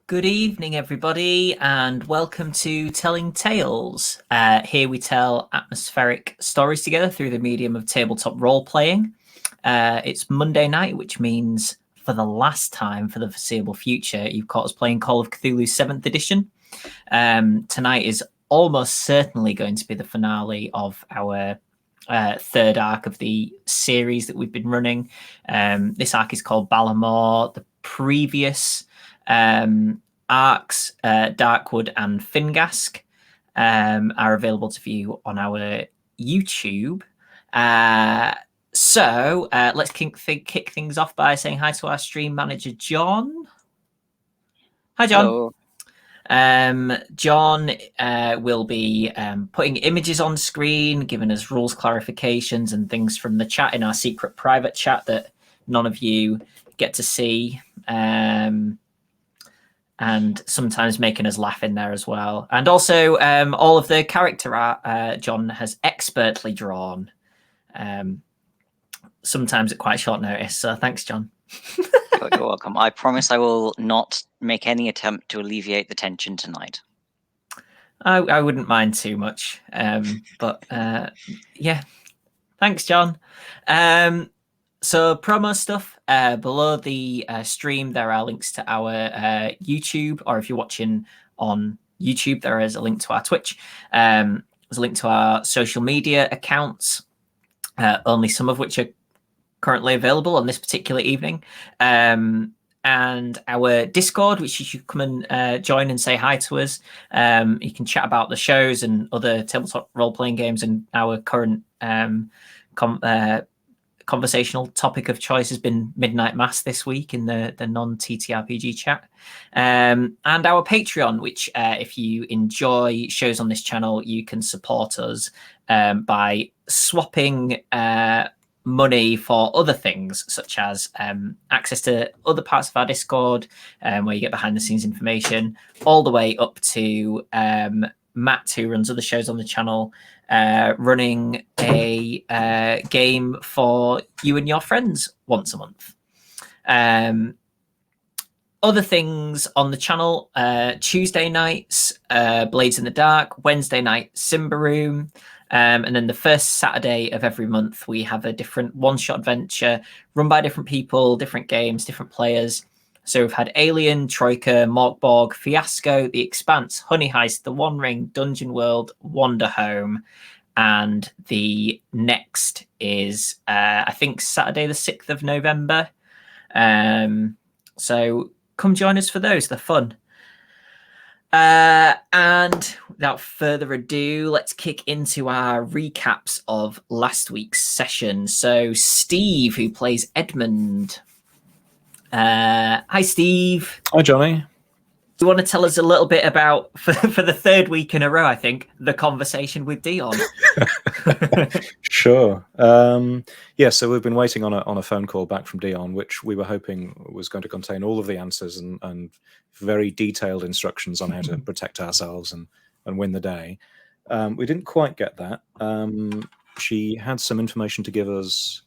Good evening, everybody, and welcome to Telling Tales. Here we tell atmospheric stories together through the medium of tabletop role-playing. It's Monday night, which means for the last time for the foreseeable future, you've caught us playing Call of Cthulhu 7th edition. Tonight is almost certainly going to be the finale of our third arc of the series that we've been running. This arc is called Baile. The previous arcs, Darkwood and Fingask, are available to view on our YouTube. So let's kick things off by saying hi to our stream manager, John. Hi, John. Hello. John will be putting images on screen, giving us rules clarifications and things from the chat in our secret private chat that none of you get to see. And sometimes making us laugh in there as well. And also all of the character art John has expertly drawn, sometimes at quite short notice. So thanks, John. You're welcome. I promise I will not make any attempt to alleviate the tension tonight. I wouldn't mind too much. But yeah, thanks, John. So promo stuff, below the stream, there are links to our YouTube, or if you're watching on YouTube, there is a link to our Twitch. There's a link to our social media accounts, only some of which are currently available on this particular evening. And our Discord, which you should come and join and say hi to us. You can chat about the shows and other tabletop role-playing games, and our current conversational topic of choice has been Midnight Mass this week in the non-TTRPG chat. And our Patreon, which if you enjoy shows on this channel, you can support us by swapping money for other things, such as access to other parts of our Discord, where you get behind the scenes information, all the way up to Matt, who runs other shows on the channel, running a game for you and your friends once a month. Other things on the channel, Tuesday nights, Blades in the Dark, Wednesday night, Simba Room, and then the first Saturday of every month, we have a different one-shot adventure run by different people, different games, different players. So we've had Alien, Troika, Morkborg, Fiasco, The Expanse, Honey Heist, The One Ring, Dungeon World, Wander Home, and the next is, I think, Saturday the 6th of November. So come join us for those. They're fun. And without further ado, let's kick into our recaps of last week's session. So Steve, who plays Edmund. Hi, Steve. Hi, Jonny. Do you want to tell us a little bit about, for the third week in a row, I think, the conversation with Dion? Sure. Yeah, so we've been waiting on a phone call back from Dion, which we were hoping was going to contain all of the answers and very detailed instructions on how to protect ourselves and win the day. We didn't quite get that. She had some information to give us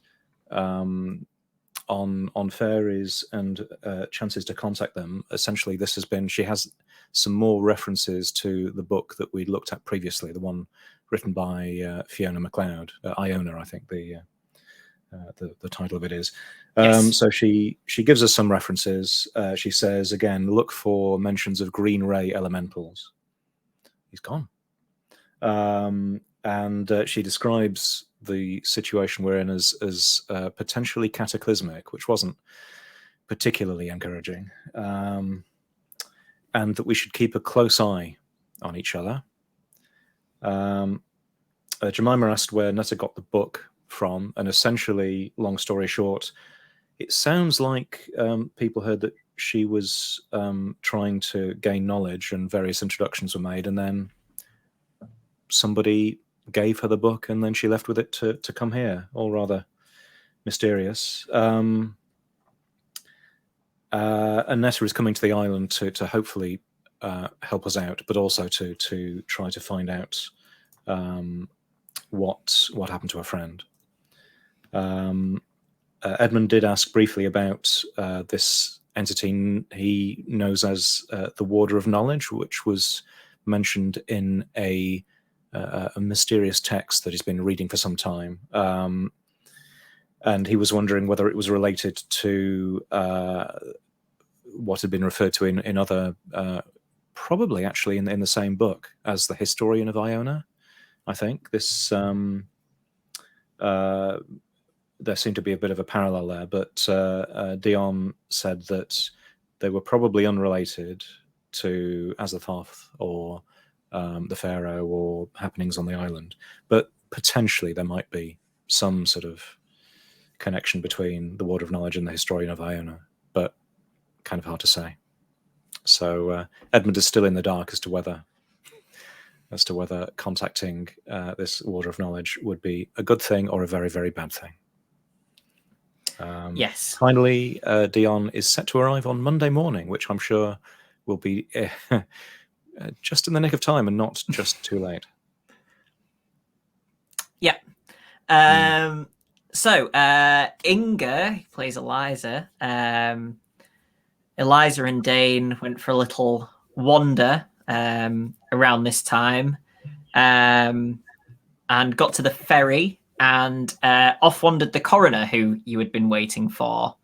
on fairies and chances to contact them. Essentially, this has been, she has some more references to the book that we looked at previously, the one written by Fiona MacLeod, Iona, I think the title of it is. Yes. So she gives us some references. She says, again, look for mentions of green ray elementals. He's gone. And she describes the situation we're in as potentially cataclysmic, which wasn't particularly encouraging, and that we should keep a close eye on each other. Jemima asked where Netta got the book from, and essentially, long story short, it sounds like people heard that she was trying to gain knowledge and various introductions were made, and then somebody gave her the book and then she left with it to come here, all rather mysterious. And Netta is coming to the island to hopefully help us out, but also to try to find out what happened to her friend. Edmund did ask briefly about this entity he knows as the Warder of Knowledge, which was mentioned in a mysterious text that he's been reading for some time. And he was wondering whether it was related to what had been referred to in other, probably actually in the same book as the Historian of Iona. I think this there seemed to be a bit of a parallel there, but Dion said that they were probably unrelated to Azathoth or the Pharaoh or happenings on the island, but potentially there might be some sort of connection between the Warder of Knowledge and the Historian of Iona, but kind of hard to say. So Edmund is still in the dark as to whether contacting this Warder of Knowledge would be a good thing or a very, very bad thing. Yes. Finally, Dion is set to arrive on Monday morning, which I'm sure will be just in the nick of time and not just too late. Yeah. So Inga plays Eliza. Eliza and Dane went for a little wander around this time, and got to the ferry, and off wandered the coroner who you had been waiting for.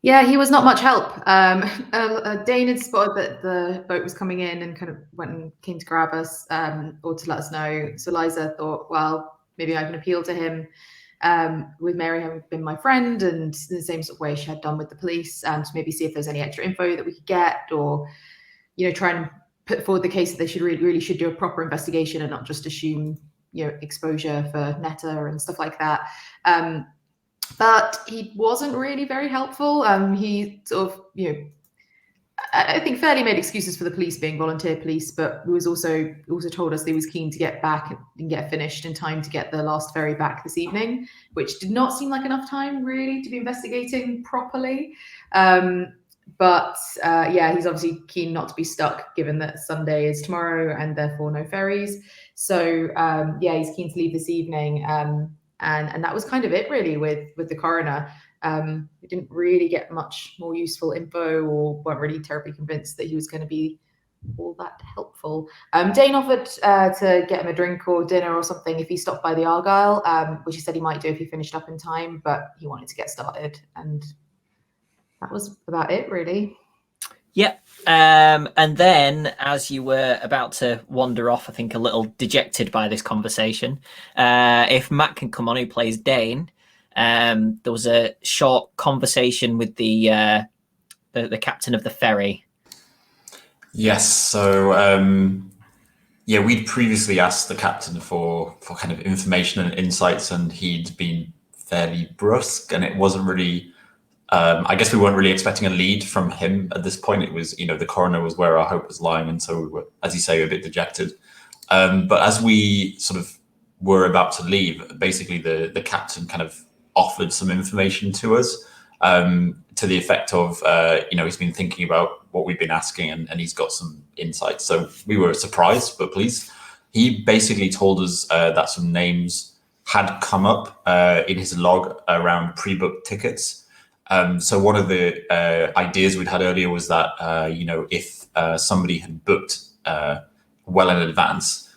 Yeah, he was not much help. Dane had spotted that the boat was coming in and kind of went and came to grab us, or to let us know. So Liza thought, well, maybe I can appeal to him, with Mary having been my friend, and in the same sort of way she had done with the police, and maybe see if there's any extra info that we could get, or try and put forward the case that they should really should do a proper investigation and not just assume exposure for Netta and stuff like that. But he wasn't really very helpful. He sort of, I think fairly made excuses for the police being volunteer police, but he was also told us that he was keen to get back and get finished in time to get the last ferry back this evening, which did not seem like enough time really to be investigating properly. But he's obviously keen not to be stuck, given that Sunday is tomorrow and therefore no ferries. So he's keen to leave this evening. And that was kind of it really with the coroner. We didn't really get much more useful info, or weren't really terribly convinced that he was going to be all that helpful. Dane offered to get him a drink or dinner or something if he stopped by the Argyle, which he said he might do if he finished up in time, but he wanted to get started, and that was about it really. Yep. And then, as you were about to wander off, I think a little dejected by this conversation, if Matt can come on, who plays Dane, there was a short conversation with the captain of the ferry. Yes. So we'd previously asked the captain for kind of information and insights, and he'd been fairly brusque, and it wasn't really. I guess we weren't really expecting a lead from him at this point. It was, the coroner was where our hope was lying, and so we were, as you say, a bit dejected. But as we sort of were about to leave, basically the captain kind of offered some information to us, to the effect of, he's been thinking about what we've been asking, and he's got some insights. So we were surprised, but pleased. He basically told us that some names had come up in his log around pre-booked tickets. So one of the ideas we'd had earlier was that, if somebody had booked well in advance,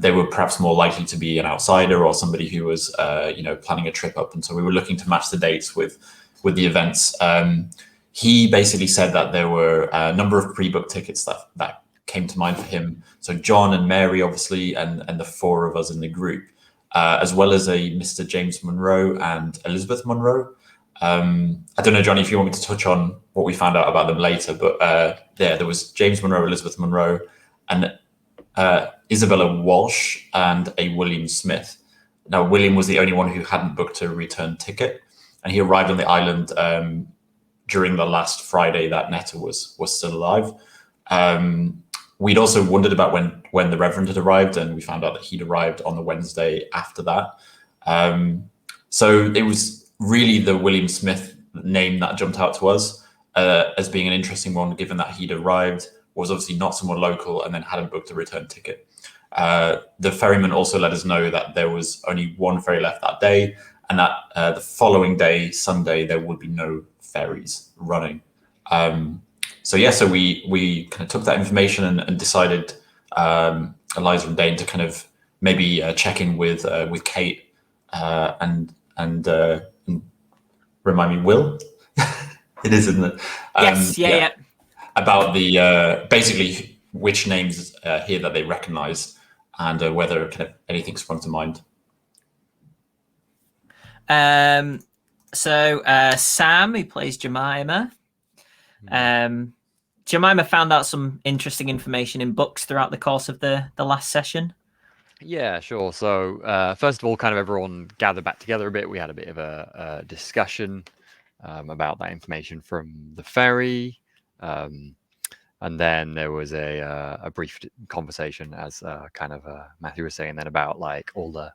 they were perhaps more likely to be an outsider or somebody who was, planning a trip up. And so we were looking to match the dates with the events. He basically said that there were a number of pre-booked tickets that came to mind for him. So John and Mary, obviously, and the four of us in the group, as well as a Mr. James Monroe and Elizabeth Monroe. I don't know, Jonny, if you want me to touch on what we found out about them later, but there was James Monroe, Elizabeth Monroe, and Isabella Walsh, and a William Smith. Now, William was the only one who hadn't booked a return ticket, and he arrived on the island during the last Friday that Netta was still alive. We'd also wondered about when the Reverend had arrived, and we found out that he'd arrived on the Wednesday after that. So it was really the William Smith name that jumped out to us as being an interesting one, given that he'd arrived, was obviously not someone local, and then hadn't booked a return ticket. The ferryman also let us know that there was only one ferry left that day, and that the following day, Sunday, there would be no fairies running. So yeah, so we kind of took that information and decided, Eliza and Dane, to kind of maybe check in with Kate and remind me, Will. It is, isn't it? Yes, yeah. About the basically which names here that they recognise, and whether kind of anything sprung to mind. So Sam, who plays Jemima, Jemima found out some interesting information in books throughout the course of the last session. Yeah, sure. So first of all, kind of everyone gathered back together a bit. We had a bit of a discussion about that information from the ferry. And then there was a brief conversation, as kind of Matthew was saying then, about like all the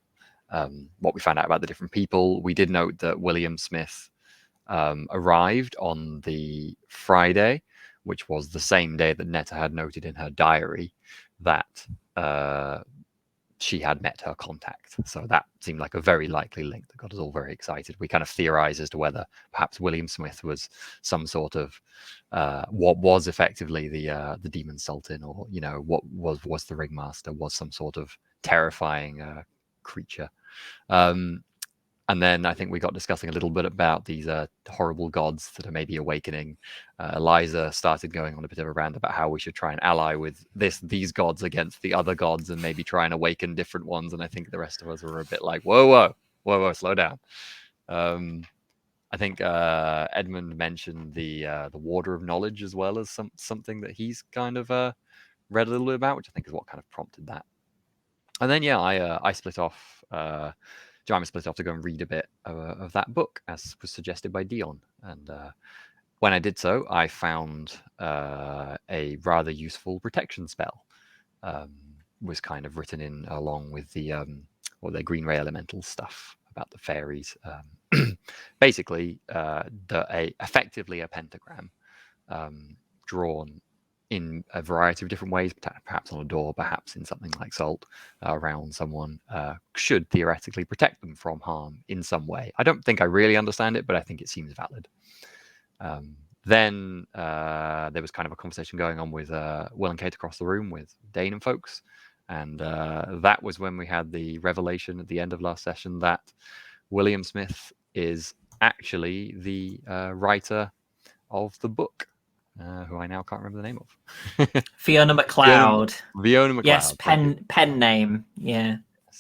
what we found out about the different people. We did note that William Smith arrived on the Friday, which was the same day that Netta had noted in her diary that she had met her contact. So that seemed like a very likely link that got us all very excited. We kind of theorized as to whether perhaps William Smith was some sort of what was effectively the demon sultan, or what was the ringmaster, was some sort of terrifying creature. And then I think we got discussing a little bit about these horrible gods that are maybe awakening. Eliza started going on a bit of a rant about how we should try and ally with these gods against the other gods, and maybe try and awaken different ones. And I think the rest of us were a bit like, whoa, slow down. I think Edmund mentioned the Water of Knowledge as well as something that he's kind of read a little bit about, which I think is what kind of prompted that. And then I split off. Jemima split off to go and read a bit of that book, as was suggested by Dion. And when I did so, I found a rather useful protection spell. Was kind of written in along with the Green Ray Elemental stuff about the fairies. Basically, effectively a pentagram drawn in a variety of different ways, perhaps on a door, perhaps in something like salt around someone, should theoretically protect them from harm in some way. I don't think I really understand it, but I think it seems valid. Then there was kind of a conversation going on with Will and Kate across the room with Dane and folks. And that was when we had the revelation at the end of last session that William Smith is actually the writer of the book. Who I now can't remember the name of. Fiona MacLeod. Fiona MacLeod. Yes, pen name. Yeah,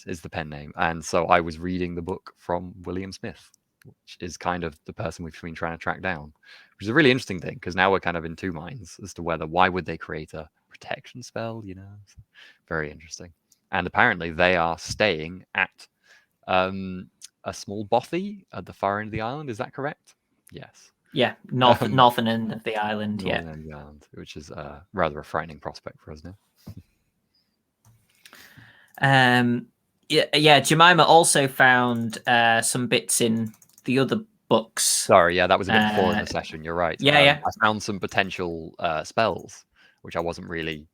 is the pen name. And so I was reading the book from William Smith, which is kind of the person we've been trying to track down, which is a really interesting thing, because now we're kind of in two minds as to why would they create a protection spell. So very interesting. And apparently they are staying at a small bothy at the far end of the island. Is that correct? Yes. Yeah, northern end of the island. Northern end of the island, which is rather a frightening prospect for us now. Jemima also found some bits in the other books. Sorry, that was a bit before in the session. You're right. I found some potential spells, which I wasn't really.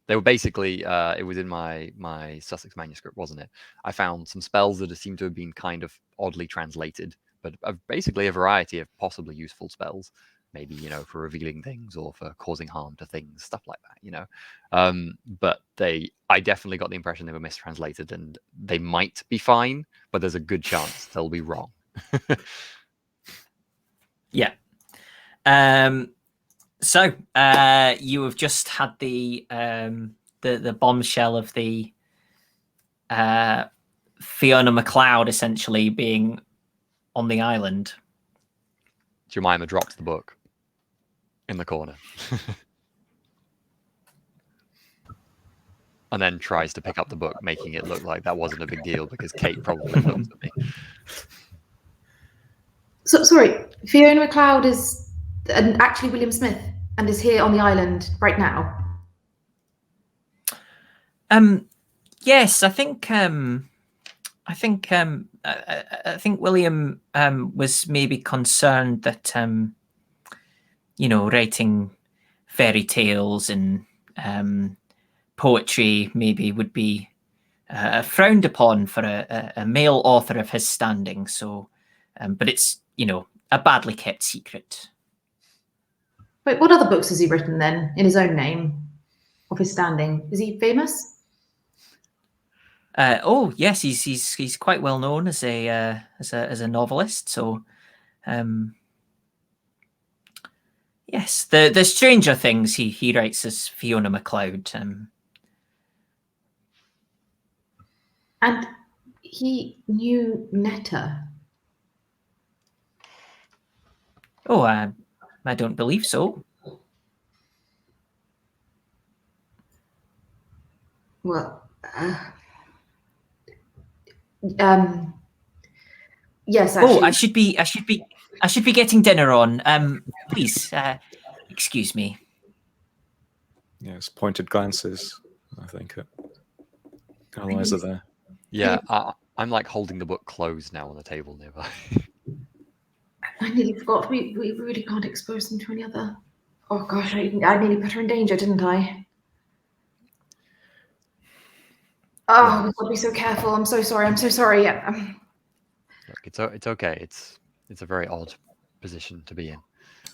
They were basically. It was in my Sussex manuscript, wasn't it? I found some spells that seemed to have been kind of oddly translated, but basically a variety of possibly useful spells, maybe, for revealing things or for causing harm to things, stuff like that, but I definitely got the impression they were mistranslated, and they might be fine, but there's a good chance they'll be wrong. Yeah. So you have just had the bombshell of the Fiona MacLeod essentially being on the island. Jemima drops the book in the corner and then tries to pick up the book, making it look like that wasn't a big deal because Kate probably looks at me. So sorry, Fiona MacLeod is actually William Smith and is here on the island right now. Yes, I think William was maybe concerned that writing fairy tales and poetry maybe would be frowned upon for a male author of his standing. So, but it's a badly kept secret. Wait, what other books has he written then in his own name, of his standing? Is he famous? Oh yes, he's quite well known as a novelist. So, yes, the Stranger Things he writes as Fiona MacLeod. And he knew Netta. Oh, I don't believe so. Well, yes, actually. Oh, I should be getting dinner on. Please, excuse me. Yes, pointed glances, I think, at Eliza there. Yeah, I'm like holding the book closed now on the table nearby. I nearly forgot. We really can't expose them to any other. Oh gosh, I nearly put her in danger, didn't I? Oh, we've got to be so careful. I'm so sorry. I'm so sorry. Yeah. Look, it's okay. It's a very odd position to be in.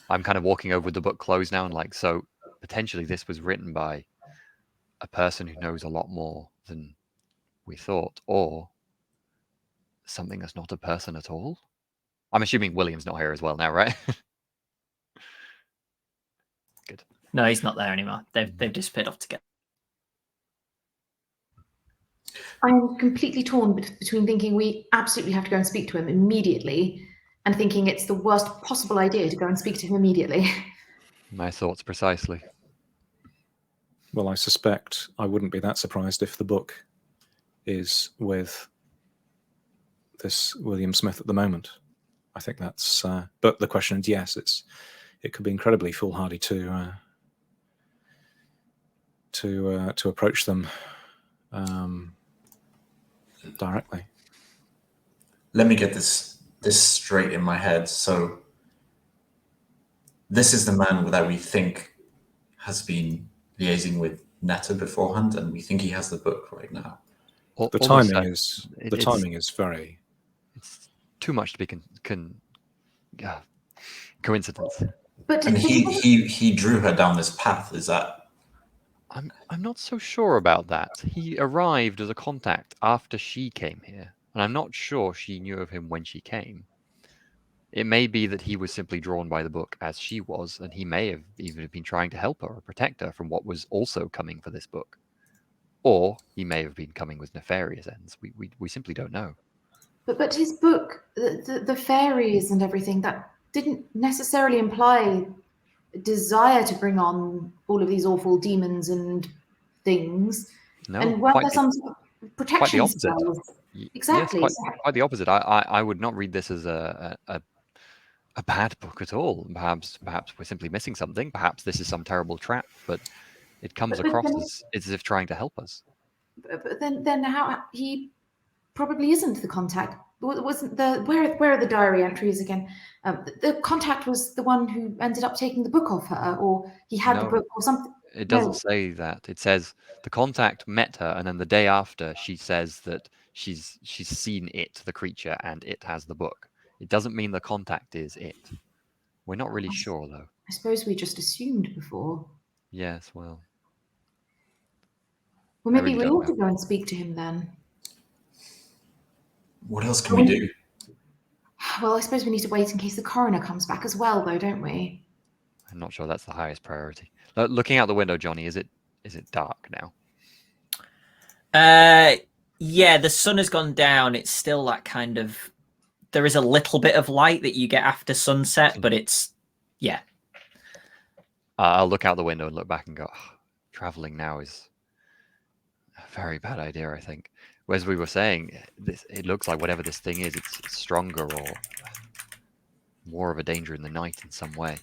I'm kind of walking over with the book closed now, and like, so potentially this was written by a person who knows a lot more than we thought, or something that's not a person at all. I'm assuming William's not here as well now, right? Good. No, he's not there anymore. They've disappeared off together. I'm completely torn between thinking we absolutely have to go and speak to him immediately and thinking it's the worst possible idea to go and speak to him immediately. My thoughts precisely. Well, I suspect I wouldn't be that surprised if the book is with this William Smith at the moment. I think that's. But the question is, yes, it could be incredibly foolhardy to approach them directly. Let me get this straight in my head. So this is the man that we think has been liaising with Netta beforehand, and we think he has the book right now. The timing is very. It's too much to be coincidence. But And he drew her down this path. Is that? I'm not so sure about that. He arrived as a contact after she came here, and I'm not sure she knew of him when she came. It may be that he was simply drawn by the book as she was, and he may have even been trying to help her or protect her from what was also coming for this book. Or he may have been coming with nefarious ends. We simply don't know. But his book, the fairies and everything, that didn't necessarily imply a desire to bring on all of these awful demons and things. No, and weren't there some sort of protection opposite. spells? Yes, Exactly. quite the opposite. I would not read this as a bad book at all. Perhaps we're simply missing something. Perhaps this is some terrible trap, but it comes across as if trying to help us. But then how he probably isn't the contact. Wasn't where are the diary entries again? The contact was the one who ended up taking the book off her, or he had the book or something. It doesn't say that. It says the contact met her, and then the day after, she says that she's seen it, the creature, and it has the book. It doesn't mean the contact is it. We're not really sure, though. I suppose we just assumed before. Yes, well. Well, maybe we ought to go and speak to him then. What else can we do? Well, I suppose we need to wait in case the coroner comes back as well, though, don't we? I'm not sure that's the highest priority. Looking out the window, Jonny, is it dark now? Yeah, the sun has gone down. It's still that kind of. There is a little bit of light that you get after sunset, but it's yeah. I'll look out the window and look back and go, oh, traveling now is a very bad idea, I think. As we were saying, it looks like whatever this thing is, it's stronger or more of a danger in the night in some way.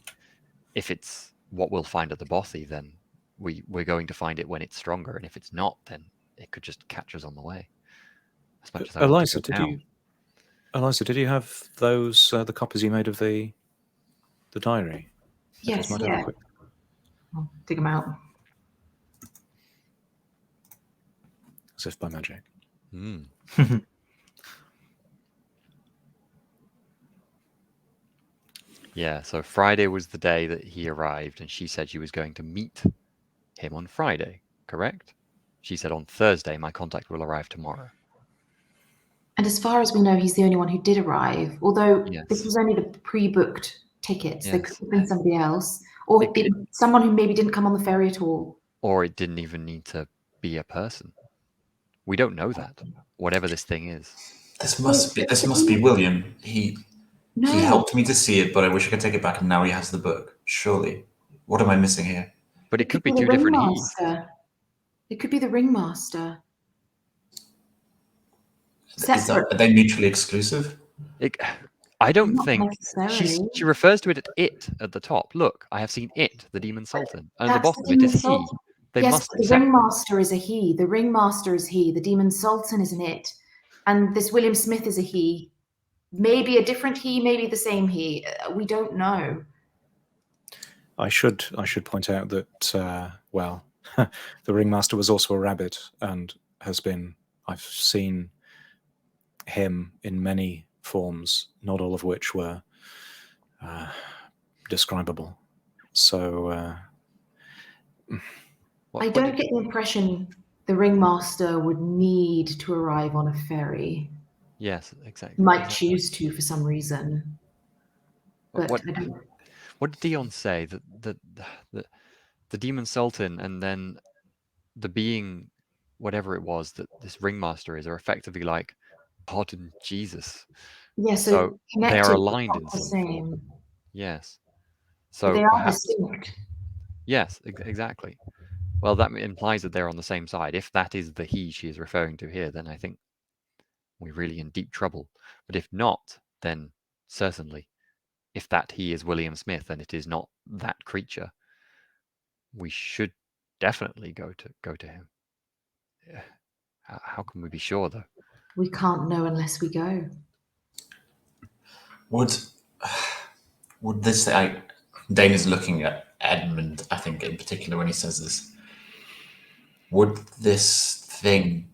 If it's what we'll find at the bothy, then we're going to find it when it's stronger, and if it's not, then it could just catch us on the way. As much as Eliza, did you have those the copies you made of the diary? Yes, yeah. I'll dig them out. As if by magic. Yeah, so Friday was the day that he arrived, and she said she was going to meet him on Friday, correct? She said on Thursday, my contact will arrive tomorrow. And as far as we know, he's the only one who did arrive, although this Yes. was only the pre-booked tickets. There could Yes. have been somebody else, or someone who maybe didn't come on the ferry at all. Or it didn't even need to be a person. We don't know that, whatever this thing is. This must be William. He helped me to see it, but I wish I could take it back, and now he has the book. Surely. What am I missing here? But it could be the two different he's. ringmaster. It could be the ringmaster. Are they mutually exclusive? I don't Not think necessarily. she refers to it at the top. Look, I have seen it, the demon sultan, and at the That's bottom the it is demon he. sultan. They Yes, must but be the separate. ringmaster is a he. The ringmaster is he. The demon sultan is an it, and this William Smith is a he. Maybe a different he, maybe the same he. We don't know. I should point out that well, the ringmaster was also a rabbit and has been. I've seen him in many forms, not all of which were describable. So I don't get the impression the ringmaster would need to arrive on a ferry. Yes, exactly. Might choose to for some reason. But What I don't... did Dion say? That the demon sultan and then the being, whatever it was that this ringmaster is, are effectively like God and Jesus. Yeah, so they are aligned not in the some same. form. Yes. But So they are perhaps distinct. yes, exactly. Well, that implies that they're on the same side. If that is the he she is referring to here, then I think we're really in deep trouble. But if not, then certainly, if that he is William Smith and it is not that creature, we should definitely go to him. How can we be sure, though? We can't know unless we go. Would this? Dane is looking at Edmund, I think, in particular, when he says this. Would this thing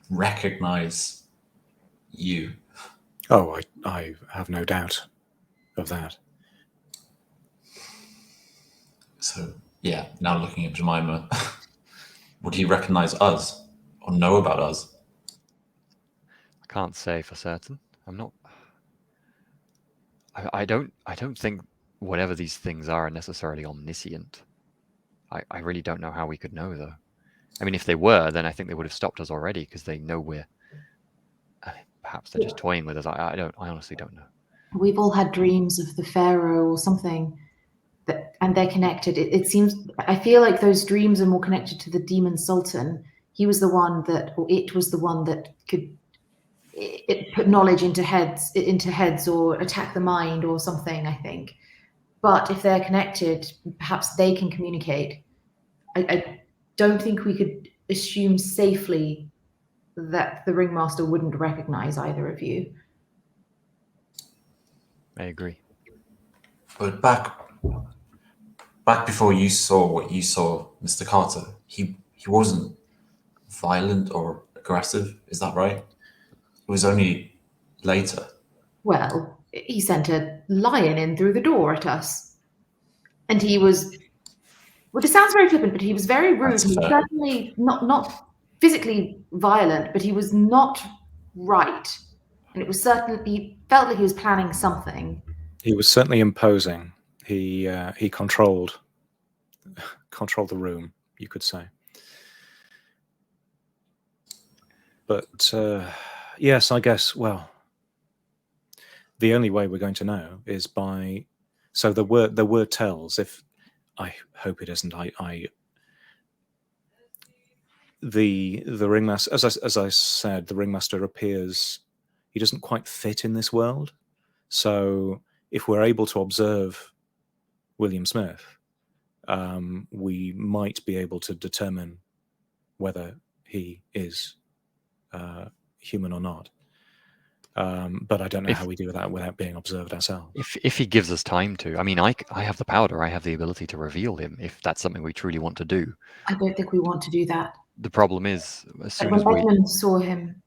recognize you? Oh, I have no doubt of that. So, yeah, now looking at Jemima, would he recognize us or know about us? I can't say for certain. I'm not. I don't think whatever these things are necessarily omniscient. I really don't know how we could know, though. I mean, if they were, then I think they would have stopped us already because they know we're. Perhaps they're just toying with us. I honestly don't know. We've all had dreams of the pharaoh or something, and they're connected. It seems. I feel like those dreams are more connected to the demon sultan. He was the one that, or it was the one that could. It put knowledge into heads, or attack the mind, or something. I think. But if they're connected, perhaps they can communicate. I don't think we could assume safely that the ringmaster wouldn't recognize either of you. I agree. But back before you saw what you saw, Mr. Carter, he wasn't violent or aggressive. Is that right? It was only later. Well, he sent a lion in through the door at us. And he was, well, this sounds very flippant, but he was very rude. He was certainly not physically violent, but he was not right. And it was certainly, he felt like he was planning something. He was certainly imposing. He controlled the room, you could say. But yes, I guess, well, the only way we're going to know is by, so the word tells, if, I hope it isn't, the ringmaster, as I said, the ringmaster appears, he doesn't quite fit in this world. So if we're able to observe William Smith, we might be able to determine whether he is human or not. But I don't know how we do that without being observed ourselves. If he gives us time to. I mean, I have the powder. I have the ability to reveal him if that's something we truly want to do. I don't think we want to do that. The problem is, as soon when as we... Edmund saw him,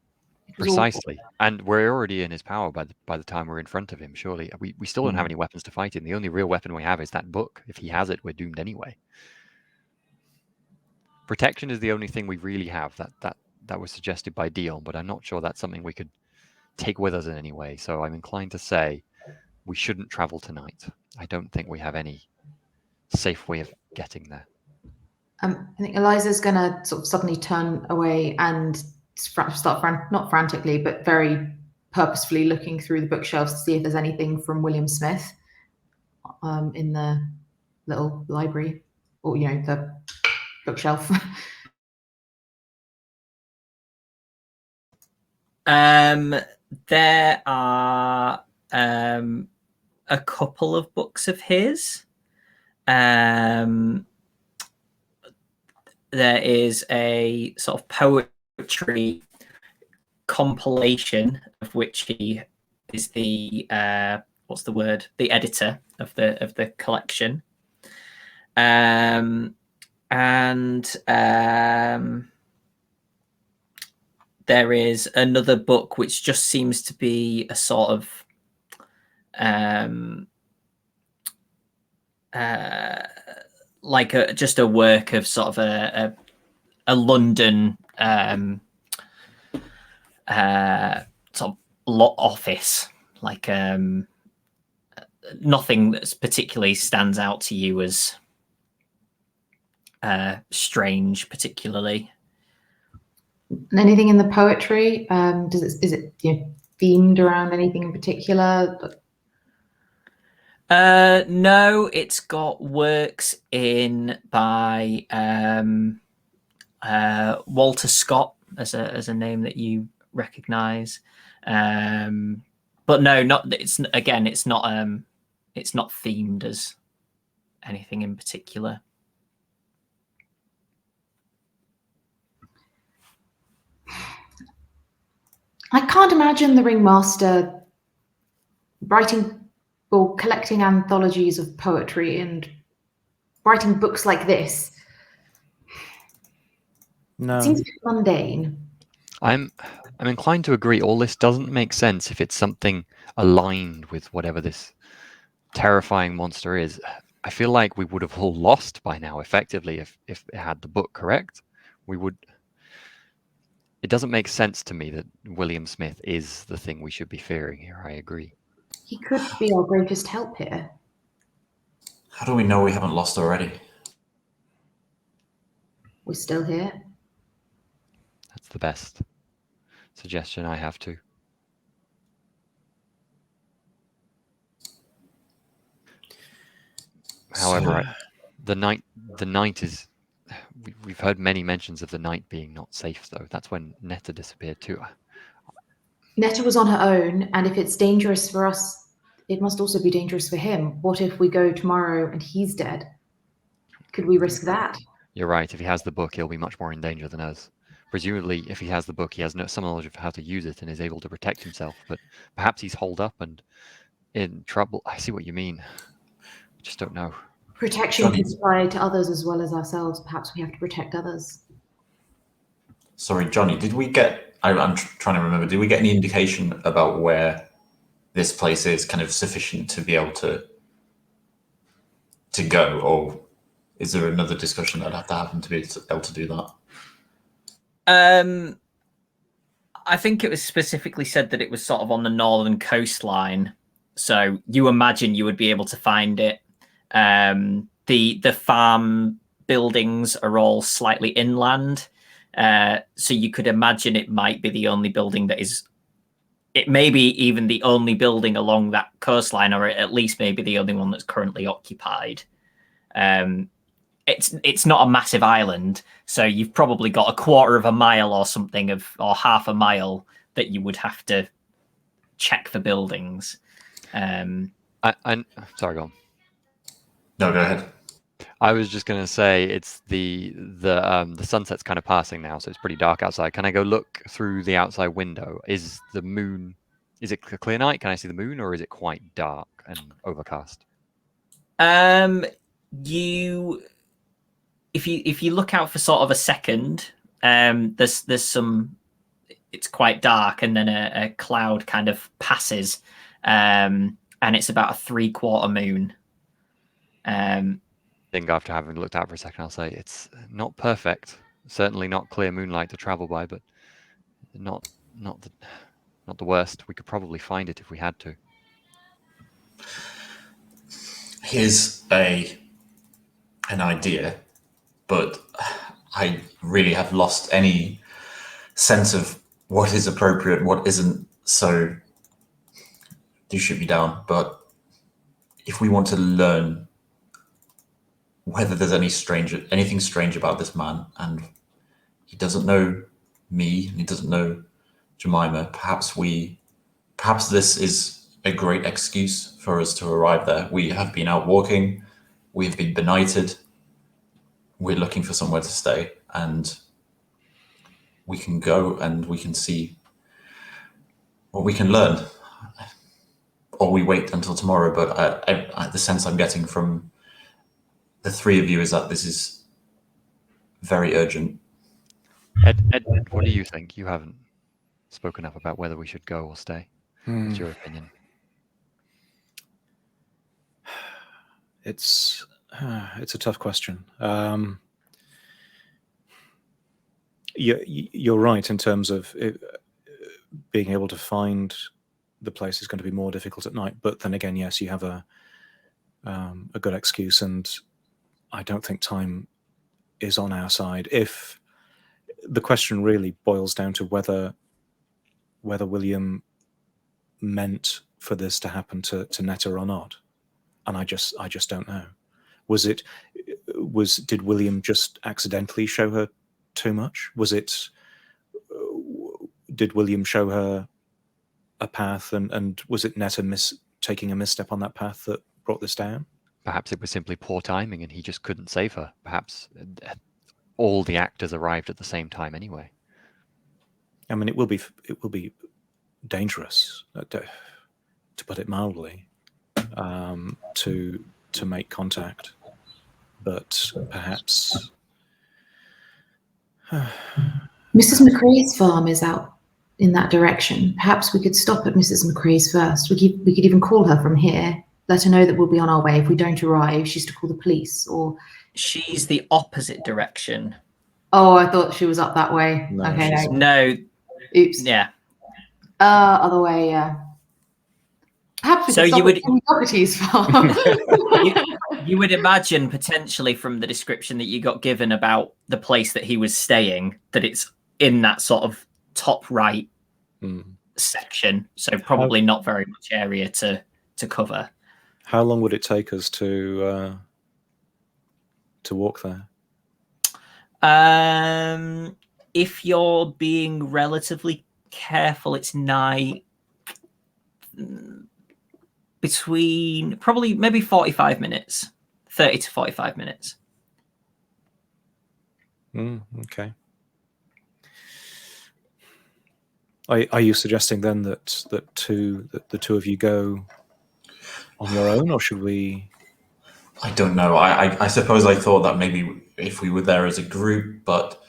It was awful. Precisely, and we're already in his power by the time we're in front of him. Surely, we still don't have any weapons to fight him. The only real weapon we have is that book. If he has it, we're doomed anyway. Protection is the only thing we really have that was suggested by Dion, but I'm not sure that's something we could take with us in any way. So I'm inclined to say we shouldn't travel tonight. I don't think we have any safe way of getting there. I think Eliza's going to sort of suddenly turn away and start not frantically, but very purposefully looking through the bookshelves to see if there's anything from William Smith in the little library, or the bookshelf. There are a couple of books of his. There is a sort of poetry compilation of which he is the the editor of the collection, and there is another book which just seems to be a sort of like just a work of sort of a London sort of law office, like nothing that's particularly stands out to you as strange, particularly. And anything in the poetry? Is it themed around anything in particular? No, it's got works in by Walter Scott as a name that you recognize, but no, not it's not themed as anything in particular. I can't imagine the Ringmaster writing or collecting anthologies of poetry and writing books like this. No. It seems a bit mundane. I'm inclined to agree. All this doesn't make sense if it's something aligned with whatever this terrifying monster is. I feel like we would have all lost by now, effectively, if it had the book correct. We would. It doesn't make sense to me that William Smith is the thing we should be fearing here. I agree. He could be our greatest help here. How do we know we haven't lost already? We're still here. That's the best suggestion I have too. However, the night is. We've heard many mentions of the night being not safe, though. That's when Netta disappeared too. Netta was on her own, and if it's dangerous for us, it must also be dangerous for him. What if we go tomorrow and he's dead? Could we risk that? You're right. If he has the book, he'll be much more in danger than us. Presumably, if he has the book, he has some knowledge of how to use it and is able to protect himself. But perhaps he's holed up and in trouble. I see what you mean. I just don't know. Protection can apply to others as well as ourselves. Perhaps we have to protect others. Sorry, Jonny, did we get... I'm trying to remember. Did we get any indication about where this place is kind of sufficient to be able to go? Or is there another discussion that'd have to happen to be able to do that? I think it was specifically said that it was sort of on the northern coastline. So you imagine you would be able to find it. The farm buildings are all slightly inland. So you could imagine it might be the only building that is... It may be even the only building along that coastline, or at least maybe the only one that's currently occupied. It's not a massive island, so you've probably got a quarter of a mile or something or half a mile that you would have to check for buildings. Sorry, go on. No, go ahead. I was just going to say it's the sunset's kind of passing now, so it's pretty dark outside. Can I go look through the outside window? Is the moon? Is it a clear night? Can I see the moon, or is it quite dark and overcast? If you look out for sort of a second, there's some it's quite dark, and then a cloud kind of passes, and it's about a 3/4 moon. I think after having looked out for a second, I'll say it's not perfect. Certainly not clear moonlight to travel by, but not the worst. We could probably find it if we had to. Here's an idea, but I really have lost any sense of what is appropriate, what isn't. So do shoot me down. But if we want to learn whether there's anything strange about this man, and he doesn't know me and he doesn't know Jemima, perhaps this is a great excuse for us to arrive there. We have been out walking, we have been benighted, we're looking for somewhere to stay, and we can go and we can see what we can learn. Or we wait until tomorrow, but the sense I'm getting from the three of you is that this is very urgent. Ed, what do you think? You haven't spoken up about whether we should go or stay. What's your opinion? It's a tough question. You're right in terms of being able to find the place is going to be more difficult at night. But then again, yes, you have a good excuse, and I don't think time is on our side. If the question really boils down to whether William meant for this to happen to Netta or not, and I just don't know. Did William just accidentally show her too much? Did William show her a path, and was it Netta taking a misstep on that path that brought this down? Perhaps it was simply poor timing and he just couldn't save her. Perhaps all the actors arrived at the same time anyway. I mean, it will be dangerous, to put it mildly, to make contact, but perhaps Mrs. McCrae's farm is out in that direction. Perhaps we could stop at Mrs. McCrae's first. We could even call her from here, let her know that we'll be on our way. If we don't arrive, she's to call the police. Or she's the opposite direction. Oh, I thought she was up that way. No, okay. No. Oops. Yeah. Other way. Yeah. Perhaps we So could stop you would- at Jimmy Doherty's farm. You would imagine potentially from the description that you got given about the place that he was staying that it's in that sort of top right section. So probably not very much area to cover. How long would it take us to walk there? If you're being relatively careful, it's night. Between probably maybe 45 minutes, 30 to 45 minutes. Okay. Are you suggesting then that the two of you go on your own, or should we? I don't know. I suppose I thought that maybe if we were there as a group, but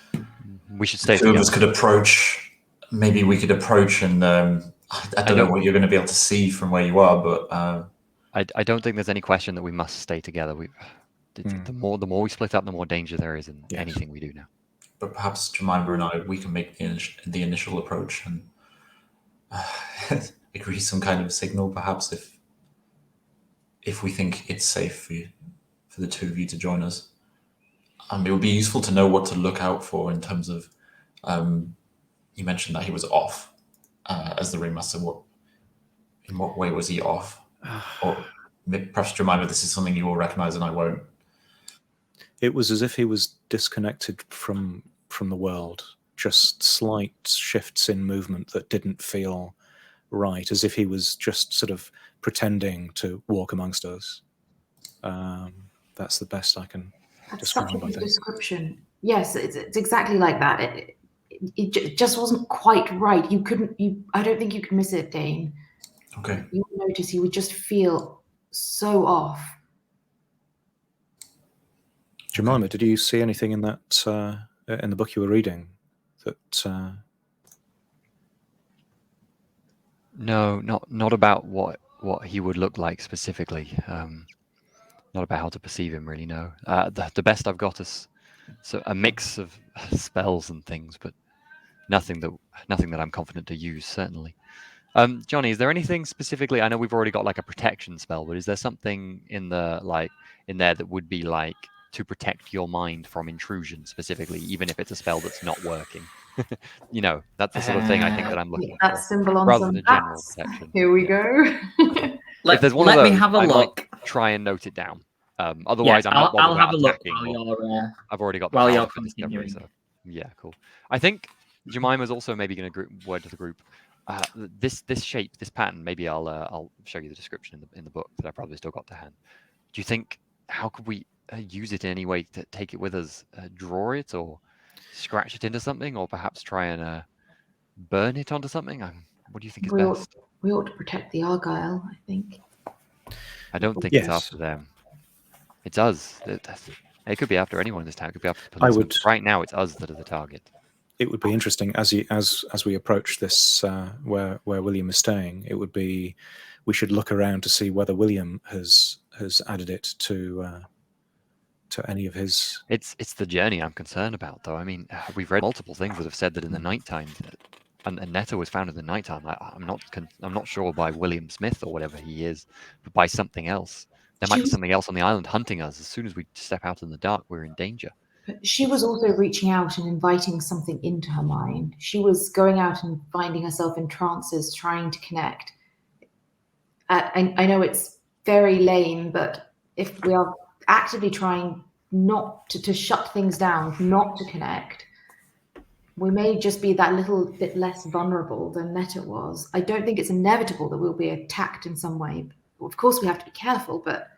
we should stay two together. of us could approach. Maybe we could approach, and I don't know what you're going to be able to see from where you are, but I don't think there's any question that we must stay together. The more we split up, the more danger there is in anything we do now. But perhaps Jemima and we can make the initial approach and agree some kind of signal, perhaps if we think it's safe for the two of you to join us. It would be useful to know what to look out for in terms of. You mentioned that he was off as the ringmaster. In what way was he off? Or perhaps Jemima, this is something you will recognise and I won't. It was as if he was disconnected from the world. Just slight shifts in movement that didn't feel right, as if he was just sort of pretending to walk amongst us. That's the best I can describe. Such a good description. Yes, it's exactly like that. It just wasn't quite right. I don't think you could miss it, Dane. Okay. You would notice he would just feel so off. Jemima, did you see anything in that in the book you were reading that No, not about what he would look like specifically. Not about how to perceive him, really. No. The best I've got is a mix of spells and things, but nothing that I'm confident to use. Certainly. Jonny, is there anything specifically? I know we've already got like a protection spell, but is there something in there that would be like to protect your mind from intrusion specifically, even if it's a spell that's not working? You know, that's the sort of thing I think that I'm looking that for, symbol on rather some than general bats. protection. Here we Yeah. go. If there's one let of me those, have a I might look. try and note it down. Otherwise, Yeah, I'm not I'll bothered have about a look attacking. while you're I've already got the while power you're for discovery, continuing. so yeah, cool. I think Jemima's also maybe going to word to the group. This shape, this pattern. Maybe I'll show you the description in the book that I probably still got to hand. Do you think how could we use it in any way to take it with us? Draw it or scratch it into something, or perhaps try and burn it onto something? What do you think is best? We ought to protect the Argyle, I think. I don't think Yes. it's after them. It's us. It could be after anyone in this town. It could be after the I police. would- Right now, it's us that are the target. It would be interesting as we approach this where William is staying. We should look around to see whether William has added it to any of his. It's the journey I'm concerned about, though. I mean, we've read multiple things that have said that in the nighttime, and Netta was found in the nighttime. I'm not sure by William Smith or whatever he is, but by something else. There might be something else on the island hunting us. As soon as we step out in the dark, we're in danger. She was also reaching out and inviting something into her mind. She was going out and finding herself in trances, trying to connect. I know it's very lame, but if we are actively trying not to shut things down, not to connect, we may just be that little bit less vulnerable than Netta was. I don't think it's inevitable that we'll be attacked in some way. Of course, we have to be careful, but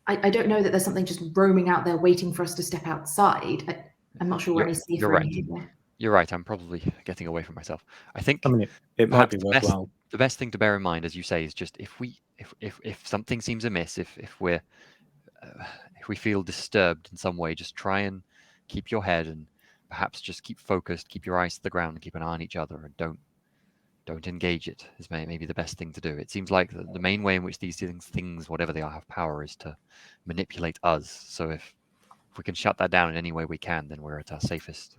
I don't know that there's something just roaming out there waiting for us to step outside. I'm not sure we're any safer You're right. in here. You're right. I'm probably getting away from myself. I think. I mean, it might be worthwhile. The best thing to bear in mind, as you say, is just if something seems amiss, if we feel disturbed in some way, just try and keep your head and perhaps just keep focused, keep your eyes to the ground, and keep an eye on each other, and don't engage it. Is maybe the best thing to do. It seems like the main way in which these things, whatever they are, have power is to manipulate us. So if we can shut that down in any way we can, then we're at our safest.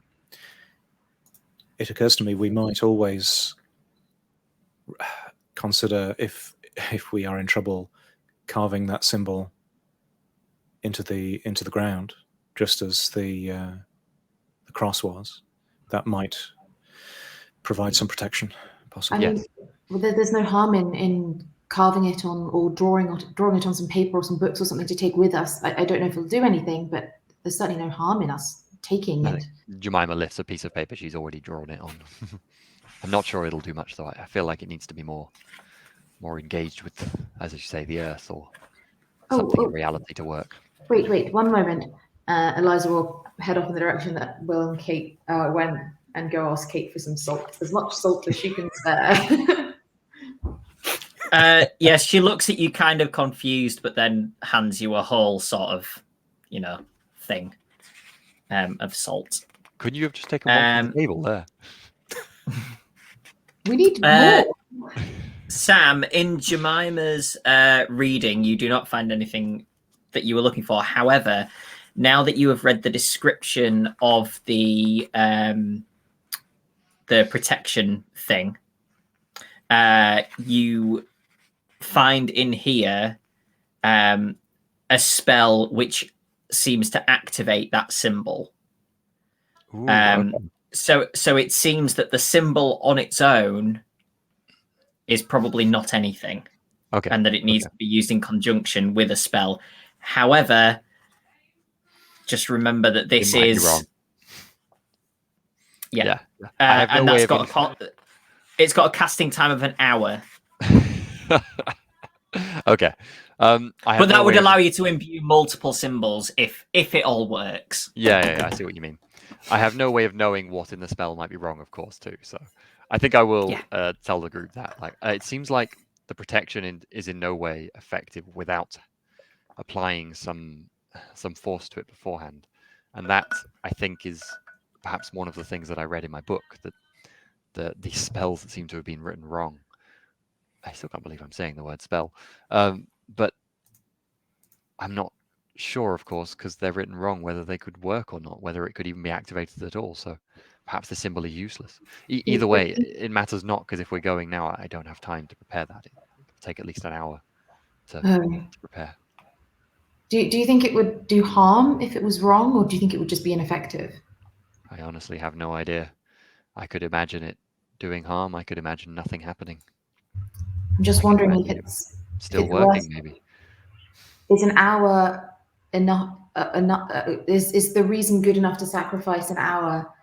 It occurs to me we might always consider if we are in trouble, carving that symbol into the ground, just as the cross was. That might provide some protection, possibly. I mean, there's no harm in carving it on or drawing it on some paper or some books or something to take with us. I don't know if it'll do anything, but there's certainly no harm in us taking it. Jemima lifts a piece of paper she's already drawn it on. I'm not sure it'll do much, though. I feel like it needs to be more engaged with, as you say, the earth or something in reality to work. Wait, one moment. Eliza will head off in the direction that Will and Kate went and go ask Kate for some salt. As much salt as she can spare. Yes, she looks at you kind of confused, but then hands you a whole sort of, thing of salt. Couldn't you have just taken one from the table there? We need more. Sam, in Jemima's reading, you do not find anything that you were looking for. However, now that you have read the description of the protection thing, you find in here a spell which seems to activate that symbol. Ooh, okay. So it seems that the symbol on its own is probably not anything. Okay. And that it needs to be used in conjunction with a spell. However, just remember that this is wrong. Yeah. I have no and way that's of got it's got a casting time of an hour. Okay. But that would allow you to imbue multiple symbols if it all works. Yeah, I see what you mean. I have no way of knowing what in the spell might be wrong, of course, too. So I think I will tell the group that. It seems like the protection is in no way effective without applying some force to it beforehand. And that, I think, is perhaps one of the things that I read in my book, that these spells that seem to have been written wrong. I still can't believe I'm saying the word spell, but I'm not sure, of course, because they're written wrong, whether they could work or not, whether it could even be activated at all. So perhaps the symbol is useless. Either way, it matters not, because if we're going now, I don't have time to prepare that. It will take at least an hour to prepare. Do you think it would do harm if it was wrong, or do you think it would just be ineffective? I honestly have no idea. I could imagine it doing harm. I could imagine nothing happening. I'm just wondering if it's still working, maybe. Is an hour enough? Is the reason good enough to sacrifice an hour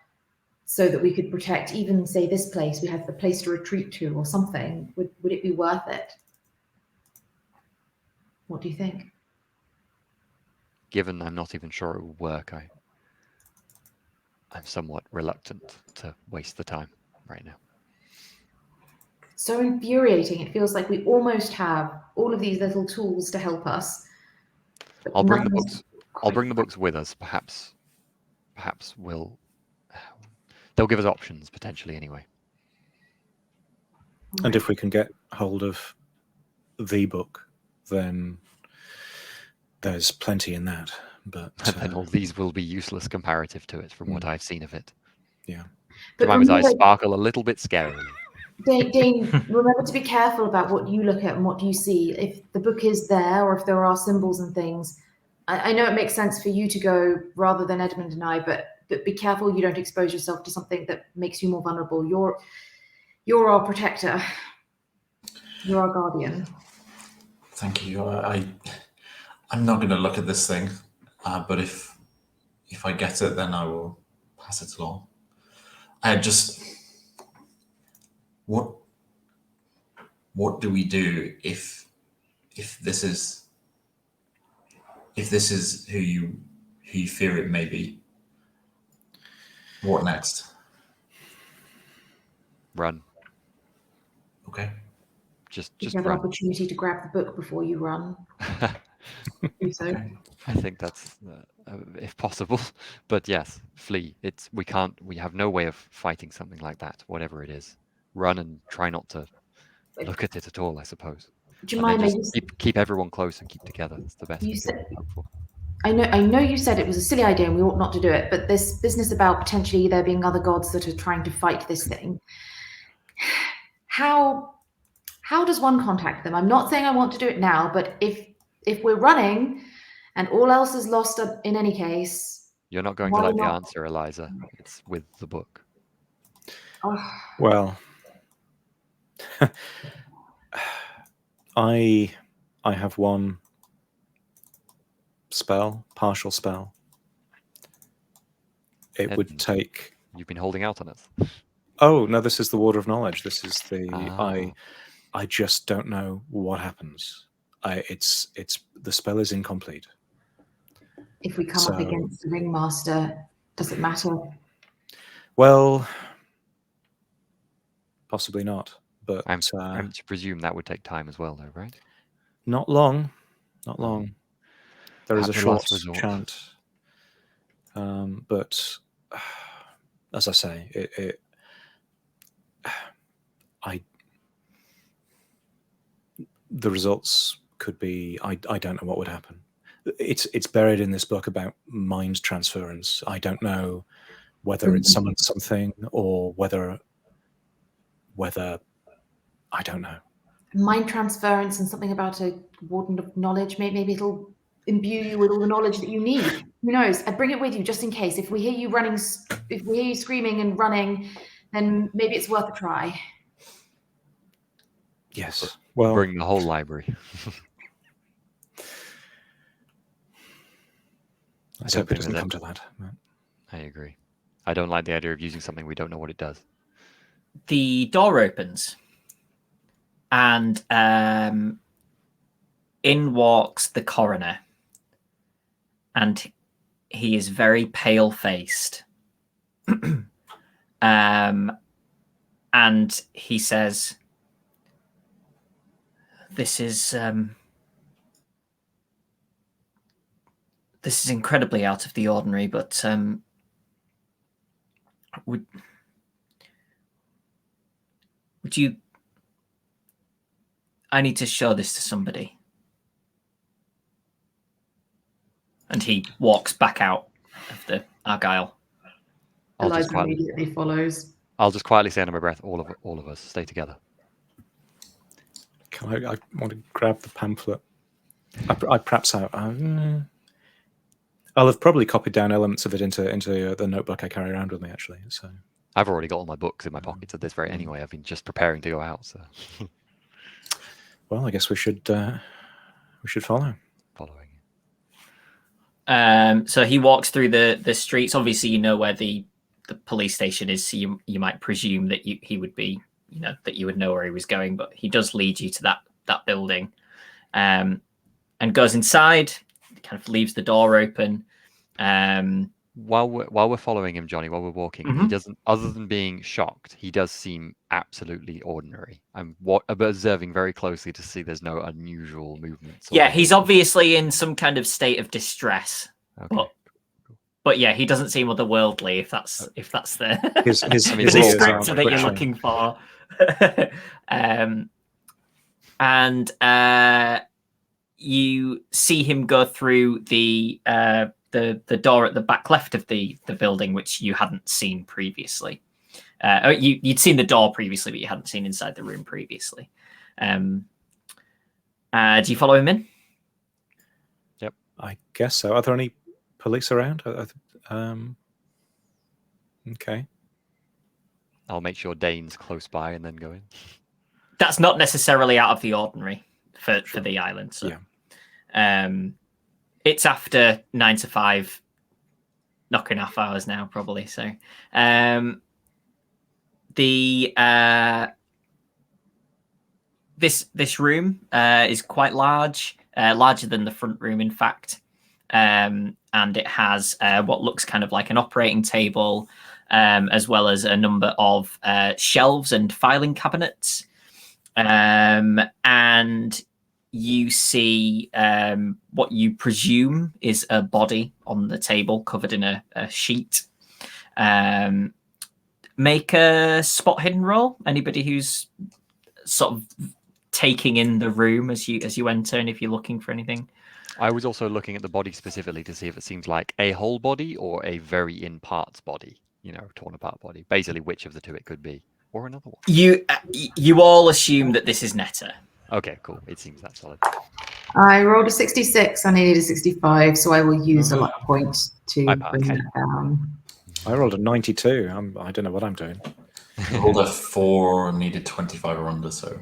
so that we could protect even, say, this place? We have a place to retreat to or something. Would it be worth it? What do you think? Given I'm not even sure it will work, I'm somewhat reluctant to waste the time right now. So infuriating. It feels like we almost have all of these little tools to help us. I'll bring the books. I'll bring the books with us. Perhaps they'll give us options potentially anyway. And if we can get hold of the book, then there's plenty in that. But then all these will be useless comparative to it, from what I've seen of it. Yeah. Jemima's eyes sparkle a little bit scarily. Dane, remember to be careful about what you look at and what you see. If the book is there, or if there are symbols and things, I know it makes sense for you to go rather than Edmund and I, but be careful you don't expose yourself to something that makes you more vulnerable. You're our protector. You're our guardian. Thank you. I'm not going to look at this thing, but if I get it, then I will pass it along. What do we do if this is who you fear it may be? What next? Run. Okay. Just you have run. an opportunity to grab the book before you run. Do so. Okay. I think that's if possible, but yes, flee. We have no way of fighting something like that, whatever it is. Run and try not to look at it at all, I suppose. Jemima, and then just keep everyone close and keep together. It's the best we can hope for. I know you said it was a silly idea and we ought not to do it, but this business about potentially there being other gods that are trying to fight this thing, how does one contact them? I'm not saying I want to do it now, but if we're running and all else is lost in any case, you're not going to like the answer, Eliza. It's with the book. Oh. Well, I have one partial spell. It would take. You've been holding out on us. Oh no, this is the Water of Knowledge. This is the I just don't know what happens. It's the spell is incomplete. If we come up against the ringmaster, does it matter? Well, possibly not. But I'm to presume that would take time as well, though, right? Not long. Not long. There is a short chant. But as I say, the results could be I don't know what would happen. It's buried in this book about mind transference. I don't know whether it summons something or whether I don't know. Mind transference and something about a warden of knowledge. Maybe it'll imbue you with all the knowledge that you need. Who knows? I bring it with you just in case. If we hear you running, if we hear you screaming and running, then maybe it's worth a try. Yes. Well, bring the whole library. I hope it doesn't come to that. I agree. I don't like the idea of using something we don't know what it does. The door opens, and in walks the coroner, and he is very pale-faced. And he says, This is incredibly out of the ordinary, but would you? I need to show this to somebody. And he walks back out of the Argyle. Eliza immediately follows. I'll just quietly say under my breath, all of us, stay together. Can I want to grab the pamphlet. I perhaps I'll have probably copied down elements of it into the notebook I carry around with me, actually. So I've already got all my books in my pockets at this very anyway. I've been just preparing to go out. So, well, I guess we should follow. Following. So he walks through the streets. Obviously, you know where the police station is, so you might presume that he would be, that you would know where he was going. But he does lead you to that building, and goes inside. Kind of leaves the door open. While we're following him, Jonny, while we're walking, he doesn't. Other than being shocked, he does seem absolutely ordinary. I'm observing very closely to see there's no unusual movements. Yeah, he's obviously in some kind of state of distress. Okay. But yeah, he doesn't seem otherworldly. If that's the his the ears descriptor are that you're twitching. looking for. And you see him go through the door at the back left of the building, which you hadn't seen previously. You'd seen the door previously, but you hadn't seen inside the room previously. Do you follow him in? Yep. I guess so. Are there any police around? Okay. I'll make sure Dane's close by and then go in. That's not necessarily out of the ordinary for the island. So. Yeah. It's after 9 to 5, knocking half hours now, probably. So, this room is quite large, larger than the front room, in fact, and it has what looks kind of like an operating table, as well as a number of shelves and filing cabinets, and you see what you presume is a body on the table covered in a sheet. Make a spot hidden roll. Anybody who's sort of taking in the room as you enter, and if you're looking for anything. I was also looking at the body specifically to see if it seems like a whole body or a very in parts body, torn apart body. Basically, which of the two it could be, or another one. You all assume that this is Netta. Okay, cool. It seems that solid. I rolled a 66. I needed a 65, so I will use a luck point to bring that down. I rolled a 92. I don't know what I'm doing. I rolled a 4 and needed 25 or under, so.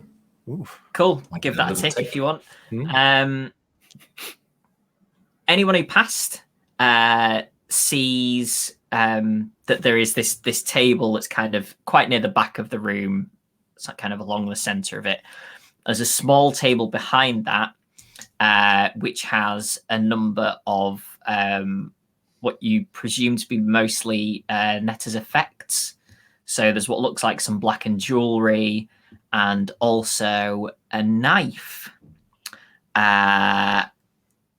Oof. Cool. Give that a tick if you want. Anyone who passed sees that there is this table that's kind of quite near the back of the room. It's like kind of along the center of it. There's a small table behind that, which has a number of what you presume to be mostly Netta's effects. So there's what looks like some blackened jewelry and also a knife,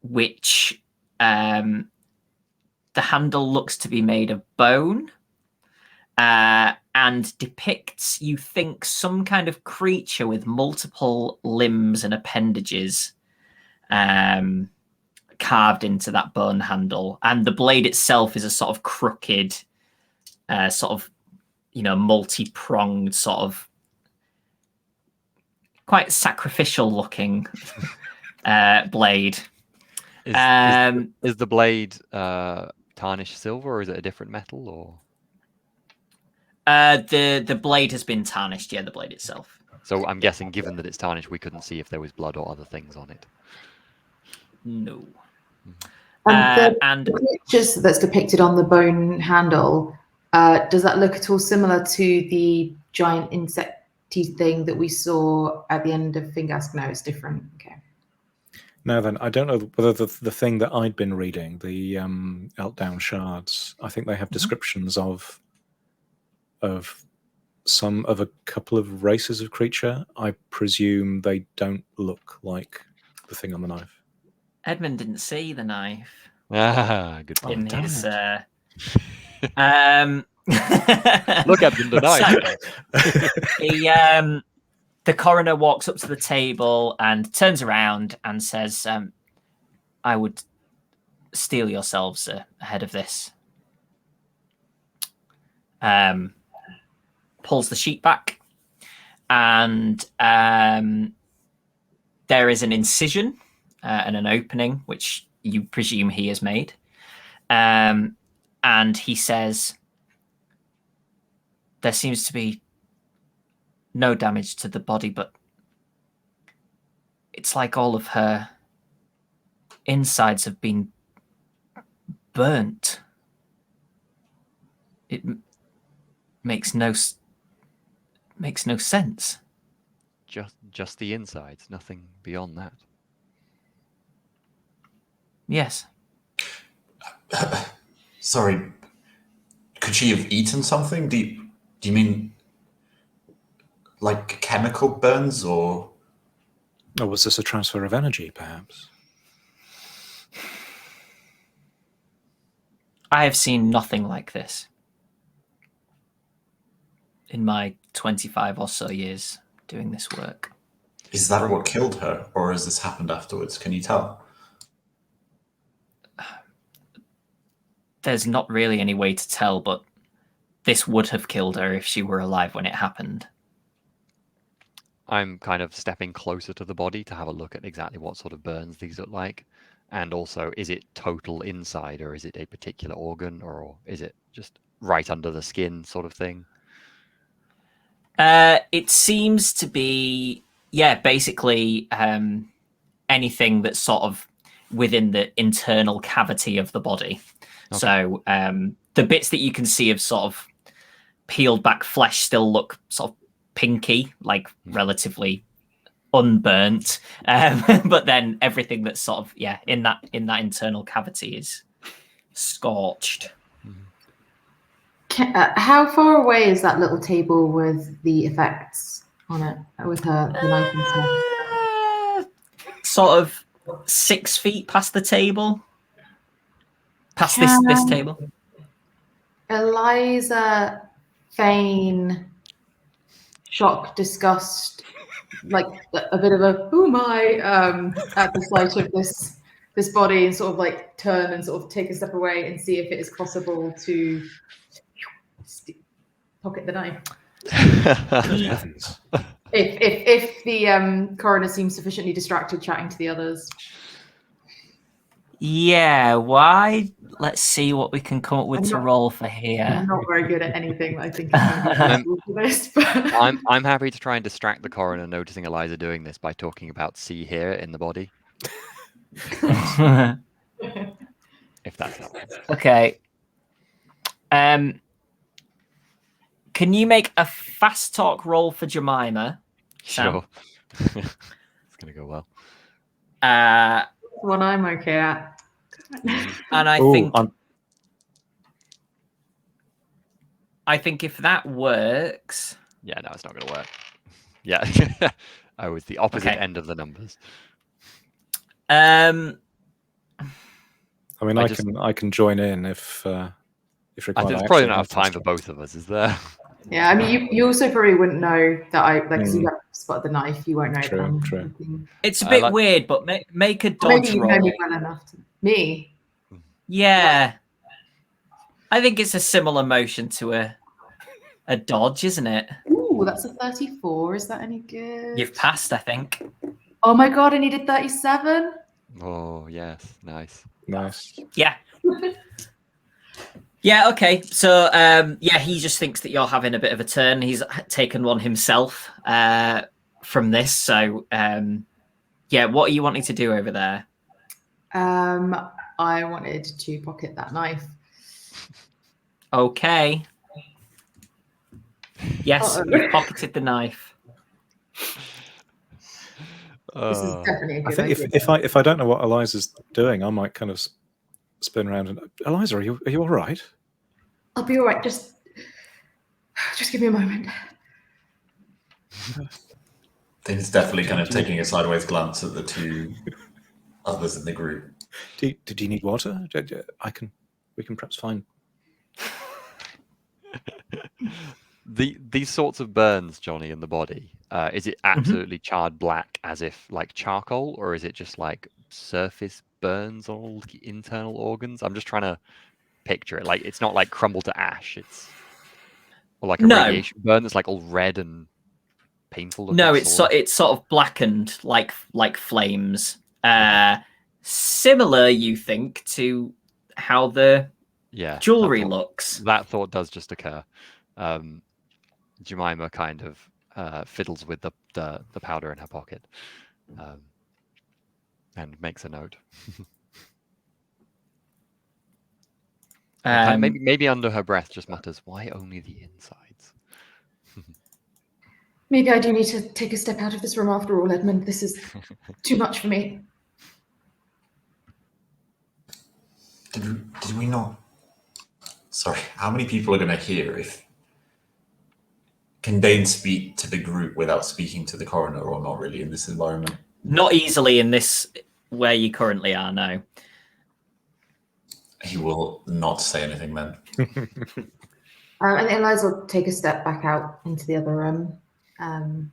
which the handle looks to be made of bone. And depicts, you think, some kind of creature with multiple limbs and appendages carved into that bone handle. And the blade itself is a sort of crooked, multi-pronged sort of quite sacrificial looking blade. Is the blade tarnished silver, or is it a different metal, or? The blade has been tarnished. Yeah, the blade itself. So I'm guessing, given that it's tarnished, we couldn't see if there was blood or other things on it. No. And the creatures that's depicted on the bone handle, does that look at all similar to the giant insecty thing that we saw at the end of Fingask? No, it's different. Okay. Now then, I don't know whether the thing that I'd been reading, the Eltdown Shards, I think they have descriptions of a couple of races of creature. I presume they don't look like the thing on the knife. Edmund didn't see the knife. Good point. In his Look at them tonight. The coroner walks up to the table and turns around and says, I would steel yourselves ahead of this. Pulls the sheet back, and there is an incision and an opening, which you presume he has made. And he says, there seems to be no damage to the body, but it's like all of her insides have been burnt. It makes no sense. Just the insides, nothing beyond that. Yes. Sorry, could she have eaten something? Do you mean like chemical burns, or was this a transfer of energy, perhaps? I have seen nothing like this in my 25 or so years doing this work. is that what killed her, or has this happened afterwards? Can you tell? There's not really any way to tell, but this would have killed her if she were alive when it happened. I'm kind of stepping closer to the body to have a look at exactly what sort of burns these look like. And also, is it total inside, or is it a particular organ, or is it just right under the skin sort of thing? It seems to be, basically anything that's sort of within the internal cavity of the body. Okay. So the bits that you can see of sort of peeled back flesh still look sort of pinky, like relatively unburnt, but then everything that's sort of in that internal cavity is scorched. How far away is that little table with the effects on it, with the knife and stuff? Sort of 6 feet past the table, past this table. Eliza feign shock, disgust, like a bit of a "oh my" at the sight of this body, and sort of like turn and sort of take a step away and see if it is possible to pocket the knife. if the coroner seems sufficiently distracted chatting to the others. Yeah, why? Let's see what we can come up with to roll for here. I'm not very good at anything. I think I'm for this, but I'm happy to try and distract the coroner noticing Eliza doing this by talking about "see here" in the body. If that's helpful. Okay. Can you make a fast talk roll for Jemima? Sure. It's gonna go well. One I'm okay at. And I think if that works. Yeah, no, it's not gonna work. Yeah. I was the opposite end of the numbers. I mean, I can join in if required. There's probably not enough time for both of us, is there? Yeah, I mean, you also probably wouldn't know that because you haven't spotted the knife. You won't know. True. It's a bit weird, but make a dodge maybe you roll. know me well enough to me. Yeah, I think it's a similar motion to a dodge, isn't it? Ooh, that's a 34. Is that any good? You've passed, I think. Oh my god, I needed 37. Oh yes, nice. Yeah. Yeah, okay. So, he just thinks that you're having a bit of a turn. He's taken one himself from this. So, what are you wanting to do over there? I wanted to pocket that knife. Okay. Yes, you've pocketed the knife. This is definitely a good I think idea. if I don't know what Eliza's doing, I might kind of spin around and Eliza, are you all right? I'll be all right. Just give me a moment. He's definitely kind of taking a sideways glance at the two others in the group. Do you need water? We can perhaps find. These sorts of burns, Johnny, in the body, is it absolutely charred black as if like charcoal, or is it just like surface burns on all the internal organs? I'm just trying to picture it. Like it's not like crumbled to ash. It's or like a No. radiation burn that's like all red and painful. No, looking, it's sort of blackened like flames. Okay. Similar, you think, to how the jewelry that thought, looks. That thought does just occur. Jemima kind of fiddles with the powder in her pocket and makes a note. Kind of maybe under her breath just mutters, "Why only the insides?" Maybe I do need to take a step out of this room after all, Edmund. This is too much for me. Did we not? Sorry, how many people are going to hear if? Can Dane speak to the group without speaking to the coroner, or not really in this environment? Not easily in this where you currently are, no. He will not say anything then. And Eliza will take a step back out into the other room. I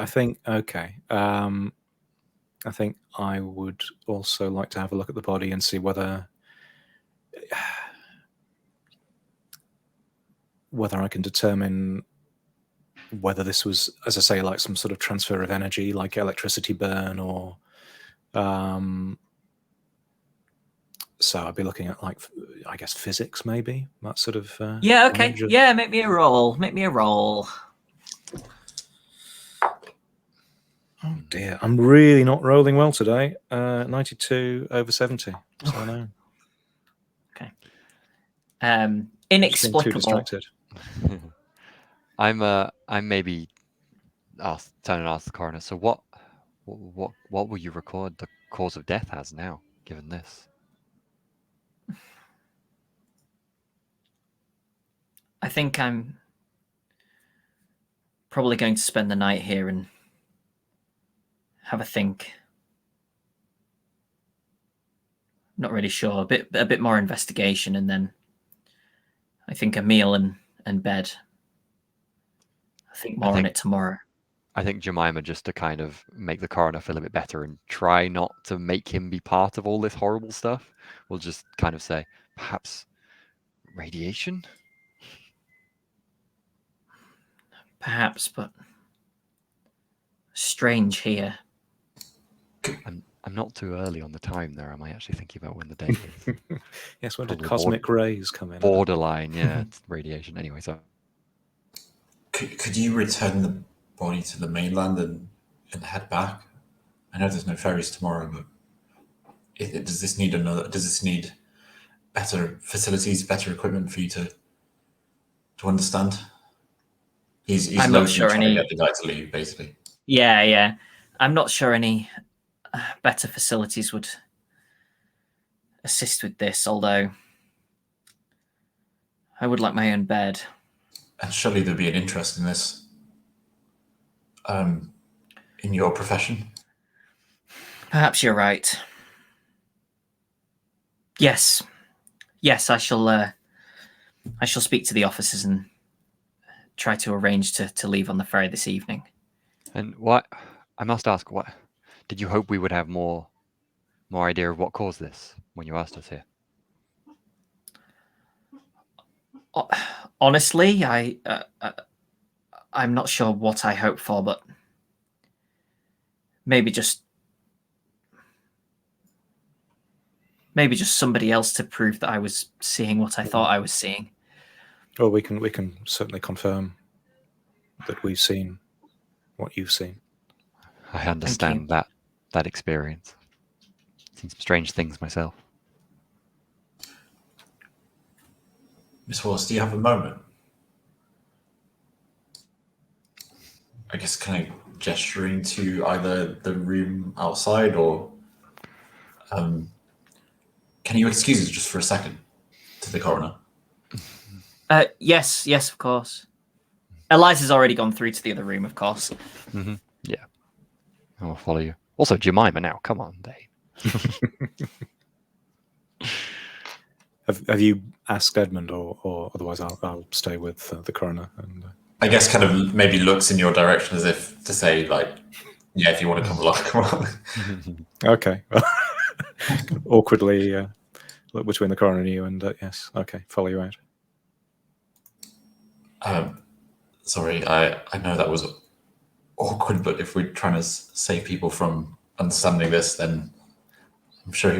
think, okay. I think I would also like to have a look at the body and see whether I can determine whether this was, as I say, like some sort of transfer of energy, like electricity burn, or so I'd be looking at, like, I guess physics, maybe that sort of. Yeah. Okay. Yeah. Make me a roll. Oh dear, I'm really not rolling well today. 92 over 70. So I know. Okay. Inexplicable. Too distracted. I'm maybe turn and ask the coroner. So what will you record the cause of death as now, given this? I think I'm probably going to spend the night here and have a think. Not really sure. A bit more investigation, and then I think a meal and bed. I think more on it tomorrow. I think Jemima, just to kind of make the coroner feel a bit better and try not to make him be part of all this horrible stuff, will just kind of say, perhaps radiation? Perhaps, but strange here. I'm not too early on the time there. Am I actually thinking about when the date is? Yes, when did Probably cosmic rays come in? Borderline, yeah, it's radiation. Anyway, so Could you return the body to the mainland and head back? I know there's no ferries tomorrow, but does this need better facilities, better equipment for you to understand? He's I'm not sure trying to get the guy to leave, basically. Yeah. I'm not sure any better facilities would assist with this, although I would like my own bed. And surely there'd be an interest in this in your profession. Perhaps you're right. Yes, I shall speak to the officers and try to arrange to leave on the ferry this evening. And what I must ask, what did you hope we would have more idea of what caused this when you asked us here? Honestly, I'm not sure what I hoped for, but maybe just somebody else to prove that I was seeing what I thought I was seeing. Well, we can certainly confirm that we've seen what you've seen. I understand that experience. Seen some strange things myself. Miss Wallace, do you have a moment? I guess kind of gesturing to either the room outside or can you excuse us just for a second to the coroner? Yes, of course. Eliza's already gone through to the other room, of course. Mm-hmm. Yeah. I'll follow you. Also, Jemima now. Come on, Dave. Have you asked Edmund, or otherwise I'll stay with the coroner? And I guess kind of maybe looks in your direction as if to say, like, yeah, if you want to come along, come on. okay, awkwardly look between the coroner and you, and yes, okay, follow you out. Sorry, I know that was awkward, but if we're trying to save people from understanding this, then I'm sure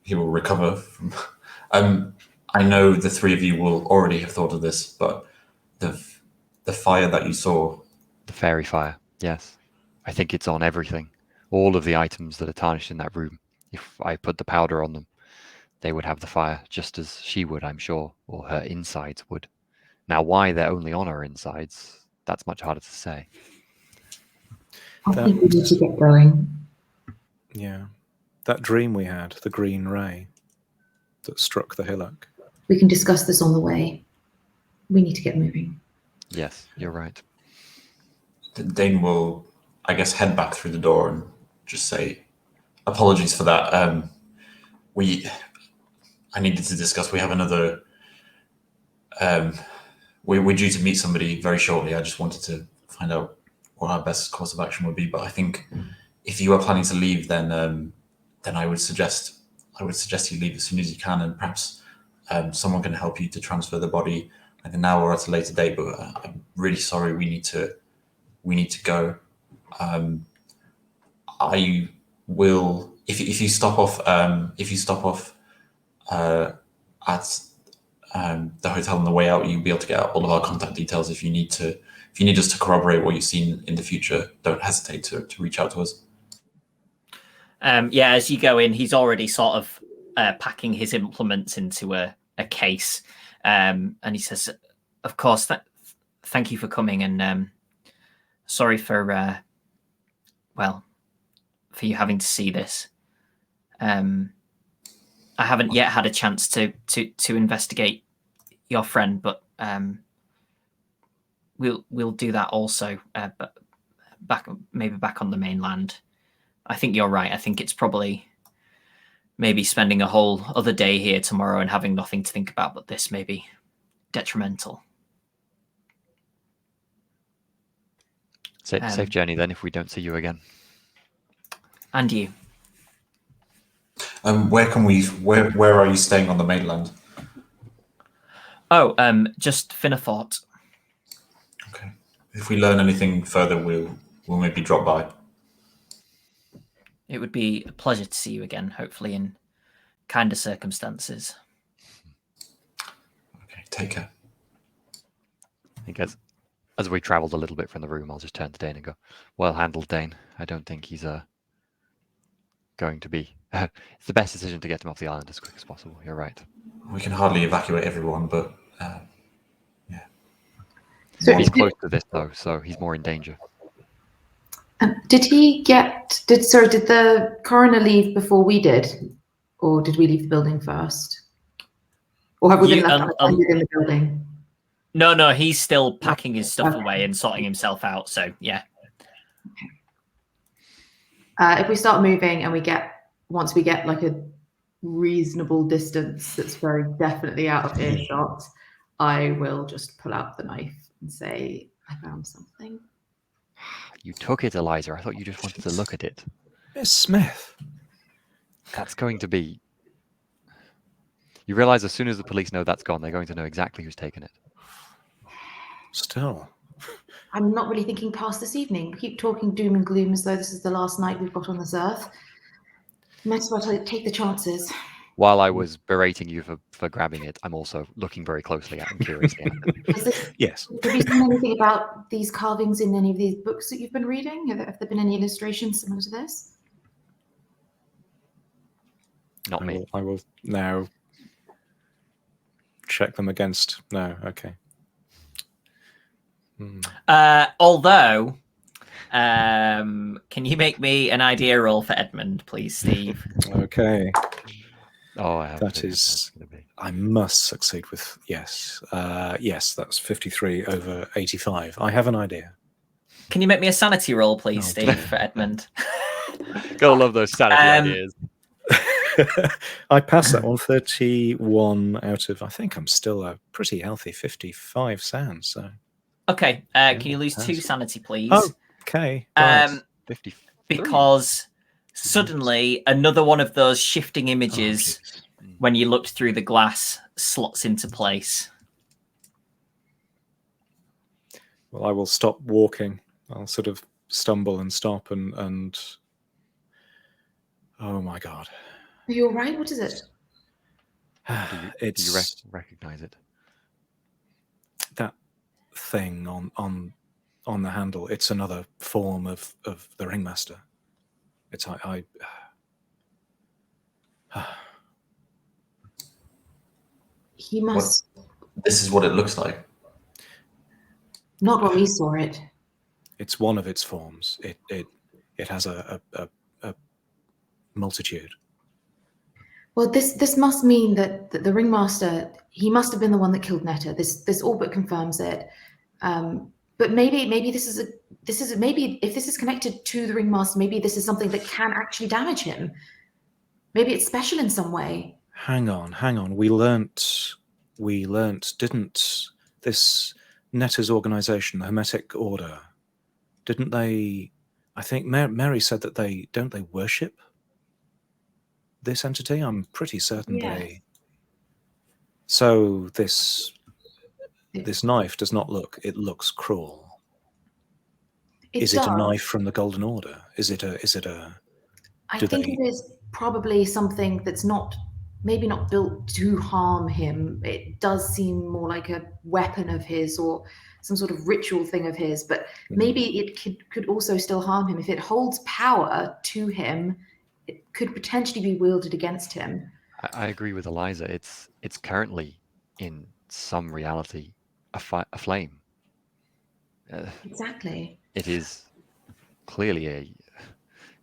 he will recover from. I know the three of you will already have thought of this, but the fire that you saw, The fairy fire, yes. I think it's on everything. All of the items that are tarnished in that room. If I put the powder on them, they would have the fire, just as she would, I'm sure, or her insides would. Now, why they're only on her insides, that's much harder to say. I think we need to get going. Yeah, that dream we had, the green ray that struck the hillock. We can discuss this on the way. We need to get moving. Yes, you're right. Dane will, I guess, head back through the door and just say, apologies for that. I needed to discuss. We have another. We're due to meet somebody very shortly. I just wanted to find out what our best course of action would be. But I think if you are planning to leave, then I would suggest you leave as soon as you can, and perhaps someone can help you to transfer the body either now or at a later date. But I'm really sorry. We need to go. I will if you stop off at the hotel on the way out, you'll be able to get all of our contact details. If you need us to corroborate what you've seen in the future, don't hesitate to reach out to us. Yeah, as you go in, he's already sort of packing his implements into a case, and he says, "Of course, thank you for coming, and sorry for for you having to see this. I haven't yet had a chance to investigate your friend, but we'll do that also. But back on the mainland. I think you're right. I think it's probably maybe spending a whole other day here tomorrow and having nothing to think about but this may be detrimental. Safe journey then, if we don't see you again. And you. Where are you staying on the mainland? Oh, just Finnethought. Okay. If we learn anything further, we'll maybe drop by. It would be a pleasure to see you again, hopefully in kinder circumstances. Okay, take care. I think as we travelled a little bit from the room, I'll just turn to Dane and go, "Well handled, Dane. I don't think he's going to be... it's the best decision to get him off the island as quick as possible. You're right." We can hardly evacuate everyone, but yeah. So He's close to this though, so he's more in danger. Did the coroner leave before we did, or did we leave the building first, or have we been left in the building? No, he's still packing his stuff away and sorting himself out. So yeah. If we start moving and once we get like a reasonable distance that's very definitely out of earshot, I will just pull out the knife and say, "I found something." You took it, Eliza. I thought you just wanted to look at it. Miss Smith. That's going to be... You realise as soon as the police know that's gone, they're going to know exactly who's taken it. Still. I'm not really thinking past this evening. We keep talking doom and gloom as though this is the last night we've got on this earth. Might as well take the chances. While I was berating you for grabbing it, I'm also looking very closely at and curiously at it. Yes. Have you seen anything about these carvings in any of these books that you've been reading? Have there been any illustrations similar to this? Not me. I will now check them against... No, okay. Although, can you make me an idea roll for Edmund, please, Steve? Okay. Oh, I have That is... I must succeed with... Yes. Yes, that's 53 over 85. I have an idea. Can you make me a sanity roll, please, Steve, for Edmund? Gotta love those sanity ideas. I passed that one 31 out of, I think I'm still a pretty healthy 55 sands. So Okay, Yeah, can you lose pass. 2 sanity, please? Okay, right. 53. Because suddenly another one of those shifting images, Oh, jeez. when you looked through the glass, slots into place. Well, I will stop walking. I'll sort of stumble and stop and oh my god. Are you all right? What is it? Do you recognize it? That thing on the handle. It's another form of the ringmaster. It's I He must. This is what it looks like. Not when we saw it. it's one of its forms. It has a multitude. Well, this must mean that the ringmaster, he must have been the one that killed Netta. This all but confirms it. But maybe this is maybe if this is connected to the ringmaster, maybe this is something that can actually damage him. Maybe it's special in some way. Hang on. We learnt, didn't this Netta's organization, the Hermetic Order, didn't they? I think Mary said that they worship this entity. I'm pretty certain they. So this knife does not look. It looks cruel. Is it a knife from the Golden Order? Is it a? I think it is probably something that's maybe not built to harm him. It does seem more like a weapon of his or some sort of ritual thing of his, but maybe it could also still harm him. If it holds power to him, it could potentially be wielded against him. I agree with Eliza. It's currently in some reality a flame. Exactly. It is clearly a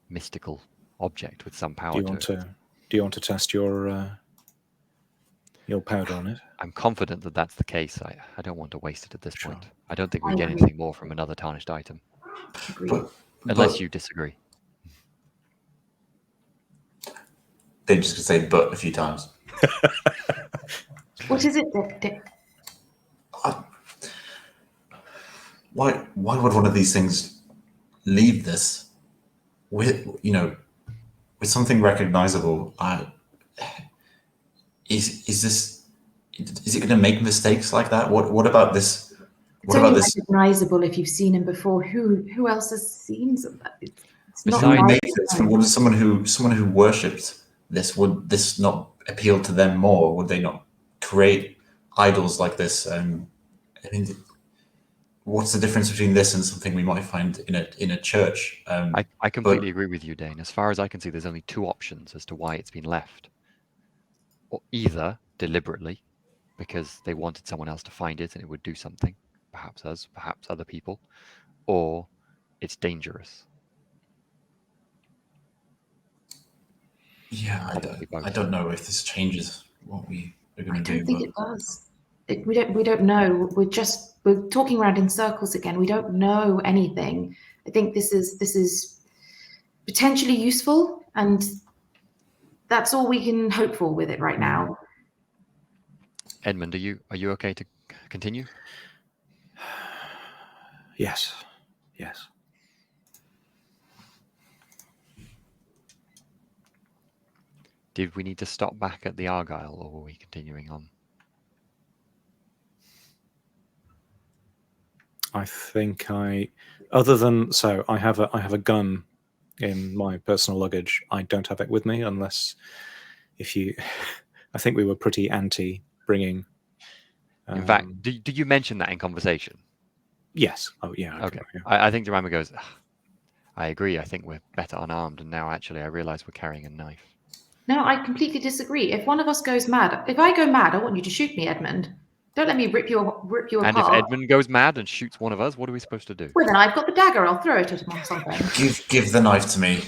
mystical object with some power to it. Do you want to test your powder on it? I'm confident that that's the case. I don't want to waste it at this point. I don't think we I get agree. anything more from another tarnished item. Unless you disagree. They're just going to say "but" a few times. What is it? Why would one of these things leave this with something recognizable? Is it going to make mistakes like that? What about this? It's only recognizable if you've seen him before. Who else has seen something? It's not What is someone who worshipped this? Would this not appeal to them more? Would they not create idols like this? I mean, what's the difference between this and something we might find in a church? I completely agree with you, Dane. As far as I can see, there's only 2 options as to why it's been left. Or either deliberately, because they wanted someone else to find it and it would do something, perhaps us, perhaps other people, or it's dangerous. Yeah, I don't know if this changes what we are going to do. I don't think it does. We don't know. We're talking around in circles again. We don't know anything. I think this is potentially useful, and that's all we can hope for with it right now. Edmund, are you okay to continue? Yes. Did we need to stop back at the Argyle, or were we continuing on? I think other than I have a gun in my personal luggage. I don't have it with me unless I think we were pretty anti bringing. In fact, did you mention that in conversation? Yes. Oh yeah. Okay. I think Jemima goes, I agree. I think we're better unarmed, and now actually I realise we're carrying a knife. No, I completely disagree. If one of us goes mad, if I go mad, I want you to shoot me, Edmund. Don't let me rip you apart. And if Edmund goes mad and shoots one of us, what are we supposed to do? Well, then I've got the dagger. I'll throw it at him or something. Give the knife to me.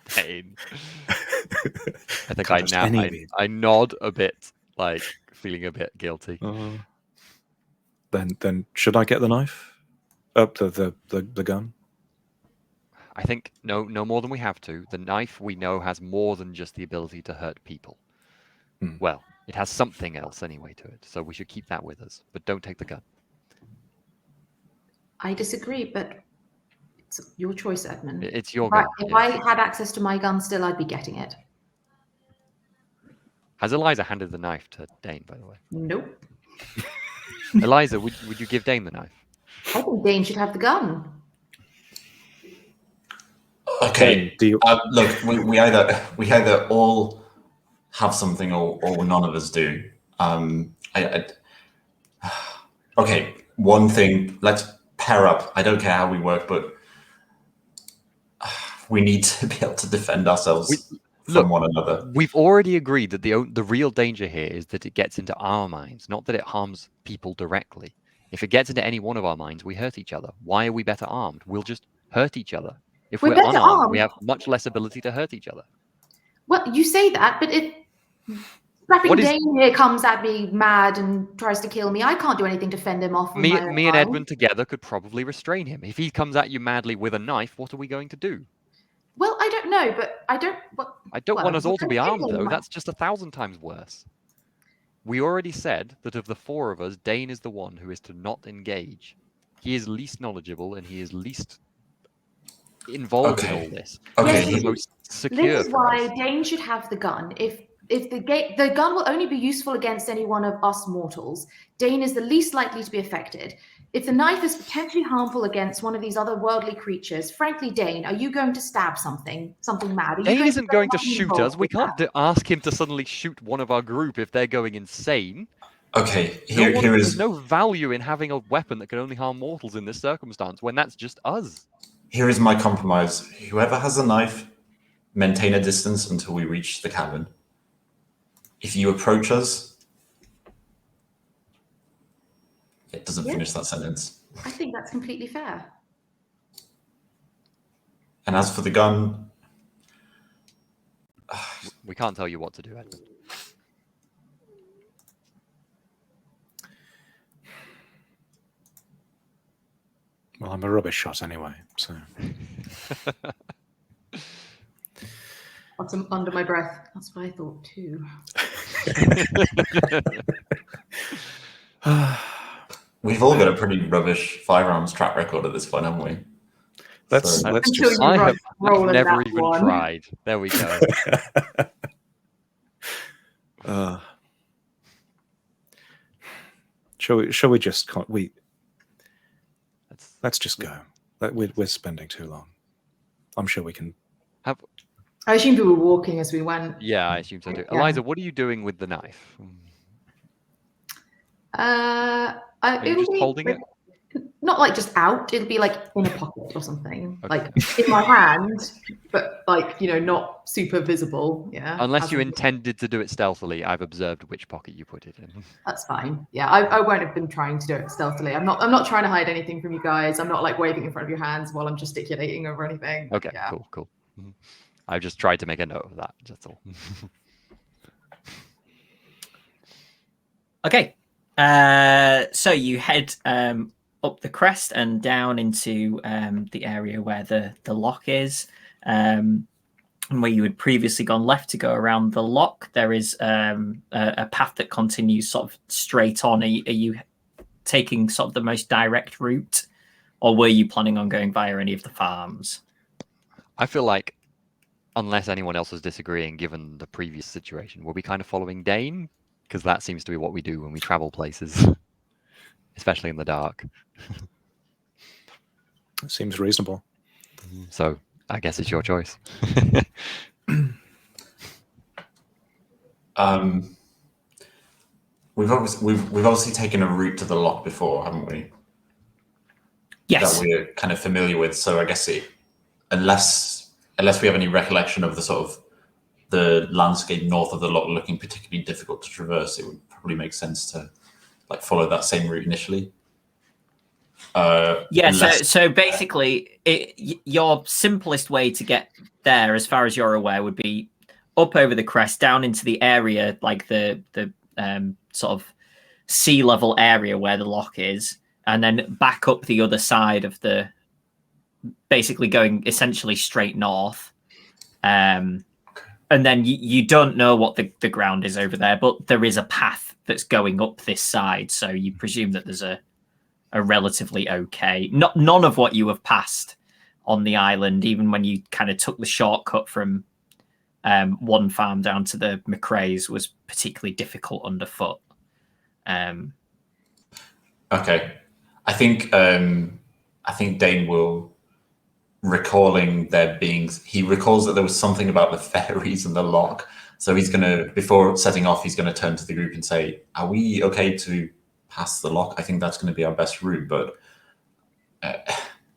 Pain. I think I nod a bit, like feeling a bit guilty. Then should I get the knife? The gun? I think no more than we have to. The knife we know has more than just the ability to hurt people. Well, it has something else anyway to it, so we should keep that with us. But don't take the gun. I disagree, but it's your choice, Edmund. It's your gun. If I had access to my gun still, I'd be getting it. Has Eliza handed the knife to Dane, by the way? Nope. Eliza, would you give Dane the knife? I think Dane should have the gun. Okay. Do you... Look, we either all have something or none of us do. Okay, one thing. Let's pair up. I don't care how we work, but we need to be able to defend ourselves from one another. We've already agreed that the real danger here is that it gets into our minds, not that it harms people directly. If it gets into any one of our minds, we hurt each other. Why are we better armed? We'll just hurt each other. If we're better unarmed, armed. we have much less ability to hurt each other. Well, you say that, but if Dane here comes at me mad and tries to kill me, I can't do anything to fend him off. Me and Edmund together could probably restrain him. If he comes at you madly with a knife, what are we going to do? Well, I don't know, but I don't want us all to be armed, though. That's just 1,000 times worse. We already said that of the four of us, Dane is the one who is to not engage. He is least knowledgeable and he is least involved in all this. Okay. He's the most secure. This is why Dane should have the gun. If the gun will only be useful against any one of us mortals, Dane is the least likely to be affected. If the knife is potentially harmful against one of these otherworldly creatures, frankly, Dane, are you going to stab something mad? Dane isn't going to shoot us. We can't ask him to suddenly shoot one of our group if they're going insane. Okay, there's no value in having a weapon that can only harm mortals in this circumstance when that's just us. Here is my compromise. Whoever has a knife, maintain a distance until we reach the cabin. If you approach us... It doesn't finish that sentence. I think that's completely fair. And as for the gun... We can't tell you what to do, Edmund. Well, I'm a rubbish shot anyway, so... Under my breath. That's what I thought too. We've all got a pretty rubbish firearms track record at this point, haven't we? Let's just... I have never even tried. There we go. Shall we just... Let's just go. We're spending too long. I'm sure we can... I assumed we were walking as we went. Yeah, I assume so too. Yeah. Eliza, what are you doing with the knife? Are you just holding it? Not like just out. It'll be like in a pocket or something, Okay. like in my hand, but like not super visible. Yeah. Unless you intended to do it stealthily, I've observed which pocket you put it in. That's fine. Yeah, I won't have been trying to do it stealthily. I'm not trying to hide anything from you guys. I'm not like waving in front of your hands while I'm gesticulating over anything. Okay, yeah. cool. I've just tried to make a note of that. That's all. Okay. So you head up the crest and down into the area where the lock is, and where you had previously gone left to go around the lock. There is a path that continues sort of straight on. Are you taking sort of the most direct route, or were you planning on going via any of the farms? I feel like, unless anyone else is disagreeing, given the previous situation, were we kind of following Dane? Because that seems to be what we do when we travel places, especially in the dark. It seems reasonable. So I guess it's your choice. We've obviously taken a route to the lock before, haven't we? Yes. That we're kind of familiar with. So I guess unless we have any recollection of the sort of the landscape north of the lock looking particularly difficult to traverse, it would probably make sense to follow that same route initially. So basically, your simplest way to get there, as far as you're aware, would be up over the crest, down into the area, like the sort of sea level area where the lock is, and then back up the other side of the basically going essentially straight north. And then you don't know what the ground is over there, but there is a path that's going up this side, so you presume that there's a relatively okay. None of what you have passed on the island, even when you kind of took the shortcut from one farm down to the McRae's, was particularly difficult underfoot. Okay, I think Dane will, recalling there being, he recalls that there was something about the fairies and the lock. So he's gonna, before setting off, he's gonna turn to the group and say, "Are we okay to pass the lock? I think that's gonna be our best route, but are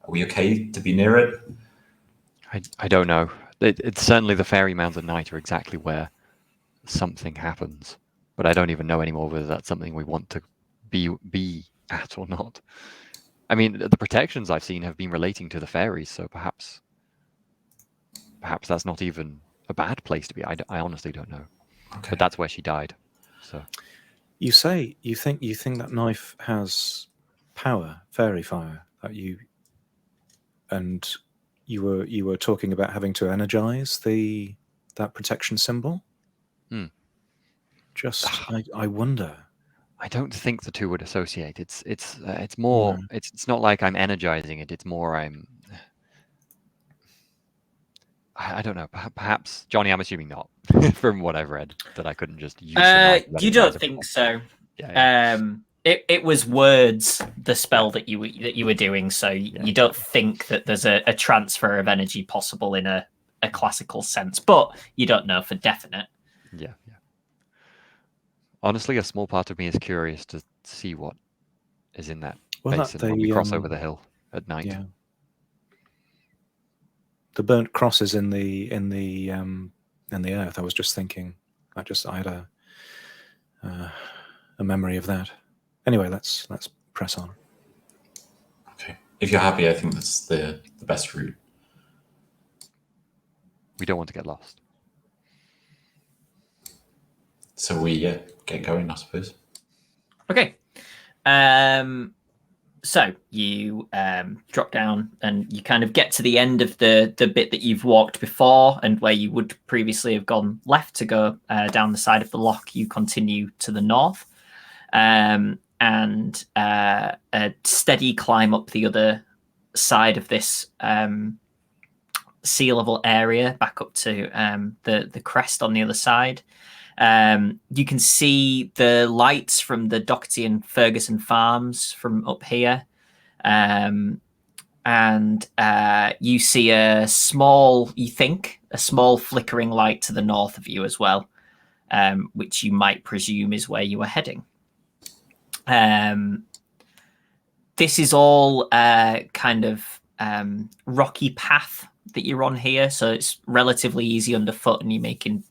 we okay to be near it?" I don't know. It's certainly the fairy mounds at night are exactly where something happens, but I don't even know anymore whether that's something we want to be at or not. I mean, the protections I've seen have been relating to the fairies, so perhaps that's not even a bad place to be. I honestly don't know. Okay. But that's where she died. So You say you think that knife has power, fairy fire, that you were talking about having to energize that protection symbol. Just I wonder. I don't think the two would associate. It's more. It's not like I'm energizing it. It's more I don't know. Perhaps Jonny. I'm assuming not, from what I've read, that I couldn't just use. You don't think so? Yeah. It was words, the spell that you were doing. So you don't think that there's a transfer of energy possible in a classical sense, but you don't know for definite. Yeah. Honestly, a small part of me is curious to see what is in that basin when we cross over the hill at night. Yeah. The burnt crosses in the earth. I was just thinking. I had a memory of that. Anyway, let's press on. Okay. If you're happy, I think that's the best route. We don't want to get lost. So we get going, I suppose. Okay. So you drop down and you kind of get to the end of the bit that you've walked before, and where you would previously have gone left to go down the side of the loch, you continue to the north, and a steady climb up the other side of this sea level area back up to the crest on the other side. You can see the lights from the Doherty and Ferguson farms from up here. And you see a small flickering light to the north of you as well, which you might presume is where you are heading. This is all kind of rocky path that you're on here, so it's relatively easy underfoot, and you're making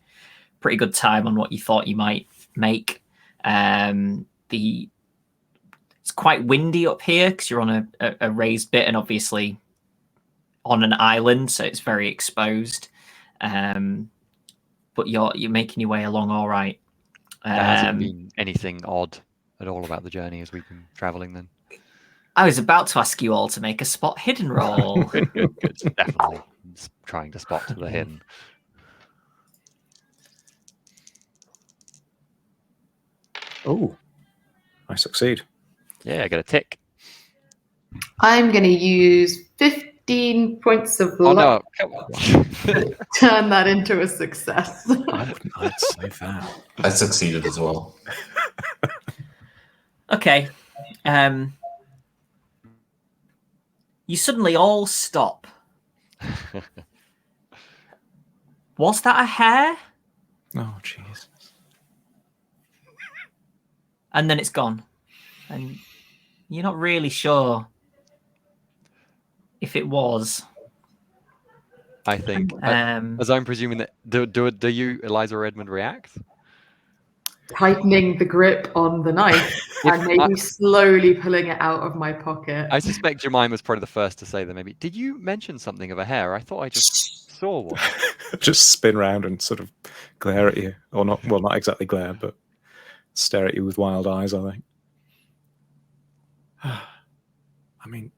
pretty good time on what you thought you might make. It's quite windy up here because you're on a raised bit, and obviously on an island, so it's very exposed. But you're making your way along all right. Has it been anything odd at all about the journey as we've been traveling then? I was about to ask you all to make a spot hidden roll. Good. Definitely trying to spot the hidden. Oh, I succeed. Yeah, I got a tick. I'm going to use 15 points of luck to turn that into a success. I'd say that. I succeeded as well. Okay. You suddenly all stop. Was that a hare? Oh, jeez. And then it's gone. And you're not really sure if it was. I think, as I'm presuming that, do you, Eliza or Edmund, react? Tightening the grip on the knife and maybe slowly pulling it out of my pocket. I suspect Jemima's probably the first to say that. Maybe, did you mention something of a hare? I thought I just saw one. Just spin around and sort of glare at you, or not. Well, not exactly glare, but stare at you with wild eyes, I think. I mean,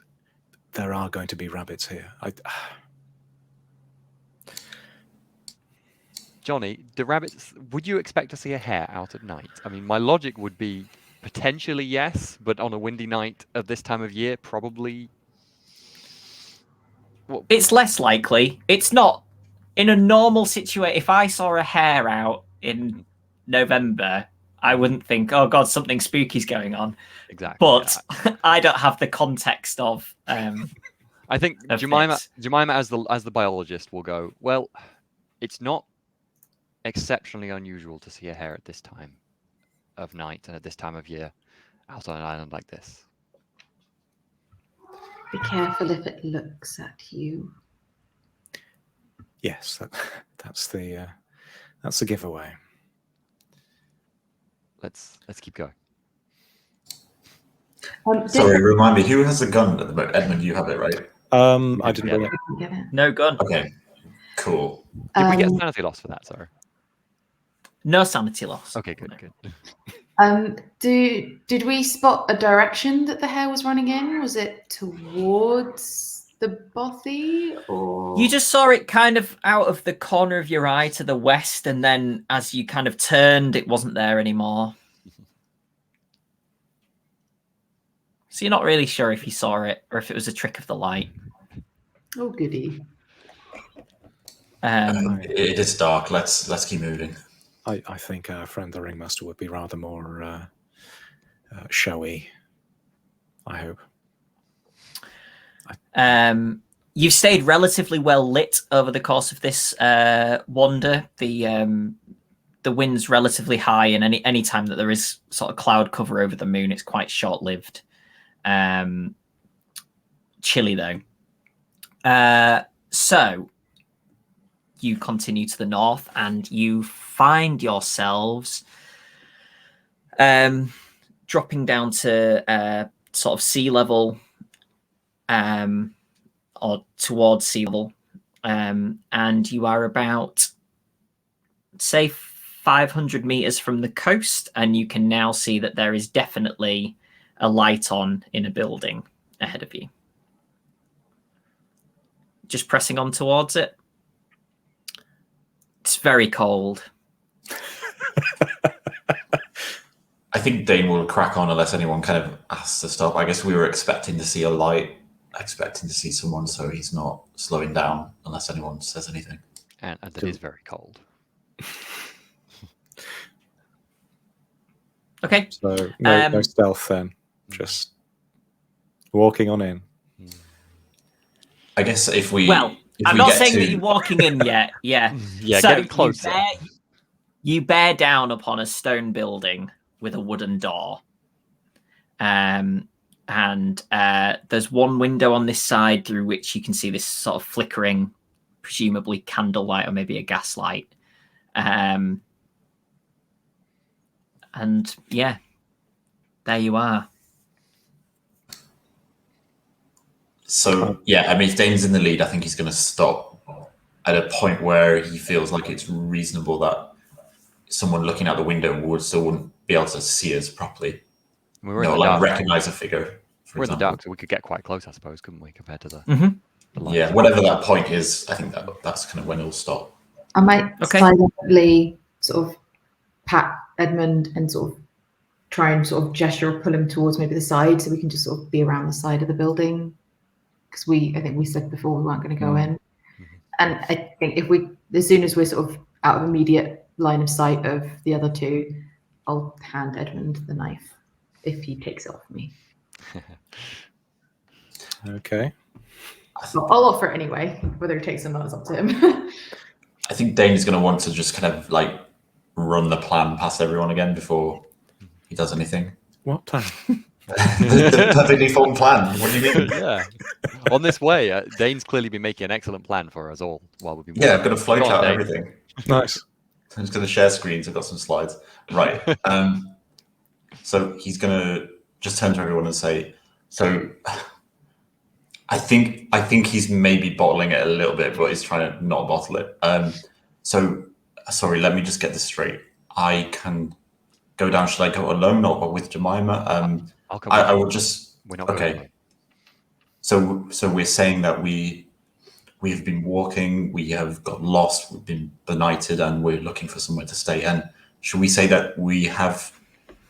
there are going to be rabbits here. Jonny, the rabbits, would you expect to see a hare out at night? I mean, my logic would be potentially yes, but on a windy night at this time of year, probably. It's less likely. It's not in a normal situation. If I saw a hare out in November, I wouldn't think, "Oh God, something spooky's going on." Exactly. But I don't have the context of. I think of Jemima this. as the biologist will go, well, it's not exceptionally unusual to see a hare at this time of night and at this time of year out on an island like this. Be careful if it looks at you. Yes, that's the giveaway. Let's keep going. Sorry, remind me, who has the gun at the moment? Edmund, you have it, right? I didn't bring it. Get it. No gun. Okay, cool. Did we get sanity loss for that? Sorry. No sanity loss. Okay, good. Did we spot a direction that the hare was running in? Was it towards the bothy, or You just saw it kind of out of the corner of your eye to the west, and then as you kind of turned, it wasn't there anymore. So you're not really sure if you saw it or if it was a trick of the light. Oh, goody. It is dark. Let's keep moving. I think our friend the ringmaster would be rather more showy. I hope. You've stayed relatively well lit over the course of this wander. The wind's relatively high, and any time that there is sort of cloud cover over the moon, it's quite short-lived. Chilly though. So you continue to the north, and you find yourselves dropping down to sort of sea level, or towards sea level, and you are about, say, 500 meters from the coast, and you can now see that there is definitely a light on in a building ahead of you. Just pressing on towards it. It's very cold. I think Dane will crack on unless anyone kind of asks to stop. I guess we were expecting to see a light, expecting to see someone, so he's not slowing down unless anyone says anything. And it is very cold. Okay. So no stealth then. Just walking on in. I guess if we... Well, if I'm we not get saying to... that you're walking in yet. Yeah. Yeah, So getting closer. You bear down upon a stone building with a wooden door. And there's one window on this side through which you can see this sort of flickering, presumably candlelight or maybe a gaslight. And yeah, there you are. So, yeah, I mean, if Dane's in the lead, I think he's going to stop at a point where he feels like it's reasonable that someone looking out the window wouldn't be able to see us properly. We were in the like dark. recognize a figure. We're in the dark, so we could get quite close, I suppose, couldn't we, compared to the, the light? Yeah, whatever that point is, I think that's kind of when it'll stop. I might Okay. silently sort of pat Edmund and sort of try and sort of gesture or pull him towards maybe the side, so we can just sort of be around the side of the building. Because I think we said before we weren't going to go in. Mm-hmm. And I think as soon as we're sort of out of immediate line of sight of the other two, I'll hand Edmund the knife if he takes it off me. Okay. So I'll offer it anyway. Whether he takes it or not is up to him. I think Dane is going to want to just kind of like run the plan past everyone again before he does anything. What plan? the perfectly formed plan. What do you mean? Yeah. On this way, Dane's clearly been making an excellent plan for us all while we've been. Yeah, I've got a flow Go on, chart and Dane. everything. Nice. I'm just going to share screens. I've got some slides. Right. So he's going to just turn to everyone and say, so I think he's maybe bottling it a little bit, but he's trying to not bottle it. So sorry, let me just get this straight. I can go down. Should I go alone or with Jemima? I'll come. I will just... We're not okay. going So we're saying that we have been walking, we have got lost, we've been benighted, and we're looking for somewhere to stay. And should we say that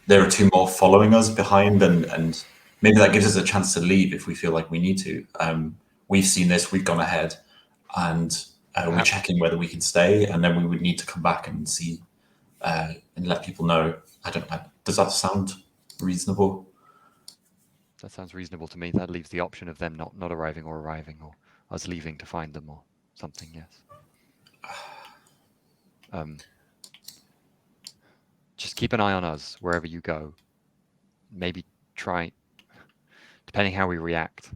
there are two more following us behind, and maybe that gives us a chance to leave if we feel like we need to. We've seen this, we've gone ahead, and we're checking whether we can stay, and then we would need to come back and see and let people know. I don't know. Does that sound reasonable? That sounds reasonable to me. That leaves the option of them not arriving, or us leaving to find them or something. Yes. Just keep an eye on us wherever you go. Maybe try, depending how we react,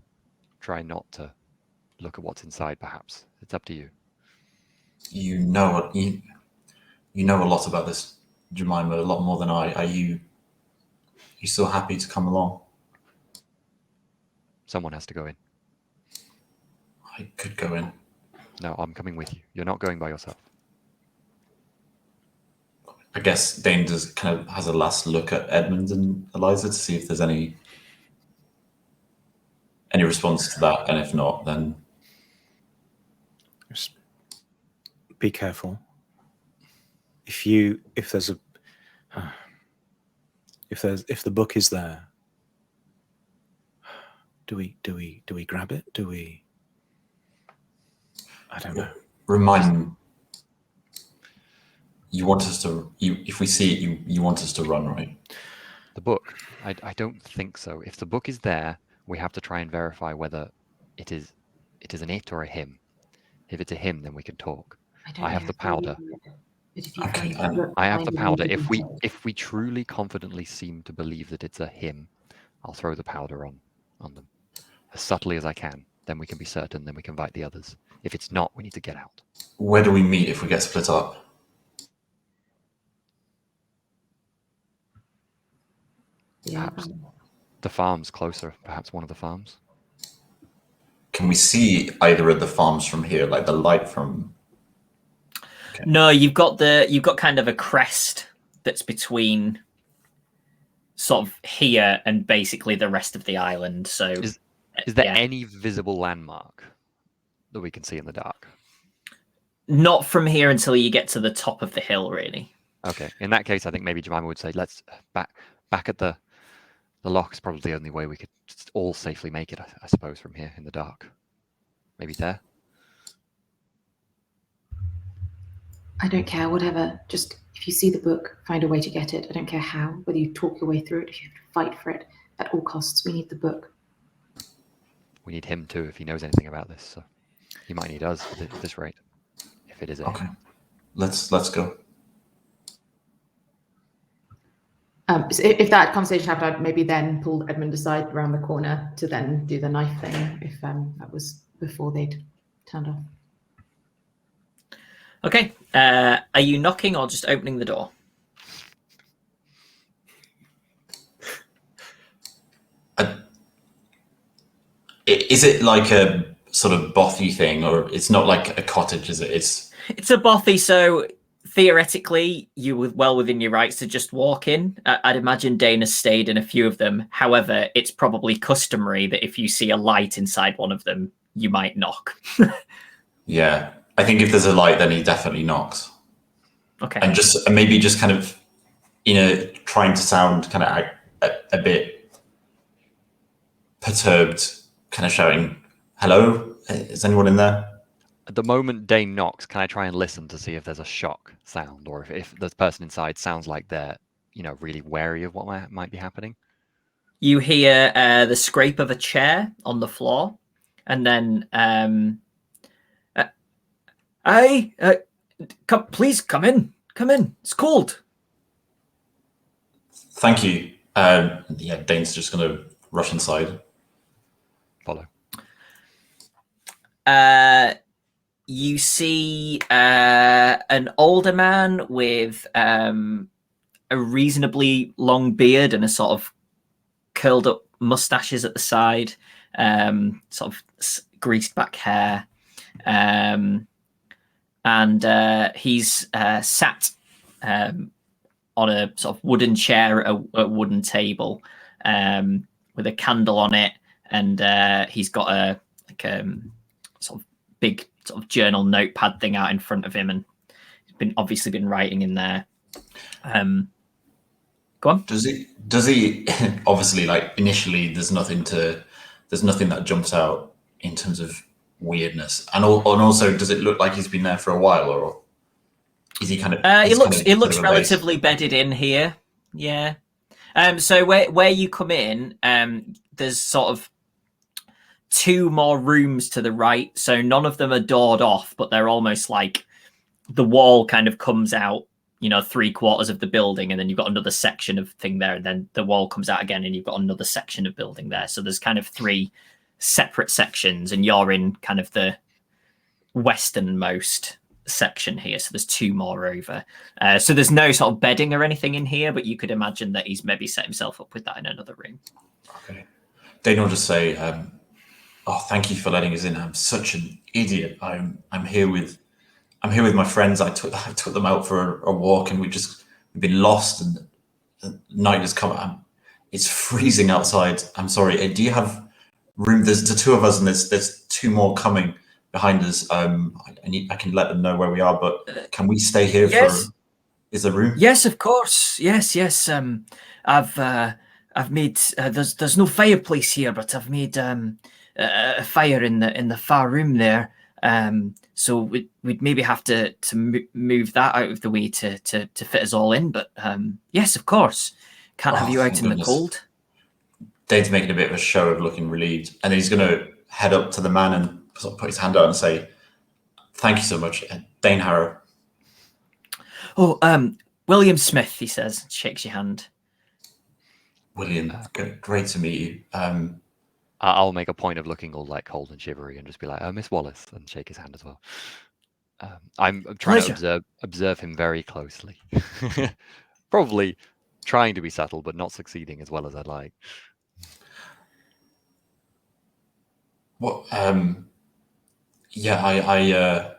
try not to look at what's inside. Perhaps it's up to you. You know a lot about this, Jemima, a lot more than I. Are you still happy to come along? Someone has to go in. I could go in. No, I'm coming with you. You're not going by yourself. I guess Dane has a last look at Edmund and Eliza to see if there's any response to that, and if not, then just be careful. If the book is there, do we grab it? Do we? I don't know. Remind me. You want us to? If we see it, you want us to run, right? The book? I don't think so. If the book is there, we have to try and verify whether it is an it or a him. If it's a him, then we can talk. I have the powder. Okay. I have the powder. If we truly confidently seem to believe that it's a him, I'll throw the powder on them as subtly as I can. Then we can be certain. Then we can invite the others. If it's not, we need to get out. Where do we meet if we get split up? Perhaps the farm's closer. Perhaps one of the farms. Can we see either of the farms from here, like the light from? Okay. No, you've got kind of a crest that's between sort of here and basically the rest of the island. So is there any visible landmark that we can see in the dark? Not from here until you get to the top of the hill, really. Okay. In that case, I think maybe Jemima would say, let's back at the lock is probably the only way we could all safely make it, I suppose, from here in the dark. Maybe there. I don't care, whatever. Just if you see the book, find a way to get it. I don't care how, whether you talk your way through it, if you have to fight for it. At all costs, we need the book. We need him too, if he knows anything about this. So he might need us at this rate, if it is okay. Let's go. So if that conversation happened, I'd maybe then pull Edmund aside around the corner to then do the knife thing, if that was before they'd turned off. Okay. Are you knocking or just opening the door? Is it like a sort of bothy thing, or it's not like a cottage, is it? It's a bothy, so theoretically, you were well within your rights to just walk in. I'd imagine Dane has stayed in a few of them. However, it's probably customary that if you see a light inside one of them, you might knock. Yeah, I think if there's a light, then he definitely knocks. Okay. And maybe just kind of, trying to sound kind of a bit perturbed, kind of shouting, "Hello, is anyone in there?" At the moment Dane knocks, can I try and listen to see if there's a shock sound, or if the person inside sounds like they're, really wary of what might be happening? You hear the scrape of a chair on the floor, and then, please come in. Come in. It's cold. Thank you. Dane's just going to rush inside. Follow. You see an older man with a reasonably long beard and a sort of curled up mustaches at the side, sort of greased back hair. And he's sat on a sort of wooden chair at a wooden table with a candle on it. and he's got a sort of big sort of journal notepad thing out in front of him, and he's obviously been writing in there. Go on. Does he obviously, like, initially there's nothing that jumps out in terms of weirdness, and also does it look like he's been there for a while, or is he kind of it looks relatively bedded in here. Yeah. So where you come in, there's sort of 2 more rooms to the right, so none of them are doored off, but they're almost like the wall kind of comes out, 3/4 of the building, and then you've got another section of thing there, and then the wall comes out again, and you've got another section of building there. So there's kind of 3 separate sections, and you're in kind of the westernmost section here. So there's 2 more over. So there's no sort of bedding or anything in here, but you could imagine that he's maybe set himself up with that in another room. Okay. Dane will just say, "Oh, thank you for letting us in. I'm such an idiot. I'm here with my friends. I took them out for a walk, and we've been lost, and the night has come. It's freezing outside. I'm sorry. Do you have room? There's the 2 of us, and there's 2 more coming behind us. I can let them know where we are, but can we stay here yes. Is there room? Yes, of course. Yes. I've made there's no fireplace here, but I've made a fire in the far room there. So we'd maybe have to move that out of the way to fit us all in. But yes, of course. Can't have you out in the cold. Dane's making a bit of a show of looking relieved, and he's going to head up to the man and sort of put his hand out and say, "Thank you so much, Dane Harrow." Oh, William Smith, he says, shakes your hand. William, great to meet you. I'll make a point of looking all like cold and shivery and just be like, Miss Wallace, and shake his hand as well. I'm trying to observe him very closely. Probably trying to be subtle, but not succeeding as well as I'd like. What? Yeah,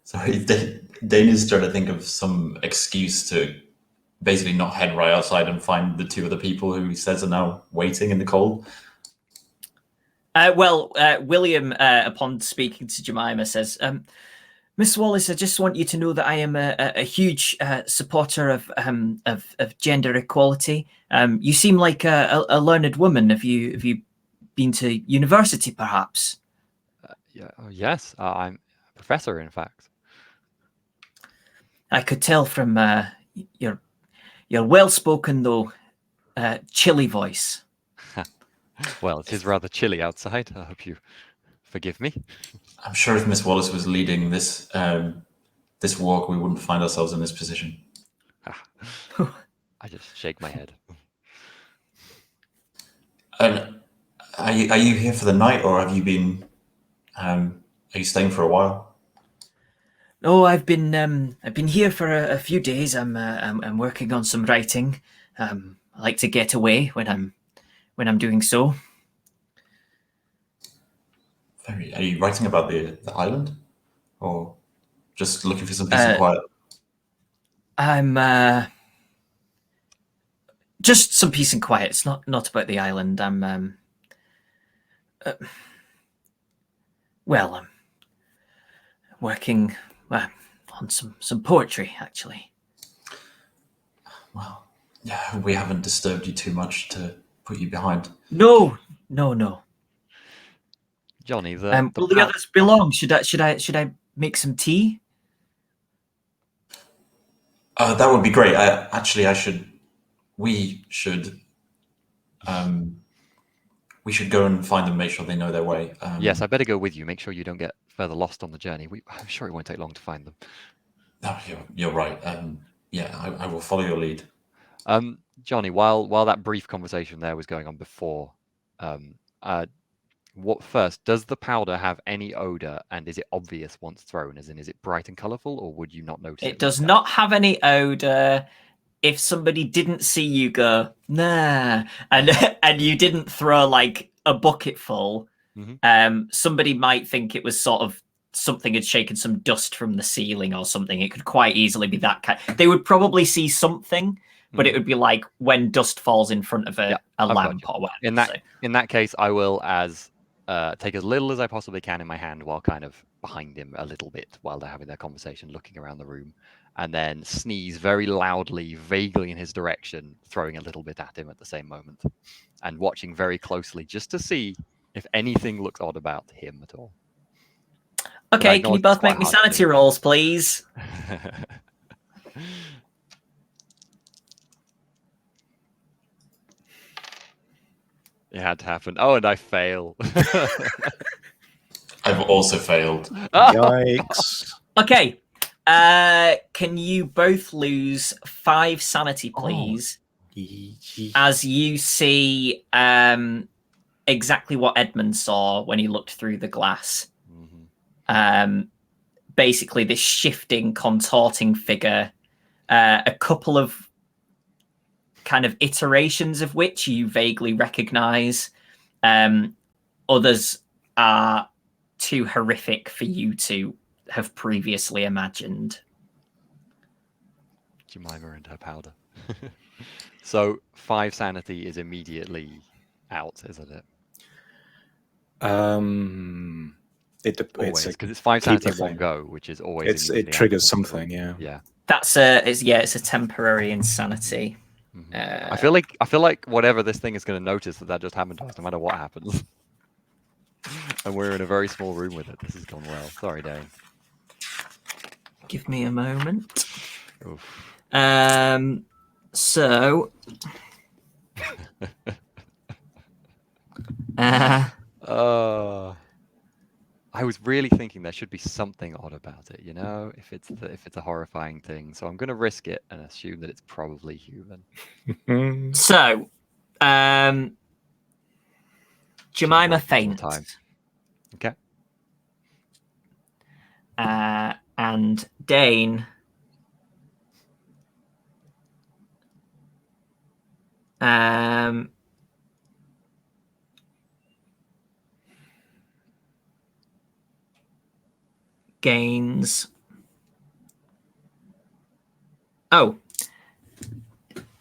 sorry, Dane is trying to think of some excuse to basically not head right outside and find the 2 other people who he says are now waiting in the cold. William, upon speaking to Jemima, says, "Miss Wallace, I just want you to know that I am a huge supporter of gender equality. You seem like a learned woman. Have you been to university, perhaps?" Yes, I'm a professor, in fact. I could tell from your well-spoken, though chilly voice. Well, it is rather chilly outside. I hope you forgive me. I'm sure if Miss Wallace was leading this walk, we wouldn't find ourselves in this position. I just shake my head. And are you here for the night, or have you been? Are you staying for a while? No, I've been here for a few days. I'm working on some writing. I like to get away when I'm doing so. Are you writing about the island, or just looking for some peace and quiet? I'm just some peace and quiet. It's not about the island. I'm working on some poetry, actually. Well, yeah, we haven't disturbed you too much to put you behind. No. Jonny, will the others belong? Should I make some tea? That would be great. We should go and find them, make sure they know their way. Yes, I better go with you. Make sure you don't get further lost on the journey. I'm sure it won't take long to find them. No, you're right. I will follow your lead. Jonny, while that brief conversation there was going on before, does the powder have any odor, and is it obvious once thrown? As in, is it bright and colorful, or would you not notice it? It does not have any odor. If somebody didn't see you go, nah, and you didn't throw like a bucket full, somebody might think it was sort of something had shaken some dust from the ceiling or something. It could quite easily be that kind. They would probably see something, but it would be like when dust falls in front of a I've got lamp you. or whatever. In that case, I will take as little as I possibly can in my hand while kind of behind him a little bit while they're having their conversation, looking around the room, and then sneeze very loudly, vaguely in his direction, throwing a little bit at him at the same moment, and watching very closely just to see if anything looks odd about him at all. Okay, can you both make me sanity rolls, please? It had to happen. Oh, and I fail. I've also failed. Yikes. Okay. Can you both lose 5 sanity, please? As you see exactly what Edmund saw when he looked through the glass. Basically, this shifting, contorting figure, a couple of kind of iterations of which you vaguely recognize. Others are too horrific for you to have previously imagined. Jemima and her powder. So 5 sanity is immediately out, isn't it? It's because it's 5 sanity in one go, which is always it triggers something. Yeah. That's it's a temporary insanity. I feel like whatever this thing is going to notice that just happened to us, no matter what happens. And we're in a very small room with it. This has gone well. Sorry, Dane. Give me a moment. Oof. So. I was really thinking there should be something odd about it, if it's a horrifying thing. So I'm going to risk it and assume that it's probably human. So, Jemima faints. Okay. And Dane gains. Oh,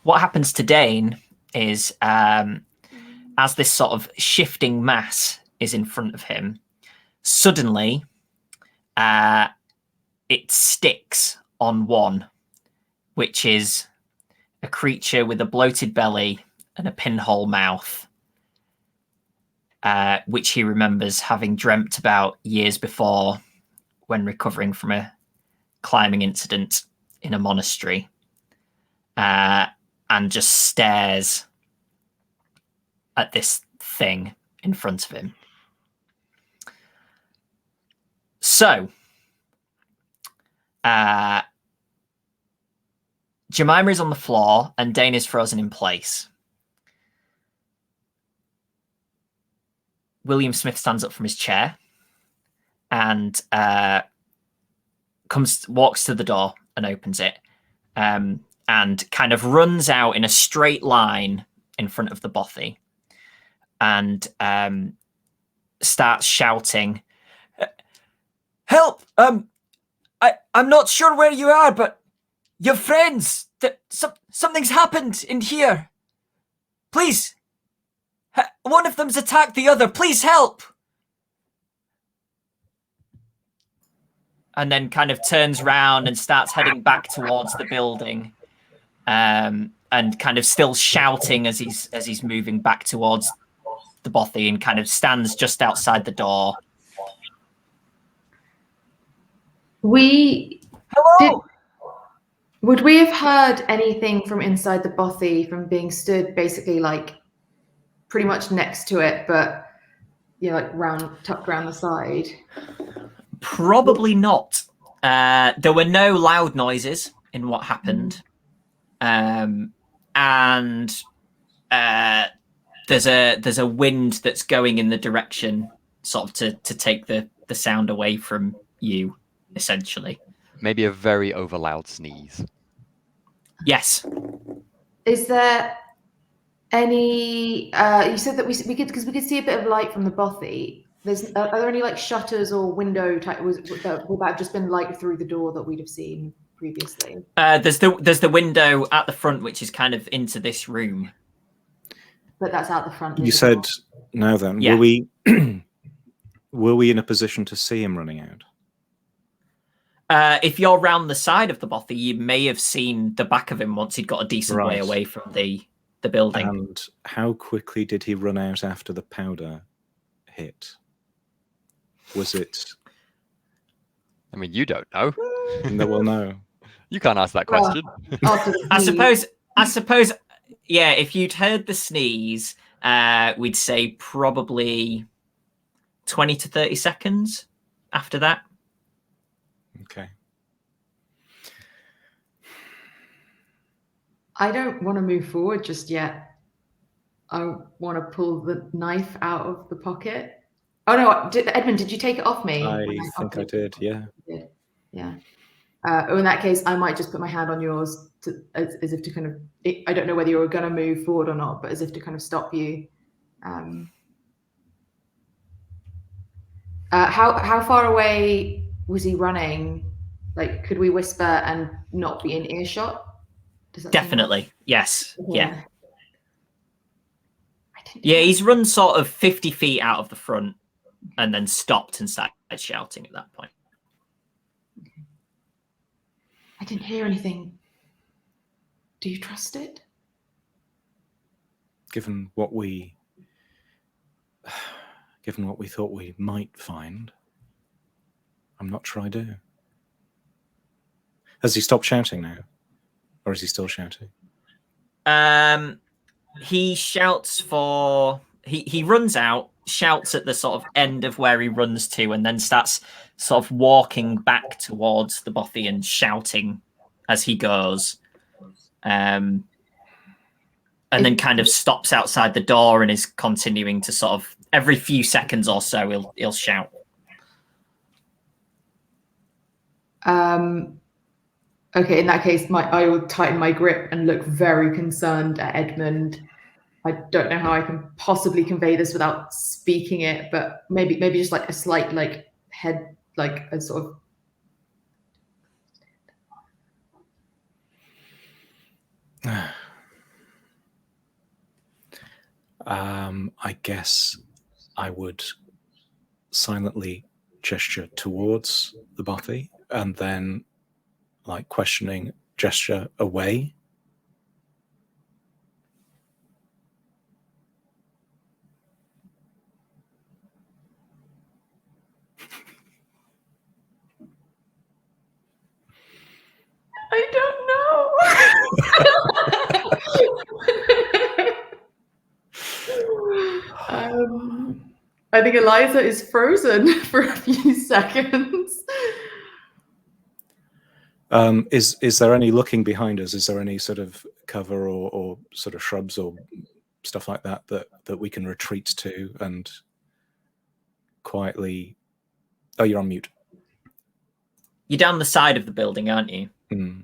what happens to Dane is as this sort of shifting mass is in front of him, suddenly it sticks on one, which is a creature with a bloated belly and a pinhole mouth, which he remembers having dreamt about years before when recovering from a climbing incident in a monastery, and just stares at this thing in front of him. So, Jemima is on the floor and Dane is frozen in place. William Smith stands up from his chair and walks to the door and opens it, and kind of runs out in a straight line in front of the bothy and starts shouting, "Help! I'm not sure where you are, but your friends, something's happened in here. Please, one of them's attacked the other. Please help!" And then kind of turns round and starts heading back towards the building, and kind of still shouting as he's moving back towards the bothy, and kind of stands just outside the door. Hello? Would we have heard anything from inside the bothy from being stood basically like pretty much next to it, but like tucked around the side? Probably not. There were no loud noises in what happened, and there's a wind that's going in the direction sort of to take the sound away from you, essentially. Maybe a very overloud sneeze. Yes. Is there any? You said that we could, because we could see a bit of light from the bothy. Are there any like shutters or window type? Would that have just been light through the door that we'd have seen? previously? There's the window at the front, which is kind of into this room. But that's out the front. You said, now then, Yeah. were we in a position to see him running out? If you're round the side of the bothy, you may have seen the back of him once he'd got a decent way Right. away from the building. And how quickly did he run out after the powder hit? Was it... I mean, you don't know. No, well, no. You can't ask that question. I suppose, yeah, if you'd heard the sneeze, we'd say probably 20 to 30 seconds after that. Okay. I don't want to move forward just yet. I want to pull the knife out of the pocket. Oh no, Edmund, did you take it off me? I think I did, yeah. You did. Yeah. In that case, I might just put my hand on yours as if to kind of, I don't know whether you're going to move forward or not, but as if to kind of stop you. How far away was he running? Like, could we whisper and not be in earshot? Does that Definitely, yes, yeah. Yeah, He's run sort of 50 feet out of the front and then stopped and started shouting at that point. I didn't hear anything. Do you trust it? Given what we thought we might find, I'm not sure I do. Has he stopped shouting now? Or is he still shouting? He shouts for... He runs out, shouts at the sort of end of where he runs to, and then starts sort of walking back towards the bothy and shouting as he goes. And then kind of stops outside the door and is continuing to sort of... Every few seconds or so, he'll shout. Okay, in that case, I will tighten my grip and look very concerned at Edmund. I don't know how I can possibly convey this without speaking it, but maybe just like a slight like head, like a sort of. I guess I would silently gesture towards the bothy and then, like, questioning gesture away. I don't know. I think Eliza is frozen for a few seconds. Is there any looking behind us? Is there any sort of cover or sort of shrubs or stuff like that we can retreat to and quietly... Oh, you're on mute. You're down the side of the building, aren't you? Mm.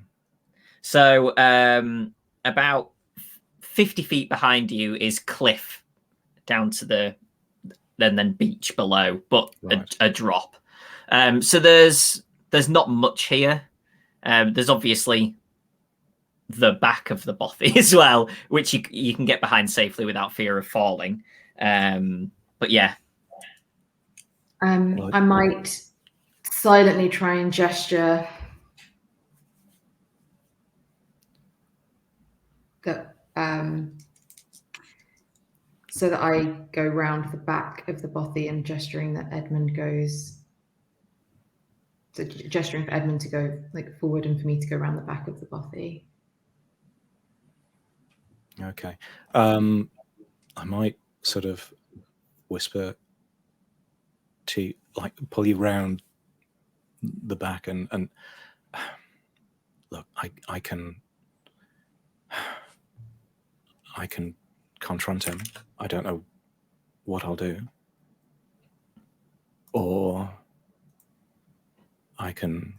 So about 50 feet behind you is cliff down to the then beach below, but right. a drop. So there's not much here. There's obviously the back of the bothy as well, which you can get behind safely without fear of falling. But yeah. I might silently try and gesture that so that I go round the back of the bothy and gesturing that Edmund goes. So gesturing for Edmund to go like forward and for me to go around the back of the bothy. Okay. I might sort of whisper to, like, pull you round the back and look, I can confront him. I don't know what I'll do. Or I can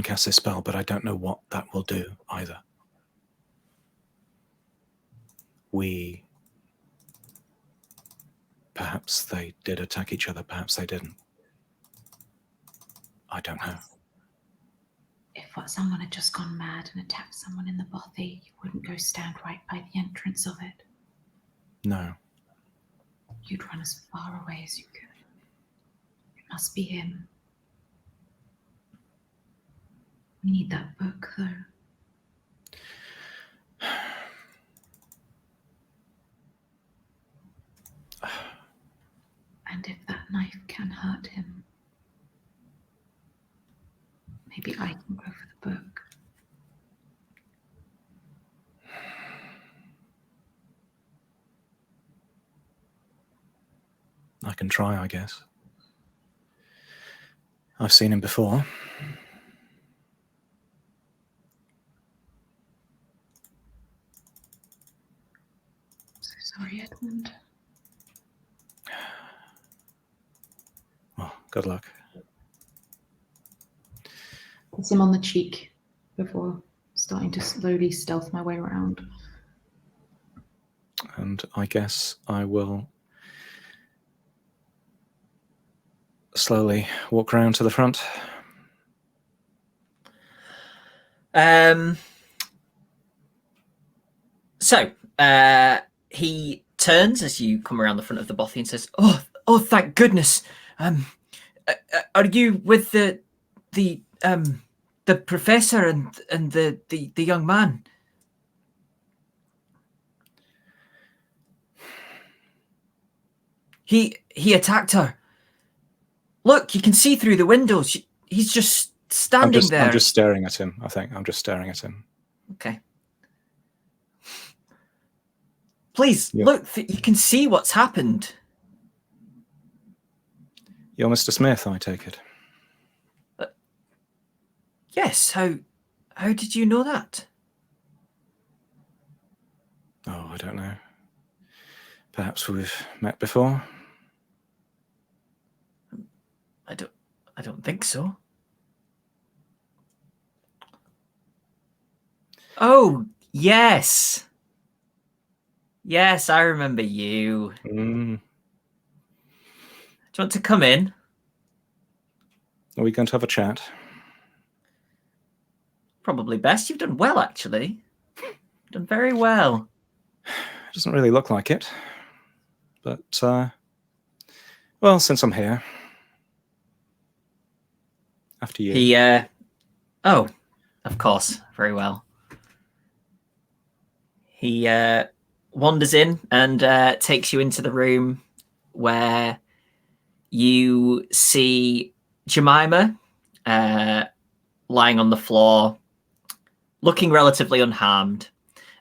cast this spell, but I don't know what that will do either. Perhaps they did attack each other, perhaps they didn't. I don't know. If someone had just gone mad and attacked someone in the bothy, you wouldn't go stand right by the entrance of it. No. You'd run as far away as you could. It must be him. We need that book, though. And if that knife can hurt him, maybe I can go for the book. I can try, I guess. I've seen him before. So sorry, Edmund. Well, good luck. Kiss him on the cheek before starting to slowly stealth my way around. And I guess I will slowly walk around to the front. So he turns as you come around the front of the bothy and says, "Oh, thank goodness! Are you with the professor and the young man?" He attacked her. Look, you can see through the windows. He's just standing there. I'm just staring at him, I think. I'm just staring at him. Okay. Please, Yeah. look, you can see what's happened. You're Mr. Smith, I take it. Yes, how did you know that? Oh, I don't know. Perhaps we've met before. I don't think so. Oh, yes. Yes, I remember you. Mm. Do you want to come in? Are we going to have a chat? Probably best. You've done well, actually. Done very well. It doesn't really look like it. But, well, since I'm here. After you. Oh, of course. Very well. He wanders in and takes you into the room where you see Jemima lying on the floor, looking relatively unharmed,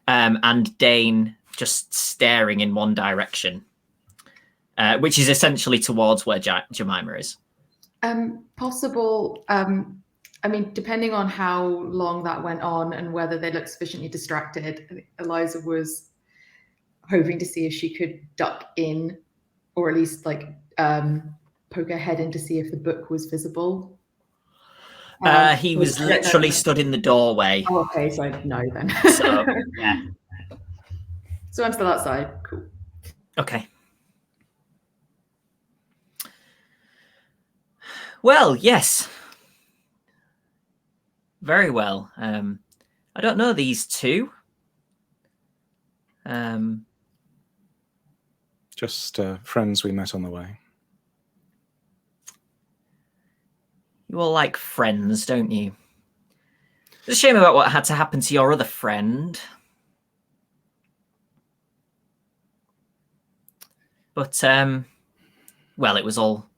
and Dane just staring in one direction, which is essentially towards where Jemima is. Possible. I mean, depending on how long that went on and whether they looked sufficiently distracted, I think Eliza was hoping to see if she could duck in, or at least like poke her head in to see if the book was visible. He was literally stood in the doorway. Oh, okay, so I know then. So, yeah. So I'm still outside. Cool. Okay. Well, yes. Very well. I don't know these two. Just friends we met on the way. You all like friends, don't you? It's a shame about what had to happen to your other friend. But, well, it was all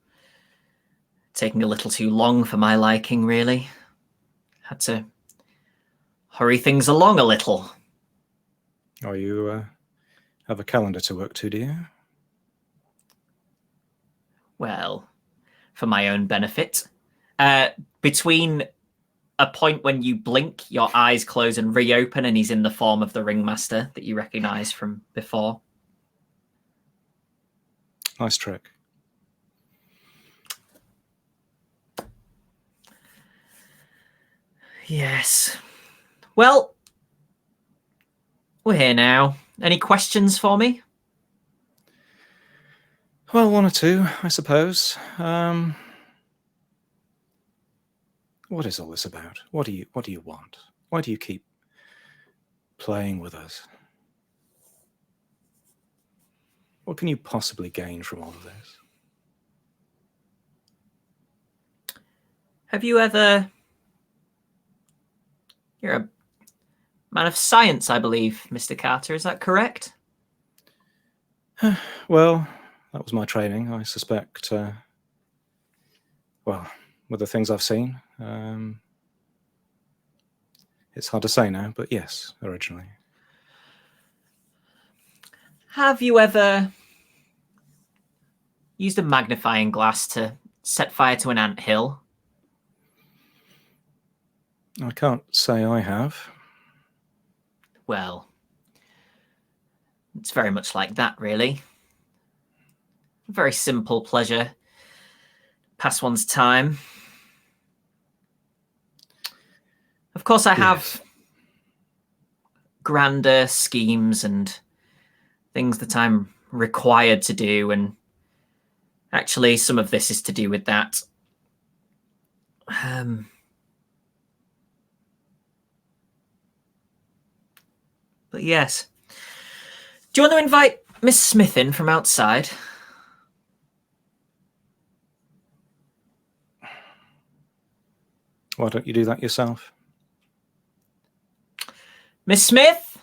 taking a little too long for my liking, really. Had to hurry things along a little. Oh, you have a calendar to work to, do you? Well, for my own benefit. Between a point when you blink, your eyes close and reopen, and he's in the form of the ringmaster that you recognize from before. Nice trick. Yes. Well, we're here now. Any questions for me? Well, one or two, I suppose. What is all this about? What do you want? Why do you keep playing with us? What can you possibly gain from all of this? Have you ever... You're a man of science, I believe, Mr. Carter. Is that correct? Well, that was my training. I suspect, well, with the things I've seen, it's hard to say now, but yes, originally. Have you ever used a magnifying glass to set fire to an anthill? I can't say I have. Well, it's very much like that, really. A very simple pleasure. Pass one's time. Of course, I have grander schemes and things that I'm required to do, and actually some of this is to do with that. But yes. Do you want to invite Miss Smith in from outside? Why don't you do that yourself? Miss Smith?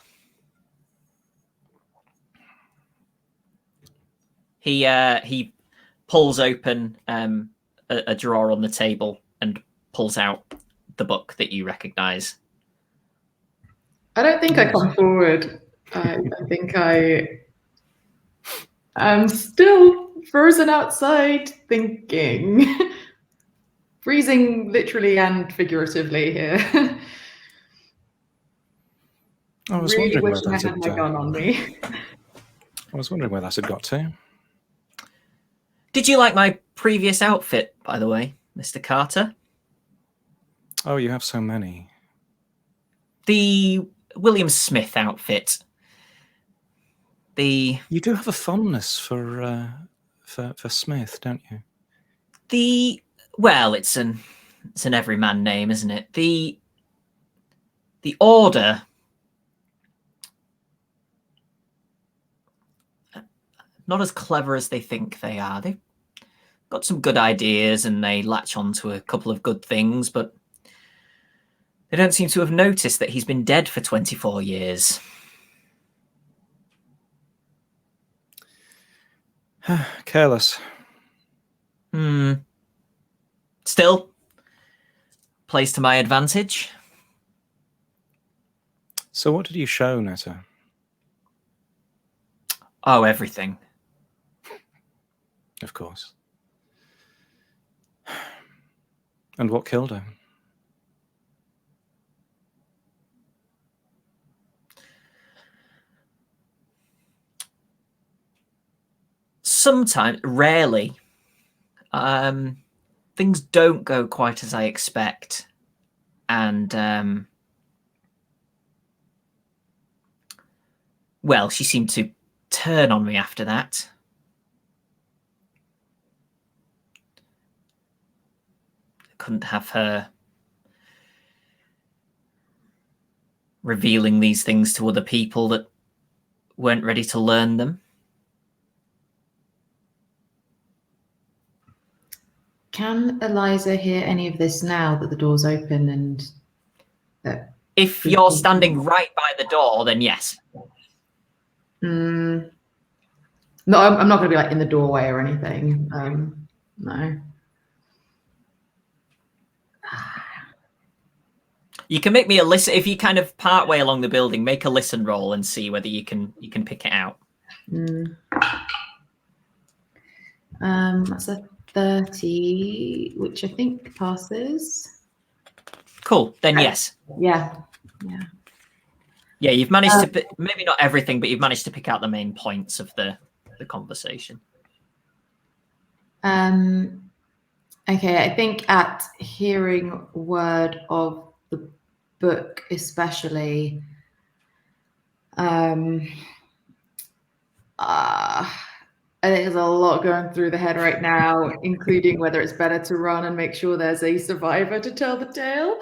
He pulls open a drawer on the table and pulls out the book that you recognize. I don't think I come forward. I think I am still frozen outside thinking. Freezing literally and figuratively here. I was Really wondering where wishing I that had my gun on me. I was wondering where that had got to. Did you like my previous outfit, by the way, Mr. Carter? Oh, you have so many. The William Smith outfit. You do have a fondness for Smith, don't you? Well, it's an everyman name, isn't it? The Order. Not as clever as they think they are. They've got some good ideas and they latch onto a couple of good things, but they don't seem to have noticed that he's been dead for 24 years. Careless. Still, plays to my advantage. So what did you show, Netta? Oh, everything. Of course. And what killed her? Sometimes, rarely, things don't go quite as I expect. And, well, she seemed to turn on me after that. I couldn't have her revealing these things to other people that weren't ready to learn them. Can Eliza hear any of this now that the door's open and if you're standing right by the door, then yes. No, I'm not going to be like in the doorway or anything. No. You can make me a listen if you kind of part way along the building. Make a listen roll and see whether you can pick it out. That's a 30, which I think passes. Cool. Then yes. Yeah. You've managed to maybe not everything, but you've managed to pick out the main points of the conversation. Okay, I think at hearing word of the book, especially, I think there's a lot going through the head right now, including whether it's better to run and make sure there's a survivor to tell the tale.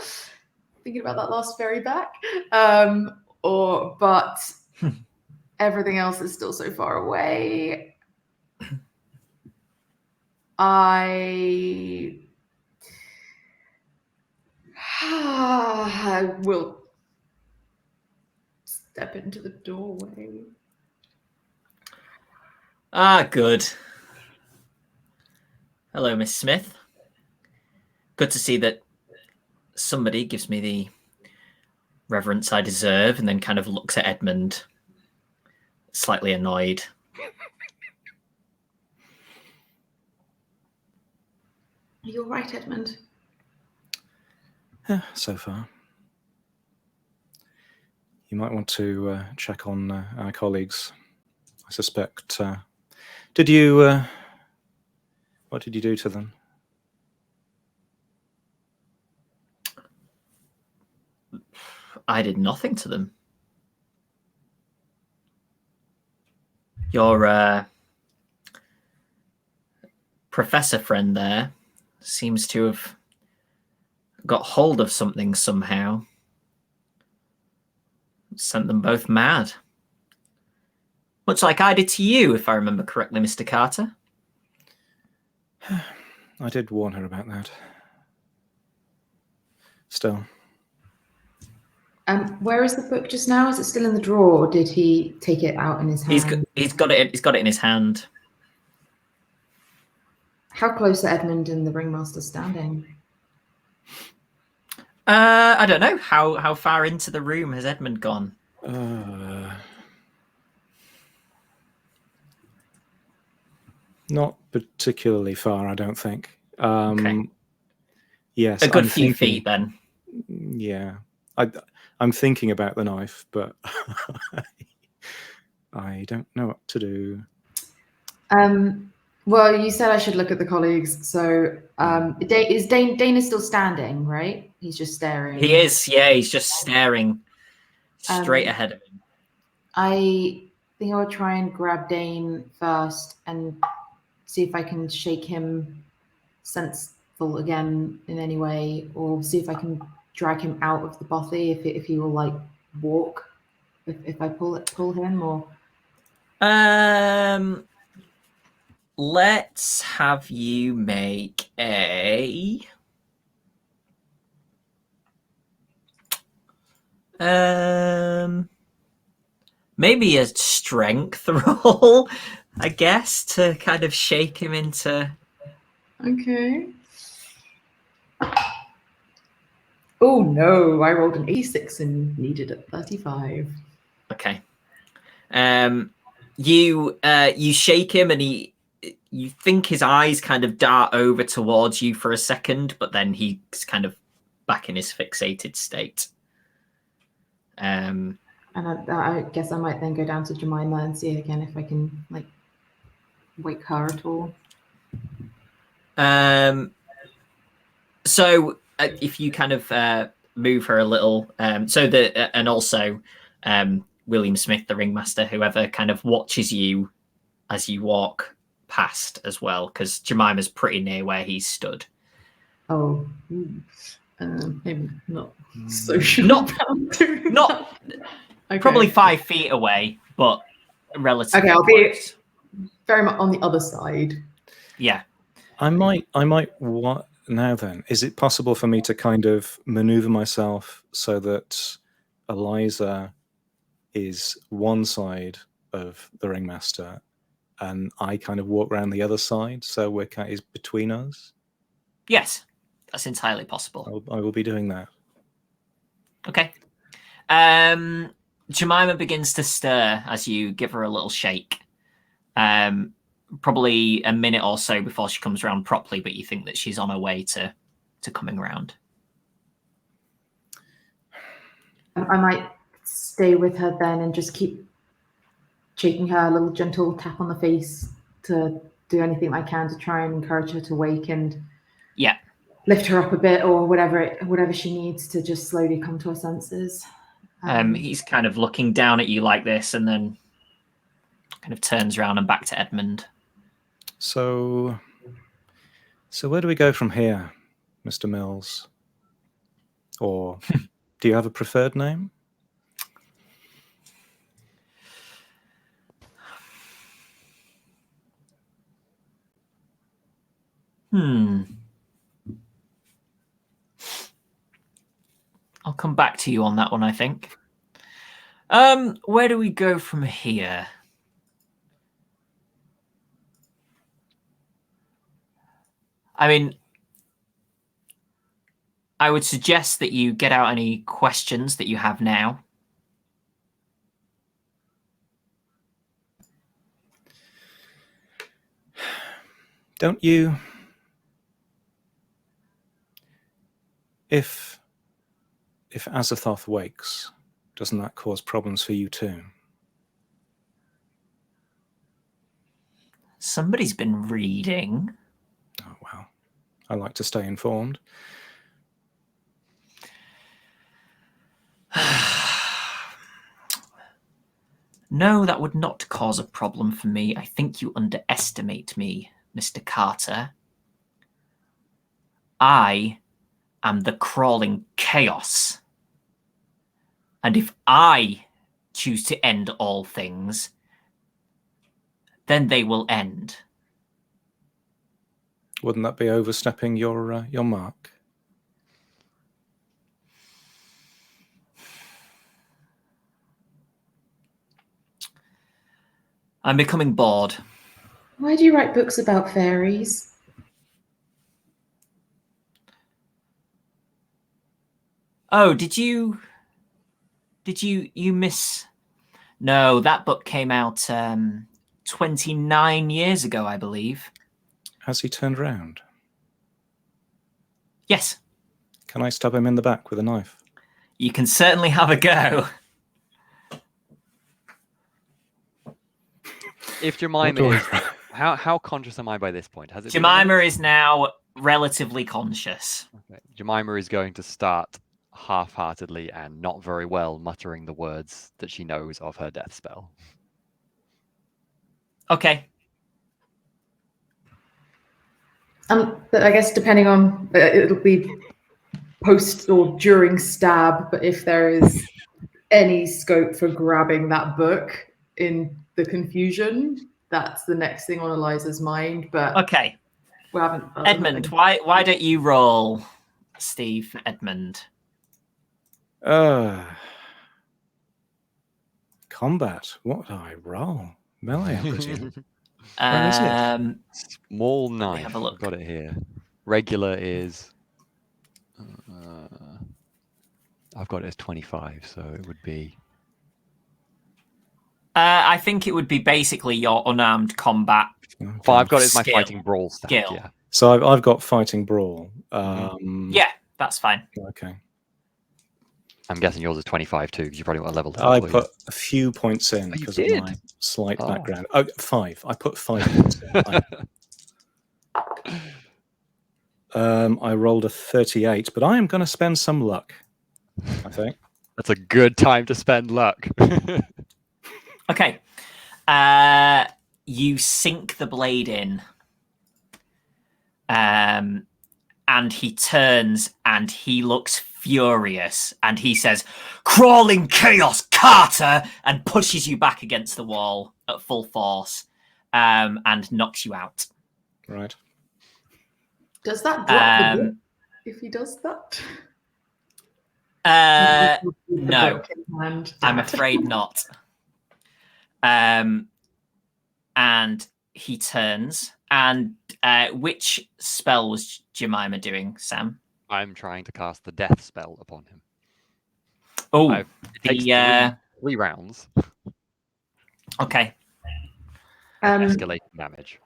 Thinking about that last ferry back. But everything else is still so far away. I will step into the doorway. Ah, good. Hello, Miss Smith. Good to see that somebody gives me the reverence I deserve, and then kind of looks at Edmund, slightly annoyed. Are you all right, Edmund? Yeah, so far. You might want to check on our colleagues. I suspect. Did you? What did you do to them? I did nothing to them. Your professor friend there seems to have got hold of something somehow. Sent them both mad. Much like I did to you, if I remember correctly, Mr. Carter. I did warn her about that. Still. Where is the book just now? Is it still in the drawer, or did he take it out in his hand? He's got it. He's got it in his hand. How close are Edmund and the ringmaster standing? I don't know. How far into the room has Edmund gone? Not particularly far, I don't think. Okay. Yes, A good few feet, then. Yeah, I'm thinking about the knife, but I don't know what to do. Well, you said I should look at the colleagues. So is Dane is still standing, right? He's just staring. He is. Yeah, he's just staring straight ahead of him. I think I would try and grab Dane first and see if I can shake him sensible again in any way, or see if I can drag him out of the bothy if he will like walk. If I pull him, or let's have you make a maybe a strength roll, I guess, to kind of shake him into. Okay. Oh no, I rolled an 86 and needed a 35. Okay. You shake him, and you think his eyes kind of dart over towards you for a second, but then he's kind of back in his fixated state. And I guess I might then go down to Jemima and see again if I can like wake her at all. So if you kind of move her a little, and also William Smith, the ringmaster, whoever kind of watches you as you walk past as well, because Jemima's pretty near where he's stood. Oh, maybe not so sure. Not okay. Probably 5 feet away, but relatively. Okay, I'll be close. very much on the other side. Yeah. I might. What now? Then is it possible for me to kind of maneuver myself so that Eliza is one side of the ringmaster, and I kind of walk around the other side, so we're kind of between us? Yes, that's entirely possible. I will be doing that. Okay. Jemima begins to stir as you give her a little shake. Probably a minute or so before she comes around properly, but you think that she's on her way to coming around. I might stay with her then and just keep shaking her, a little gentle tap on the face to do anything I can to try and encourage her to wake and lift her up a bit, or whatever she needs to just slowly come to her senses. He's kind of looking down at you like this, and then kind of turns around and back to Edmund. So where do we go from here, Mr. Mills? Or do you have a preferred name? I'll come back to you on that one, I think. Where do we go from here? I mean, I would suggest that you get out any questions that you have now. Don't you... If Azathoth wakes, doesn't that cause problems for you too? Somebody's been reading. Oh, well. I like to stay informed. No, that would not cause a problem for me. I think you underestimate me, Mr. Carter. I am the crawling chaos. And if I choose to end all things, then they will end. Wouldn't that be overstepping your mark? I'm becoming bored. Why do you write books about fairies? Oh, did you miss? No, that book came out 29 years ago, I believe. Has he turned round? Yes. Can I stab him in the back with a knife? You can certainly have a go. If Jemima is... How conscious am I by this point? Has it Jemima is now relatively conscious. Okay. Jemima is going to start half-heartedly and not very well muttering the words that she knows of her death spell. Okay. But I guess depending on, it'll be post or during stab, but if there is any scope for grabbing that book in the confusion, that's the next thing on Eliza's mind. But Okay. we haven't. Edmund, why don't you roll, Steve, for Edmund? Combat. What do I roll? Melee, I presume. Where is it? Small knife. Have a look. I've got it here. Regular is... I've got it as 25, so it would be... I think it would be basically your unarmed combat. Okay. Well, I've got it as my Skill. fighting brawl stat, Skill. yeah. So I've got fighting brawl. Yeah, that's fine. Okay. I'm guessing yours is 25 too, because you probably want a level 2. I put a few points in you because of did? my slight Oh. background. Oh, 5. I put 5 points in. I rolled a 38, but I am going to spend some luck, I think. That's a good time to spend luck. Okay. You sink the blade in. And he turns and he looks furious and he says, "Crawling chaos, Carter!" and pushes you back against the wall at full force and knocks you out. Right. Does that drop the book if he does that? No, I'm afraid not. And he turns. And which spell was Jemima doing, Sam? I'm trying to cast the death spell upon him. Oh, It takes three rounds. Okay. Escalating damage.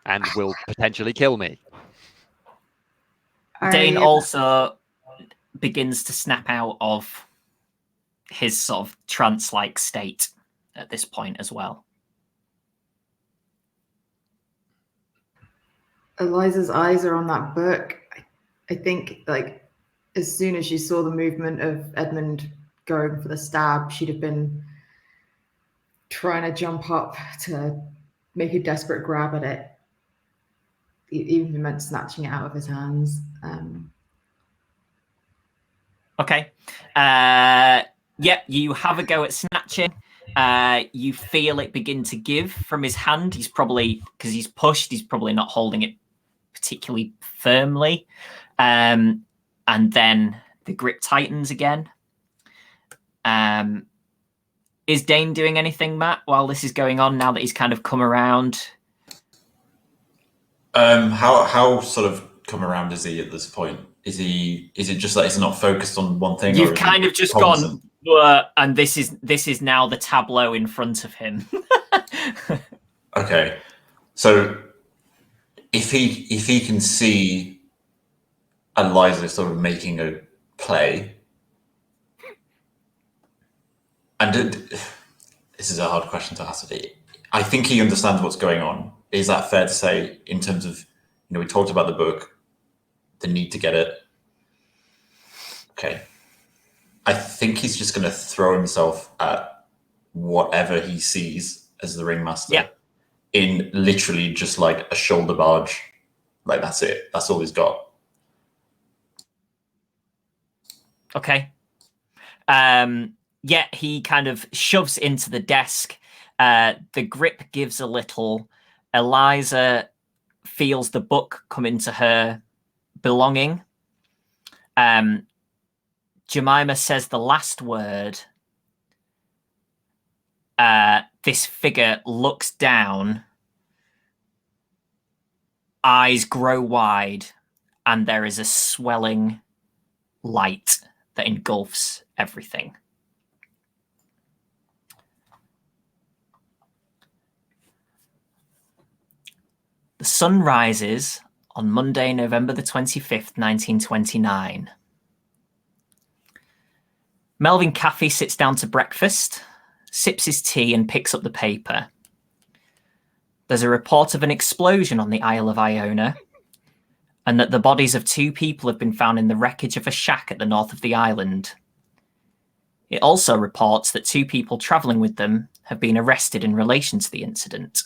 And will potentially kill me. Dane also begins to snap out of his sort of trance-like state at this point as well. Eliza's eyes are on that book. I think, like, as soon as she saw the movement of Edmund going for the stab, she'd have been trying to jump up to make a desperate grab at it, even if it meant snatching it out of his hands. Okay. Yeah, you have a go at snatching. You feel it begin to give from his hand. He's probably, because he's pushed, he's probably not holding it particularly firmly. And then the grip tightens again. Is Dane doing anything, Matt, while this is going on, now that he's kind of come around? How sort of come around is he at this point? Is it just that he's not focused on one thing? You've kind of just gone, and this is now the tableau in front of him. Okay, so if he can see Eliza sort of making a play, and this is a hard question to answer. I think he understands what's going on. Is that fair to say, in terms of, we talked about the book, the need to get it? Okay. I think he's just going to throw himself at whatever he sees as the ringmaster in literally just like a shoulder barge. Like, that's it. That's all he's got. Okay. Yeah, he kind of shoves into the desk. The grip gives a little. Eliza feels the book come into her belonging. Jemima says the last word. This figure looks down. Eyes grow wide, and there is a swelling light that engulfs everything. The sun rises on Monday, November the 25th, 1929. Melvin Caffey sits down to breakfast, sips his tea, and picks up the paper. There's a report of an explosion on the Isle of Iona, and that the bodies of 2 people have been found in the wreckage of a shack at the north of the island. It also reports that 2 people travelling with them have been arrested in relation to the incident.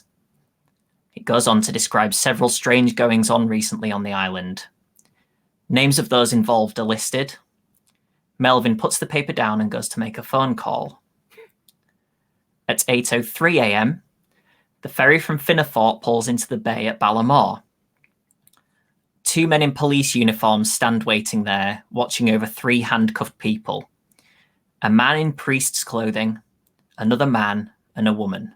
It goes on to describe several strange goings-on recently on the island. Names of those involved are listed. Melvin puts the paper down and goes to make a phone call. At 8:03 a.m, the ferry from Finnefort pulls into the bay at Ballamore. 2 men in police uniforms stand waiting there, watching over 3 handcuffed people. A man in priest's clothing, another man, and a woman.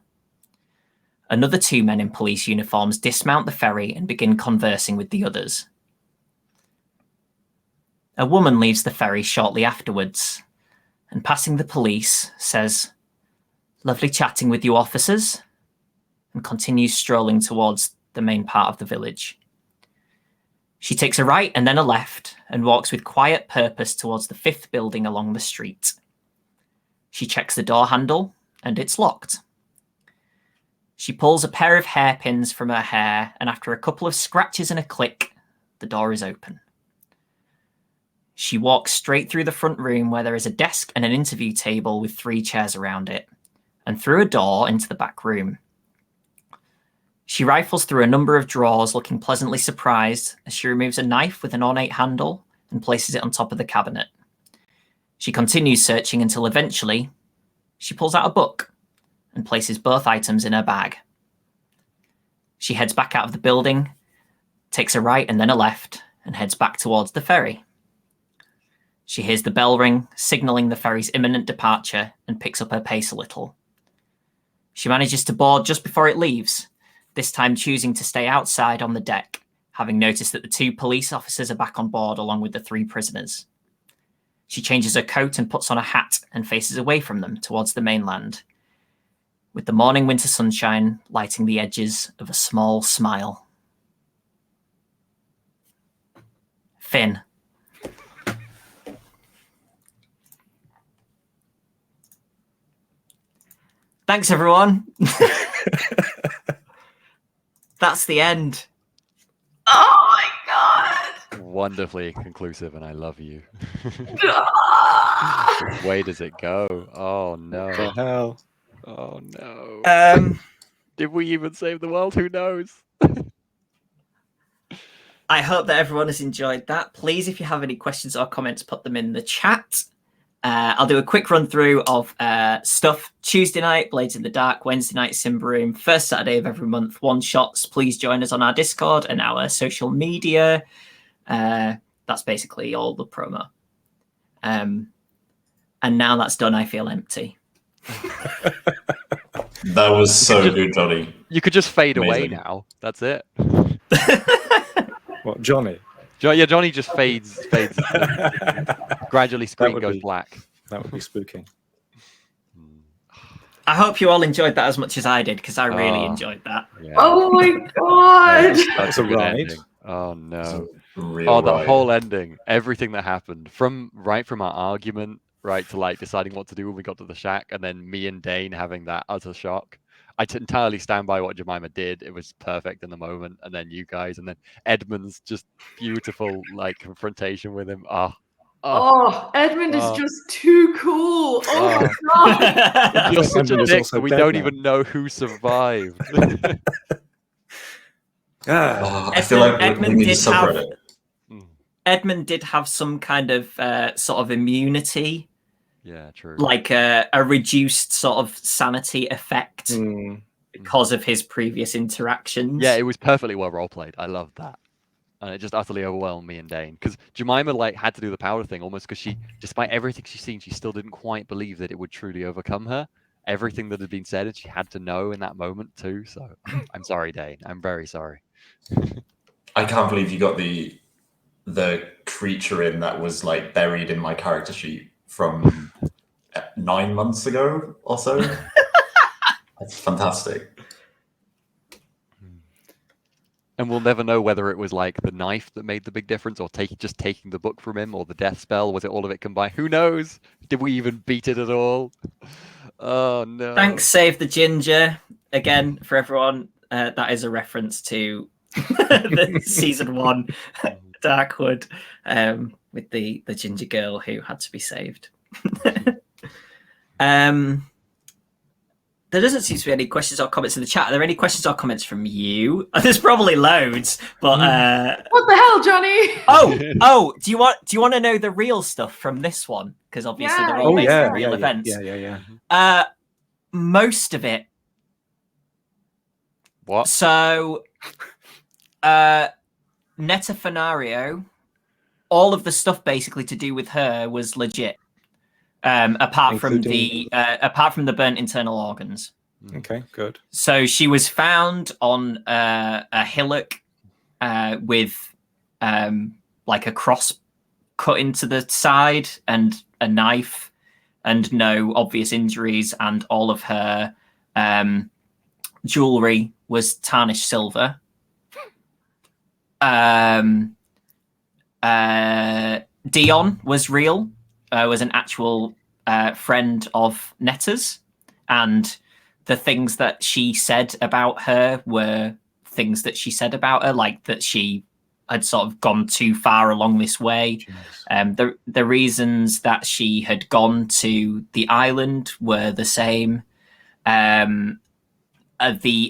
Another 2 men in police uniforms dismount the ferry and begin conversing with the others. A woman leaves the ferry shortly afterwards, and passing the police, says, "Lovely chatting with you, officers," and continues strolling towards the main part of the village. She takes a right and then a left, and walks with quiet purpose towards the 5th building along the street. She checks the door handle, and it's locked. She pulls a pair of hairpins from her hair, and after a couple of scratches and a click, the door is open. She walks straight through the front room, where there is a desk and an interview table with 3 chairs around it, and through a door into the back room. She rifles through a number of drawers, looking pleasantly surprised as she removes a knife with an ornate handle and places it on top of the cabinet. She continues searching until eventually she pulls out a book and places both items in her bag. She heads back out of the building, takes a right and then a left, and heads back towards the ferry. She hears the bell ring, signalling the ferry's imminent departure, and picks up her pace a little. She manages to board just before it leaves, this time choosing to stay outside on the deck, having noticed that the 2 police officers are back on board along with the 3 prisoners. She changes her coat and puts on a hat and faces away from them towards the mainland, with the morning winter sunshine lighting the edges of a small smile. Finn. Thanks, everyone. That's the end. Oh my god! Wonderfully conclusive, and I love you. Which way does it go? Oh no! What the hell? Oh no! Did we even save the world? Who knows? I hope that everyone has enjoyed that. Please, if you have any questions or comments, put them in the chat. I'll do a quick run through of stuff. Tuesday night, Blades in the Dark. Wednesday night, Simba Room. First Saturday of every month, one shots. Please join us on our Discord and our social media. That's basically all the promo. And now that's done, I feel empty. That was so good, Jonny. You could just fade away Amazing. now. That's it. What, Jonny? Yeah, Jonny just fades. Gradually, screen would goes be- black. That would be spooky. I hope you all enjoyed that as much as I did, because I really Oh. enjoyed that. Yeah. Oh my god! That's a Good ride. ending. Oh no. Real Oh, the ride. whole ending, everything that happened from our argument, right, to like deciding what to do when we got to the shack, and then me and Dane having that utter shock. I entirely stand by what Jemima did. It was perfect in the moment, and then you guys, and then Edmund's just beautiful like confrontation with him. Oh, Edmund is Oh. just too cool. Oh my god! You're such a Edmund is dick also that we dead don't now. even know who survived. Oh, I feel like we Edmund need a did have- subreddit. Edmund did have some kind of sort of immunity, Yeah, true. like a reduced sort of sanity effect Mm. because of his previous interactions. Yeah, it was perfectly well role played. I loved that. And it just utterly overwhelmed me and Dane. Because Jemima like had to do the power thing almost because she, despite everything she's seen, she still didn't quite believe that it would truly overcome her. Everything that had been said, and she had to know in that moment too. So I'm sorry, Dane. I'm very sorry. I can't believe you got the creature in that was like buried in my character sheet from 9 months ago or so. That's fantastic. And we'll never know whether it was like the knife that made the big difference, or just taking the book from him, or the death spell. Was it all of it combined? Who knows? Did we even beat it at all? Oh no! Thanks, Save the Ginger, again, for everyone. That is a reference to the season 1 Darkwood with the ginger girl who had to be saved. There doesn't seem to be any questions or comments in the chat. Are there any questions or comments from you? There's probably loads, but What the hell, Jonny? oh, do you want to know the real stuff from this one? Because obviously Yeah. they're all Oh based yeah, on real events. yeah. Most of it. What? So, Netta Fenario, all of the stuff basically to do with her was legit. Apart from the burnt internal organs. Okay, good. So she was found on a hillock with like a cross cut into the side and a knife and no obvious injuries, and all of her jewelry was tarnished silver. Dion was real. Was an actual friend of Netta's, and the things that she said about her were things that she said about her, like that she had sort of gone too far along this way. The reasons that she had gone to the island were the same. The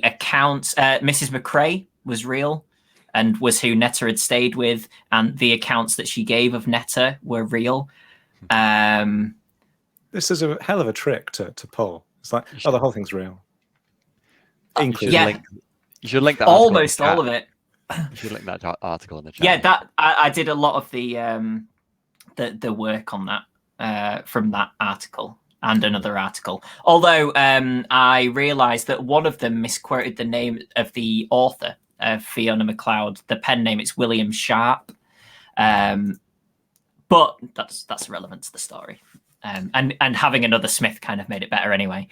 accounts, Mrs. McCrae was real and was who Netta had stayed with, and the accounts that she gave of Netta were real. This is a hell of a trick to pull. It's like, the whole thing's real. You should Yeah. link that. Almost all of it. You should link that article in the chat. Yeah, that I did a lot of the work on that from that article and another article. Although I realised that one of them misquoted the name of the author of Fiona MacLeod. The pen name, it's William Sharp. But that's irrelevant to the story. And having another Smith kind of made it better anyway.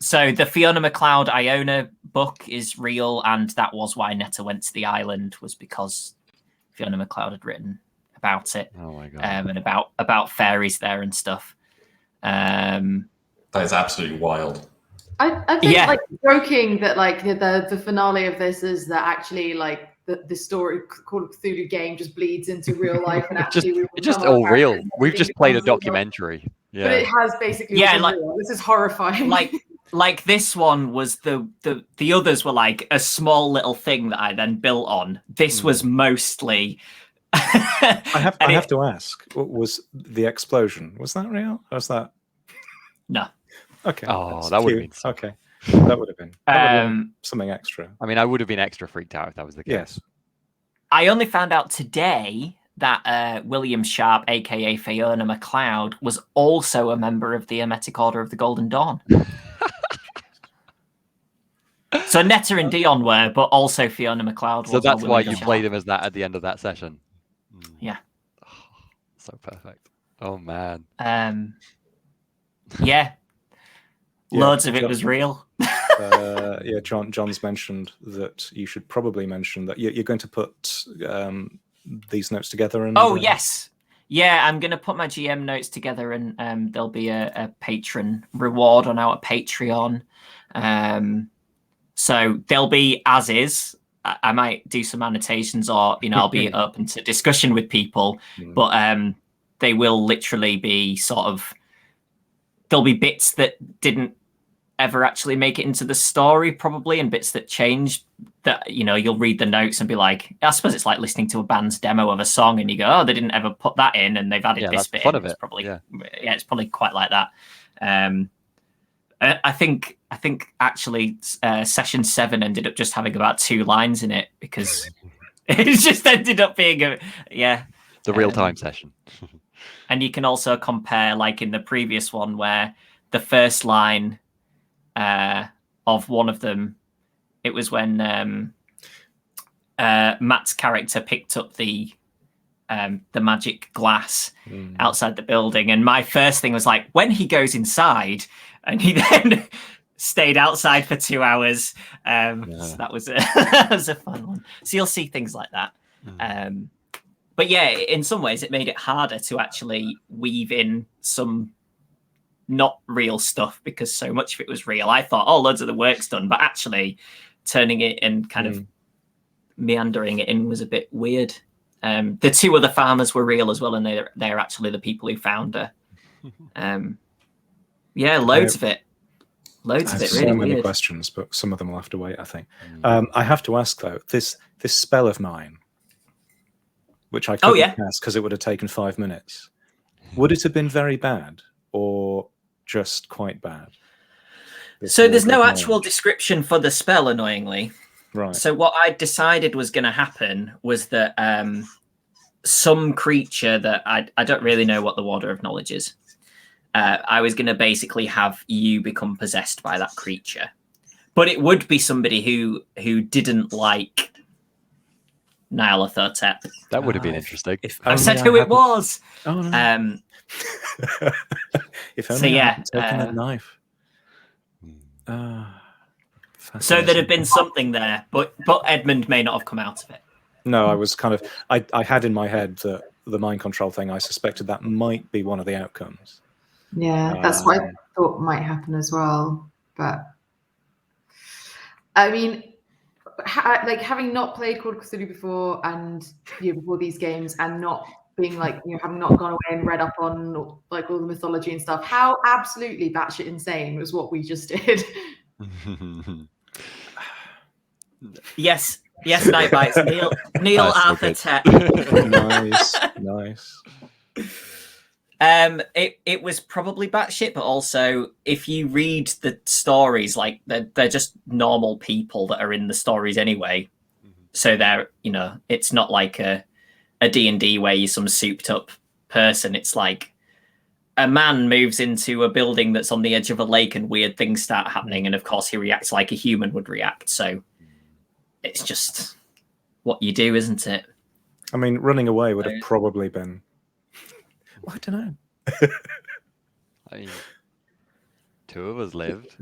So the Fiona MacLeod Iona book is real, and that was why Netta went to the island, was because Fiona MacLeod had written about it. Oh my god! And about fairies there and stuff. That is absolutely wild. I think like joking that like the finale of this is that actually like the story Call of Cthulhu game just bleeds into real life, and actually it's just all real. We've just played a documentary. But it has basically like real. This is horrifying. Like like this one was the others were like a small little thing that I then built on. This was mostly. I have to ask, what was the explosion? Was that real? Or was that? No. Okay. Oh, that would have been okay. That would have been something extra. I mean, I would have been extra freaked out if that was the case. Yes. I only found out today that William Sharp, aka Fiona MacLeod, was also a member of the Hermetic Order of the Golden Dawn. So Netta and Dion were, but also Fiona MacLeod was. So that's why William you Sharp. played him as that at the end of that session. Yeah. Oh, so perfect. Oh man. Yeah. Loads of it was real. Yeah, John's mentioned that you should probably mention that you're going to put these notes together. And yes. Yeah, I'm going to put my GM notes together, and there'll be a patron reward on our Patreon. So they'll be as is. I might do some annotations, or I'll be open to discussion with people. But they will literally be sort of. There'll be bits that didn't ever actually make it into the story, probably, and bits that changed. That you'll read the notes and be like, I suppose it's like listening to a band's demo of a song, and you go, oh, they didn't ever put that in, and they've added this bit. Fun of it's it. probably it's probably quite like that. I think actually session 7 ended up just having about 2 lines in it because it just ended up being the real-time session. And you can also compare, like in the previous one, where the first line of one of them, it was when Matt's character picked up the magic glass outside the building, and my first thing was like, when he goes inside, and he then stayed outside for 2 hours. So that was a fun one. So you'll see things like that. But yeah, in some ways, it made it harder to actually weave in some not real stuff because so much of it was real. I thought, loads of the work's done, but actually turning it and kind of meandering it in was a bit weird. The 2 other farmers were real as well, and they're actually the people who found her. Loads of it. Loads of it. Really so many weird. questions, but some of them will have to wait, I think. I have to ask though, this spell of mine, which I couldn't cast because it would have taken 5 minutes. Would it have been very bad or just quite bad? So there's no actual description for the spell, annoyingly. Right. So what I decided was going to happen was that some creature that I don't really know what the Water of Knowledge is. I was going to basically have you become possessed by that creature, but it would be somebody who didn't like Nyarlathotep. That would have been interesting. I said who it was. Oh no. If only I hadn't taken that knife. So there'd have been something there, but Edmund may not have come out of it. No, I was kind of I had in my head the mind control thing. I suspected that might be one of the outcomes. Yeah, that's what I thought might happen as well. But I mean, like having not played Call of Cthulhu before, and before these games, and not being like having not gone away and read up on like all the mythology and stuff, how absolutely batshit insane was what we just did. Yes, Night Bites. Neil Arthur Tett. Nice. It was probably batshit, but also if you read the stories, like they're just normal people that are in the stories anyway. So they're it's not like a D&D where you're some souped up person. It's like a man moves into a building that's on the edge of a lake and weird things start happening, and of course he reacts like a human would react. So it's just what you do, isn't it? I mean, running away would have probably been. Well, I don't know. I mean, 2 of us lived.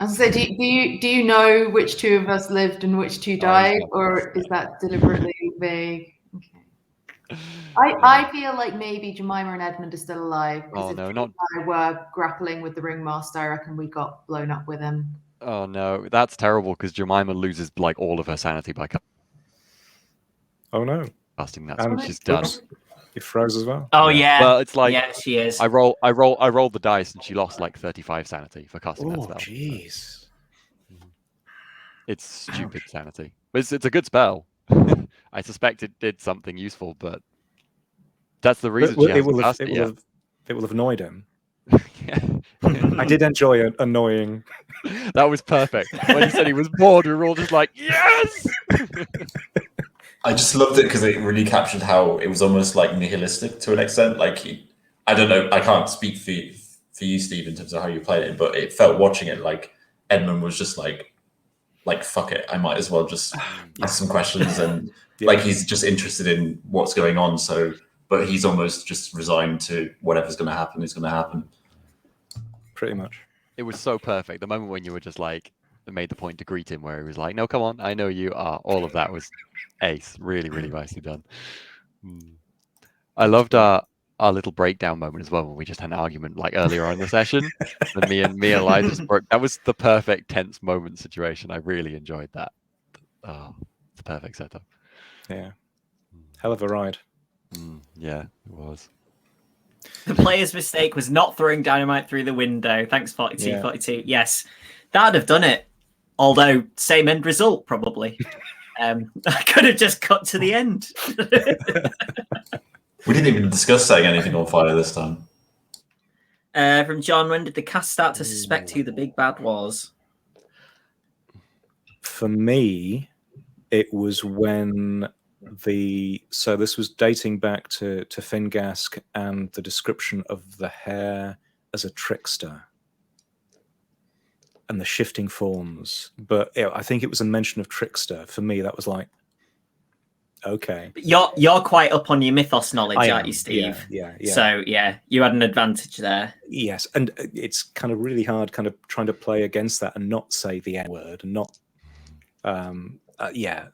I was gonna say, do you know which 2 of us lived and which 2 died, or is that deliberately vague? Okay. I feel like maybe Jemima and Edmund are still alive. Oh no, not. I were grappling with the ringmaster. I reckon we got blown up with him. Oh no, that's terrible because Jemima loses like all of her sanity by Oh no. casting that. So she's done. You froze as well? Oh yeah. Well, it's like yeah, she is. I rolled the dice and she lost like 35 sanity for casting that Oh, spell. jeez. It's stupid sanity. But it's a good spell. I suspect it did something useful, but that's the reason she hasn't cast it yet. It will have annoyed him. Yeah. I did enjoy annoying. That was perfect. When he said he was bored, we were all just like, yes! I just loved it because it really captured how it was almost like nihilistic to an extent. Like, I don't know, I can't speak for you, Steve, in terms of how you played it, but it felt watching it like Edmund was just like fuck it, I might as well just ask some questions, and like he's just interested in what's going on. So, but he's almost just resigned to whatever's going to happen is going to happen. Pretty much. It was so perfect. The moment when you were just like, made the point to greet him, where he was like, no, come on, I know you are. All of that was ace. Really, really nicely done. I loved our little breakdown moment as well, when we just had an argument like earlier on in the session. And me and Liza just broke. That was the perfect tense moment situation. I really enjoyed that. Oh, it's a perfect setup. Yeah. Hell of a ride. Yeah, it was. The player's mistake was not throwing dynamite through the window. Thanks, 42, Yeah. 42. Yes, that'd have done it. Although, same end result, probably. I could have just cut to the end. We didn't even discuss setting anything on fire this time. From John, when did the cast start to suspect who the big bad was? For me, it was when so this was dating back to Fingask and the description of the hair as a trickster and the shifting forms. But I think it was a mention of trickster. For me, that was like, okay. You're quite up on your mythos knowledge, I aren't am. you, Steve? Yeah. So yeah, you had an advantage there. Yes, and it's kind of really hard kind of trying to play against that and not say the N word and not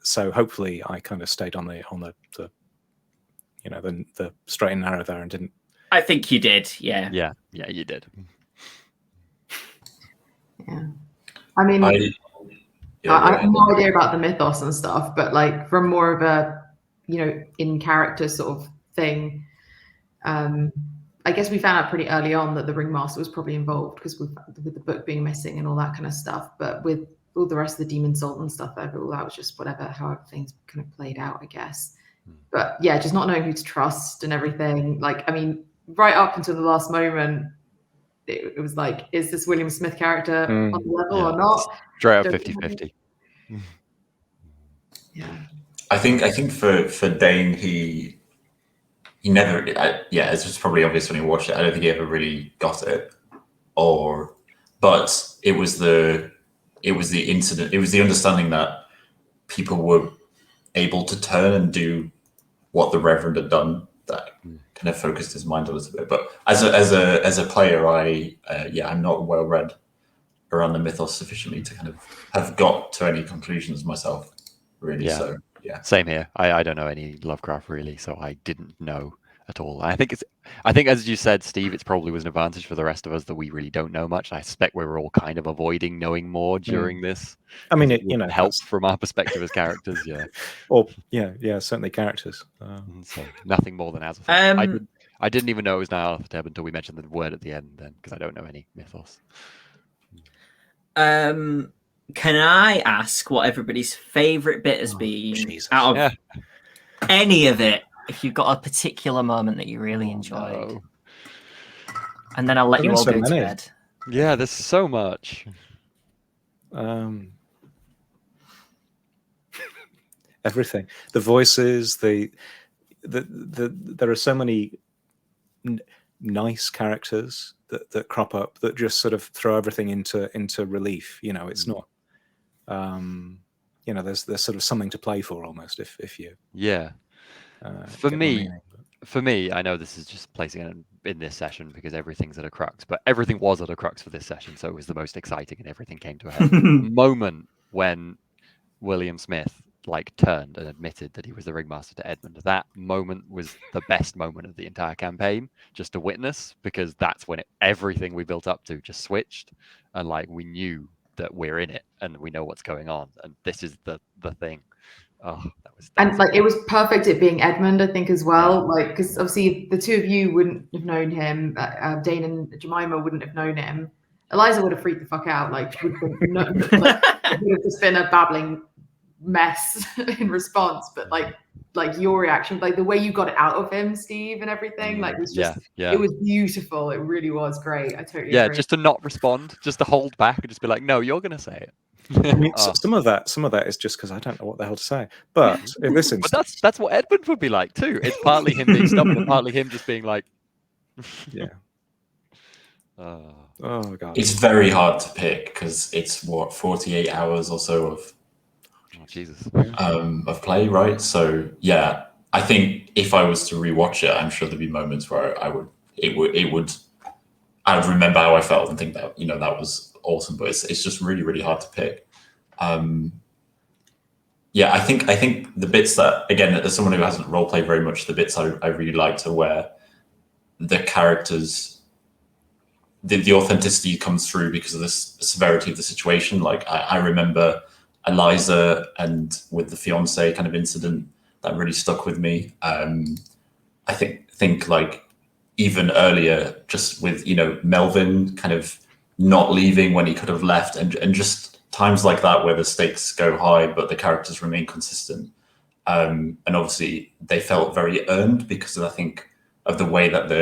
so hopefully I kind of stayed on the the straight and narrow there and didn't. I think you did, yeah. Yeah, you did. Yeah. I mean, I have no idea about the mythos and stuff, but like from more of a, in character sort of thing, I guess we found out pretty early on that the ringmaster was probably involved because with the book being missing and all that kind of stuff. But with all the rest of the demon salt and stuff, all that was just whatever, how things kind of played out, I guess. But yeah, just not knowing who to trust and everything. Like, I mean, right up until the last moment, it was like, is this William Smith character on the level or not? Straight up 50-50. Yeah. I think for Dane, he never. It's just probably obvious when you watch it. I don't think he ever really got it, but it was the incident. It was the understanding that people were able to turn and do what the Reverend had done that kind of focused his mind a little bit. But as a player, I'm not well read around the mythos sufficiently to kind of have got to any conclusions myself. Really, Yeah. so yeah. Same here. I don't know any Lovecraft really, so I didn't know at all. I think as you said, Steve, it probably was an advantage for the rest of us that we really don't know much. I suspect we were all kind of avoiding knowing more during this. I mean, it helps from our perspective as characters, yeah. Or certainly characters. So nothing more than as a I didn't even know it was Nyarlathotep until we mentioned the word at the end, then, because I don't know any mythos. Can I ask what everybody's favourite bit has been out of any of it? If you've got a particular moment that you really enjoyed, and then I'll let you all go to bed. Yeah, there's so much. Everything, the voices, there are so many nice characters that crop up that just sort of throw everything into relief. It's not. There's sort of something to play for almost if you. Yeah. For me, I know this is just placing it in this session because everything's at a crux, but everything was at a crux for this session, so it was the most exciting and everything came to a head. Moment when William Smith turned and admitted that he was the ringmaster to Edmund. That moment was the best moment of the entire campaign, just to witness, because that's when everything we built up to just switched, and we knew that we're in it and we know what's going on, and this is the thing. that was And like it was perfect at being Edmund, I think, as well. Like, because obviously the two of you wouldn't have known him. Dane and Jemima wouldn't have known him. Eliza would have freaked the fuck out. Like, she would have been, it would have just been a babbling mess in response. But like your reaction, like the way you got it out of him, Steve, and everything, like was just it was beautiful. It really was great. I totally agree. just to not respond, just to hold back and just be like, no, you're gonna say it. I mean, some of that is just because I don't know what the hell to say. But in this instance, but that's what Edmund would be like too. It's partly him being stubborn, and partly him just being like, yeah. Oh god, it's very hard to pick because it's 48 hours or so of Jesus, of play, right? So yeah, I think if I was to rewatch it, I'm sure there'd be moments where I would remember how I felt and think that that was awesome, but it's just really, really hard to pick. Yeah, I think the bits that, again, as someone who hasn't role played very much, the bits I really liked are where the characters, the authenticity comes through because of the severity of the situation. Like I remember Eliza and with the fiance kind of incident that really stuck with me. I think like even earlier, just with Melvin kind of not leaving when he could have left, and just times like that where the stakes go high but the characters remain consistent. And obviously they felt very earned because I think of the way that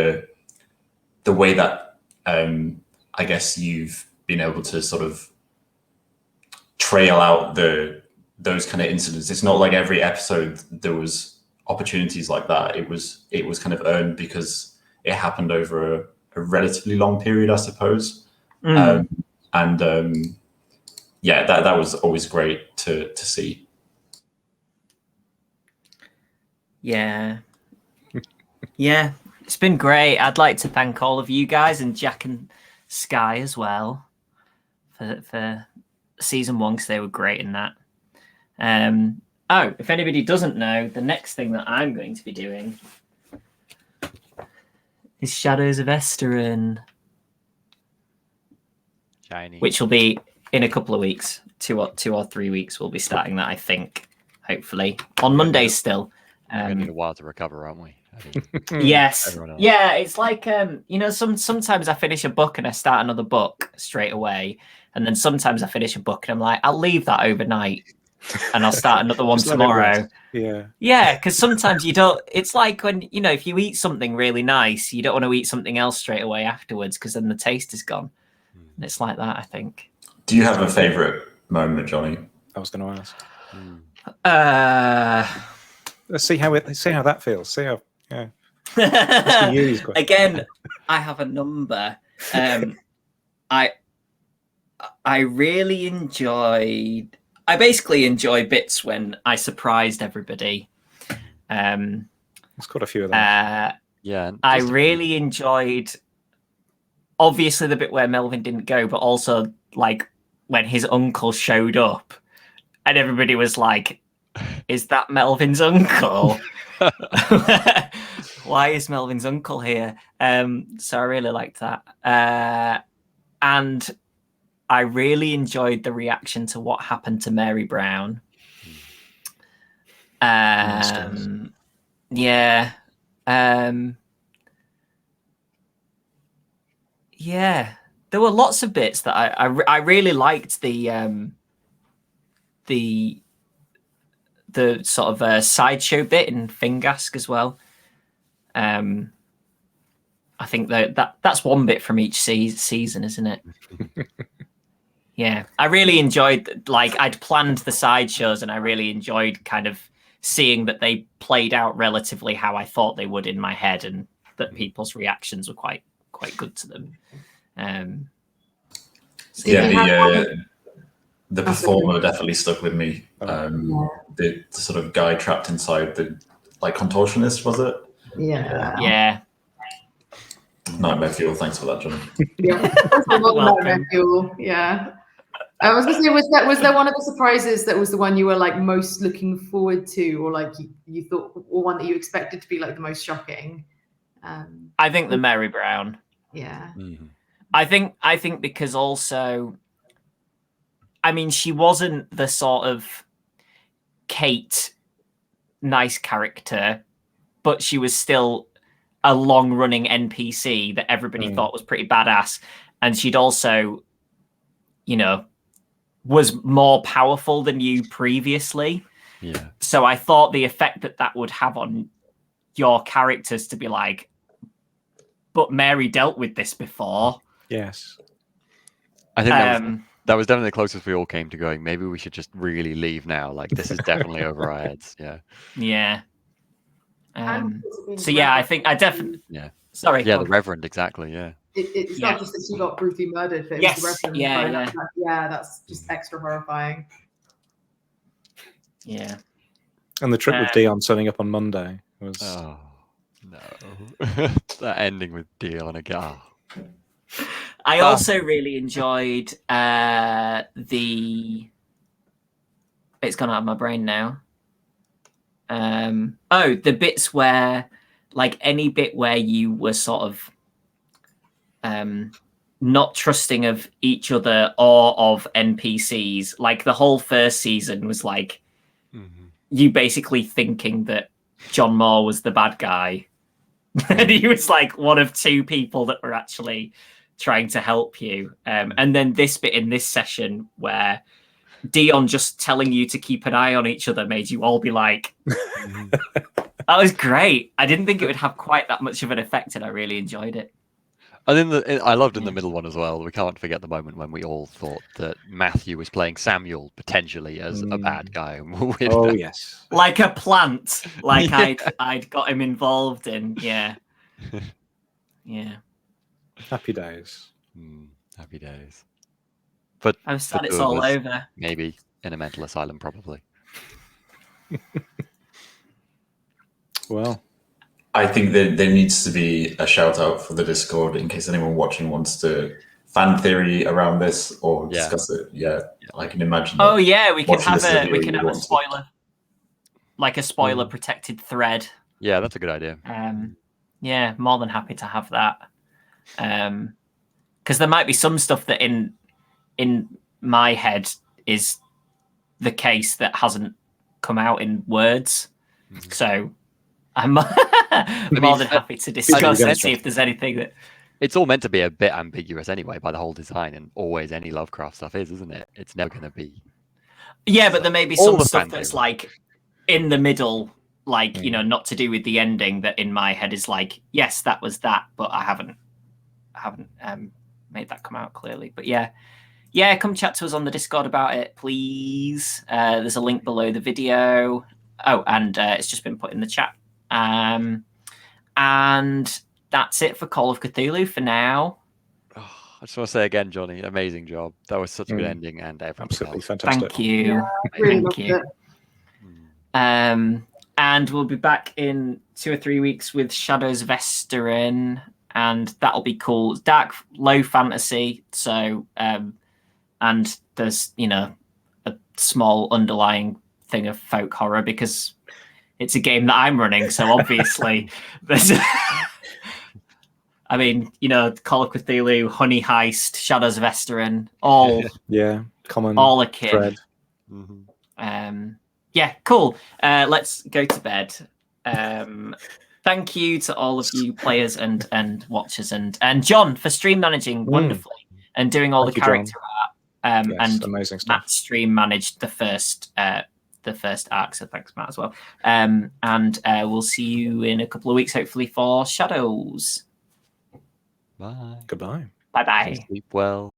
I guess you've been able to sort of trail out those kind of incidents. It's not like every episode there was opportunities like that. It was kind of earned because it happened over a relatively long period, I suppose. Yeah, that was always great to see. Yeah. Yeah, it's been great. I'd like to thank all of you guys and Jack and Sky as well for season 1 because they were great in that. If anybody doesn't know, the next thing that I'm going to be doing is Shadows of Esterin, shiny, which will be in a couple of weeks, 2 or 3 weeks. We'll be starting that, I think, hopefully on Mondays still. We're gonna need a while to recover, aren't we? Yes. Yeah, it's like sometimes I finish a book and I start another book straight away, and then sometimes I finish a book and I'm like, I'll leave that overnight and I'll start another one tomorrow. Yeah, because sometimes you don't. It's like when if you eat something really nice, you don't want to eat something else straight away afterwards because then the taste is gone. And it's like that, I think. Do you have a favorite moment, Jonny? I was going to ask. Let's see how that feels. See how. Yeah. Again, I have a number. I really enjoyed. I basically enjoy bits when I surprised everybody. There's quite a few of them. Yeah, I really enjoyed. Obviously, the bit where Melvin didn't go, but also like when his uncle showed up, and everybody was like, "Is that Melvin's uncle? Why is Melvin's uncle here?" So I really liked that, and I really enjoyed the reaction to what happened to Mary Brown. Yeah. Yeah, there were lots of bits that I really liked the sort of sideshow bit in Fingask as well. I think that's one bit from each season, isn't it? Yeah, I really enjoyed. Like, I'd planned the sideshows, and I really enjoyed kind of seeing that they played out relatively how I thought they would in my head, and that people's reactions were quite good to them. The performer definitely stuck with me. The sort of guy trapped inside the contortionist, was it? Yeah. Nightmare Fuel. Thanks for that, Jonny. Nightmare Fuel. Yeah. I was going to say, was there one of the surprises that was the one you were like most looking forward to, or like you thought, or one that you expected to be like the most shocking? I think the Mary Brown. Yeah. Mm-hmm. I think because also, I mean, she wasn't the sort of Kate, nice character, but she was still a long-running NPC that everybody thought was pretty badass. And she'd also, you know, was more powerful than you previously. Yeah. So I thought the effect that would have on your characters to be like, but Mary dealt with this before. Yes. I think that was definitely the closest we all came to going, maybe we should just really leave now. Like, this is definitely over our heads. Yeah. Yeah. And So yeah, I think I definitely. Yeah. Sorry. Yeah, the Reverend, exactly. Yeah. It's Yeah. not just that she got brutally murdered, but Yes, it was the Reverend. yeah, So yeah, that's just extra horrifying. Yeah. And the trip with Dion turning up on Monday was. Oh no. That ending with Dion again. I also really enjoyed the. It's gone out of my brain now. The bits where, like, any bit where you were sort of not trusting of each other or of NPCs. Like, the whole first season was like you basically thinking that John Moore was the bad guy. And he was like one of two people that were actually trying to help you. And then this bit in this session where Dion just telling you to keep an eye on each other made you all be like, that was great. I didn't think it would have quite that much of an effect, and I really enjoyed it. And then I loved in the middle one as well. We can't forget the moment when we all thought that Matthew was playing Samuel potentially as a bad guy. Oh yes, like a plant. Like I'd got him involved in. Yeah, yeah. Happy days. Happy days. But I'm sad it's all over. Maybe in a mental asylum, probably. Well, I think that there needs to be a shout out for the Discord in case anyone watching wants to fan theory around this or discuss it. Yeah, I can imagine. Oh yeah, we could have a a spoiler, like a spoiler protected thread. Yeah, that's a good idea. Yeah, more than happy to have that. Because there might be some stuff that in my head is the case that hasn't come out in words. So I'm more than happy to discuss and see if there's anything that. It's all meant to be a bit ambiguous anyway by the whole design, and always any Lovecraft stuff is, isn't it? It's never going to be. Yeah, but there may be some stuff that's like in the middle, like not to do with the ending. That in my head is like, yes, that was that, but I haven't made that come out clearly. But yeah, come chat to us on the Discord about it, please. There's a link below the video. Oh, and it's just been put in the chat. And that's it for Call of Cthulhu for now. Oh, I just want to say again, Jonny, amazing job. That was such a good ending, and everything absolutely else. fantastic. Thank you. Yeah, really Thank you. And we'll be back in 2 or 3 weeks with Shadows of Esterin, and that'll be cool. Dark, low fantasy. So, and there's a small underlying thing of folk horror because it's a game that I'm running. So obviously, there's. I mean, Call of Cthulhu, Honey Heist, Shadows of Esterin, all common, all a kid. Thread. Yeah, cool. Let's go to bed. Thank you to all of you players and watchers and John for stream managing wonderfully and doing all the character art. And amazing stuff. Matt stream managed the first arc, so thanks, Matt, as well. And we'll see you in a couple of weeks, hopefully, for Shadows. Bye. Goodbye. Bye-bye. Sleep well.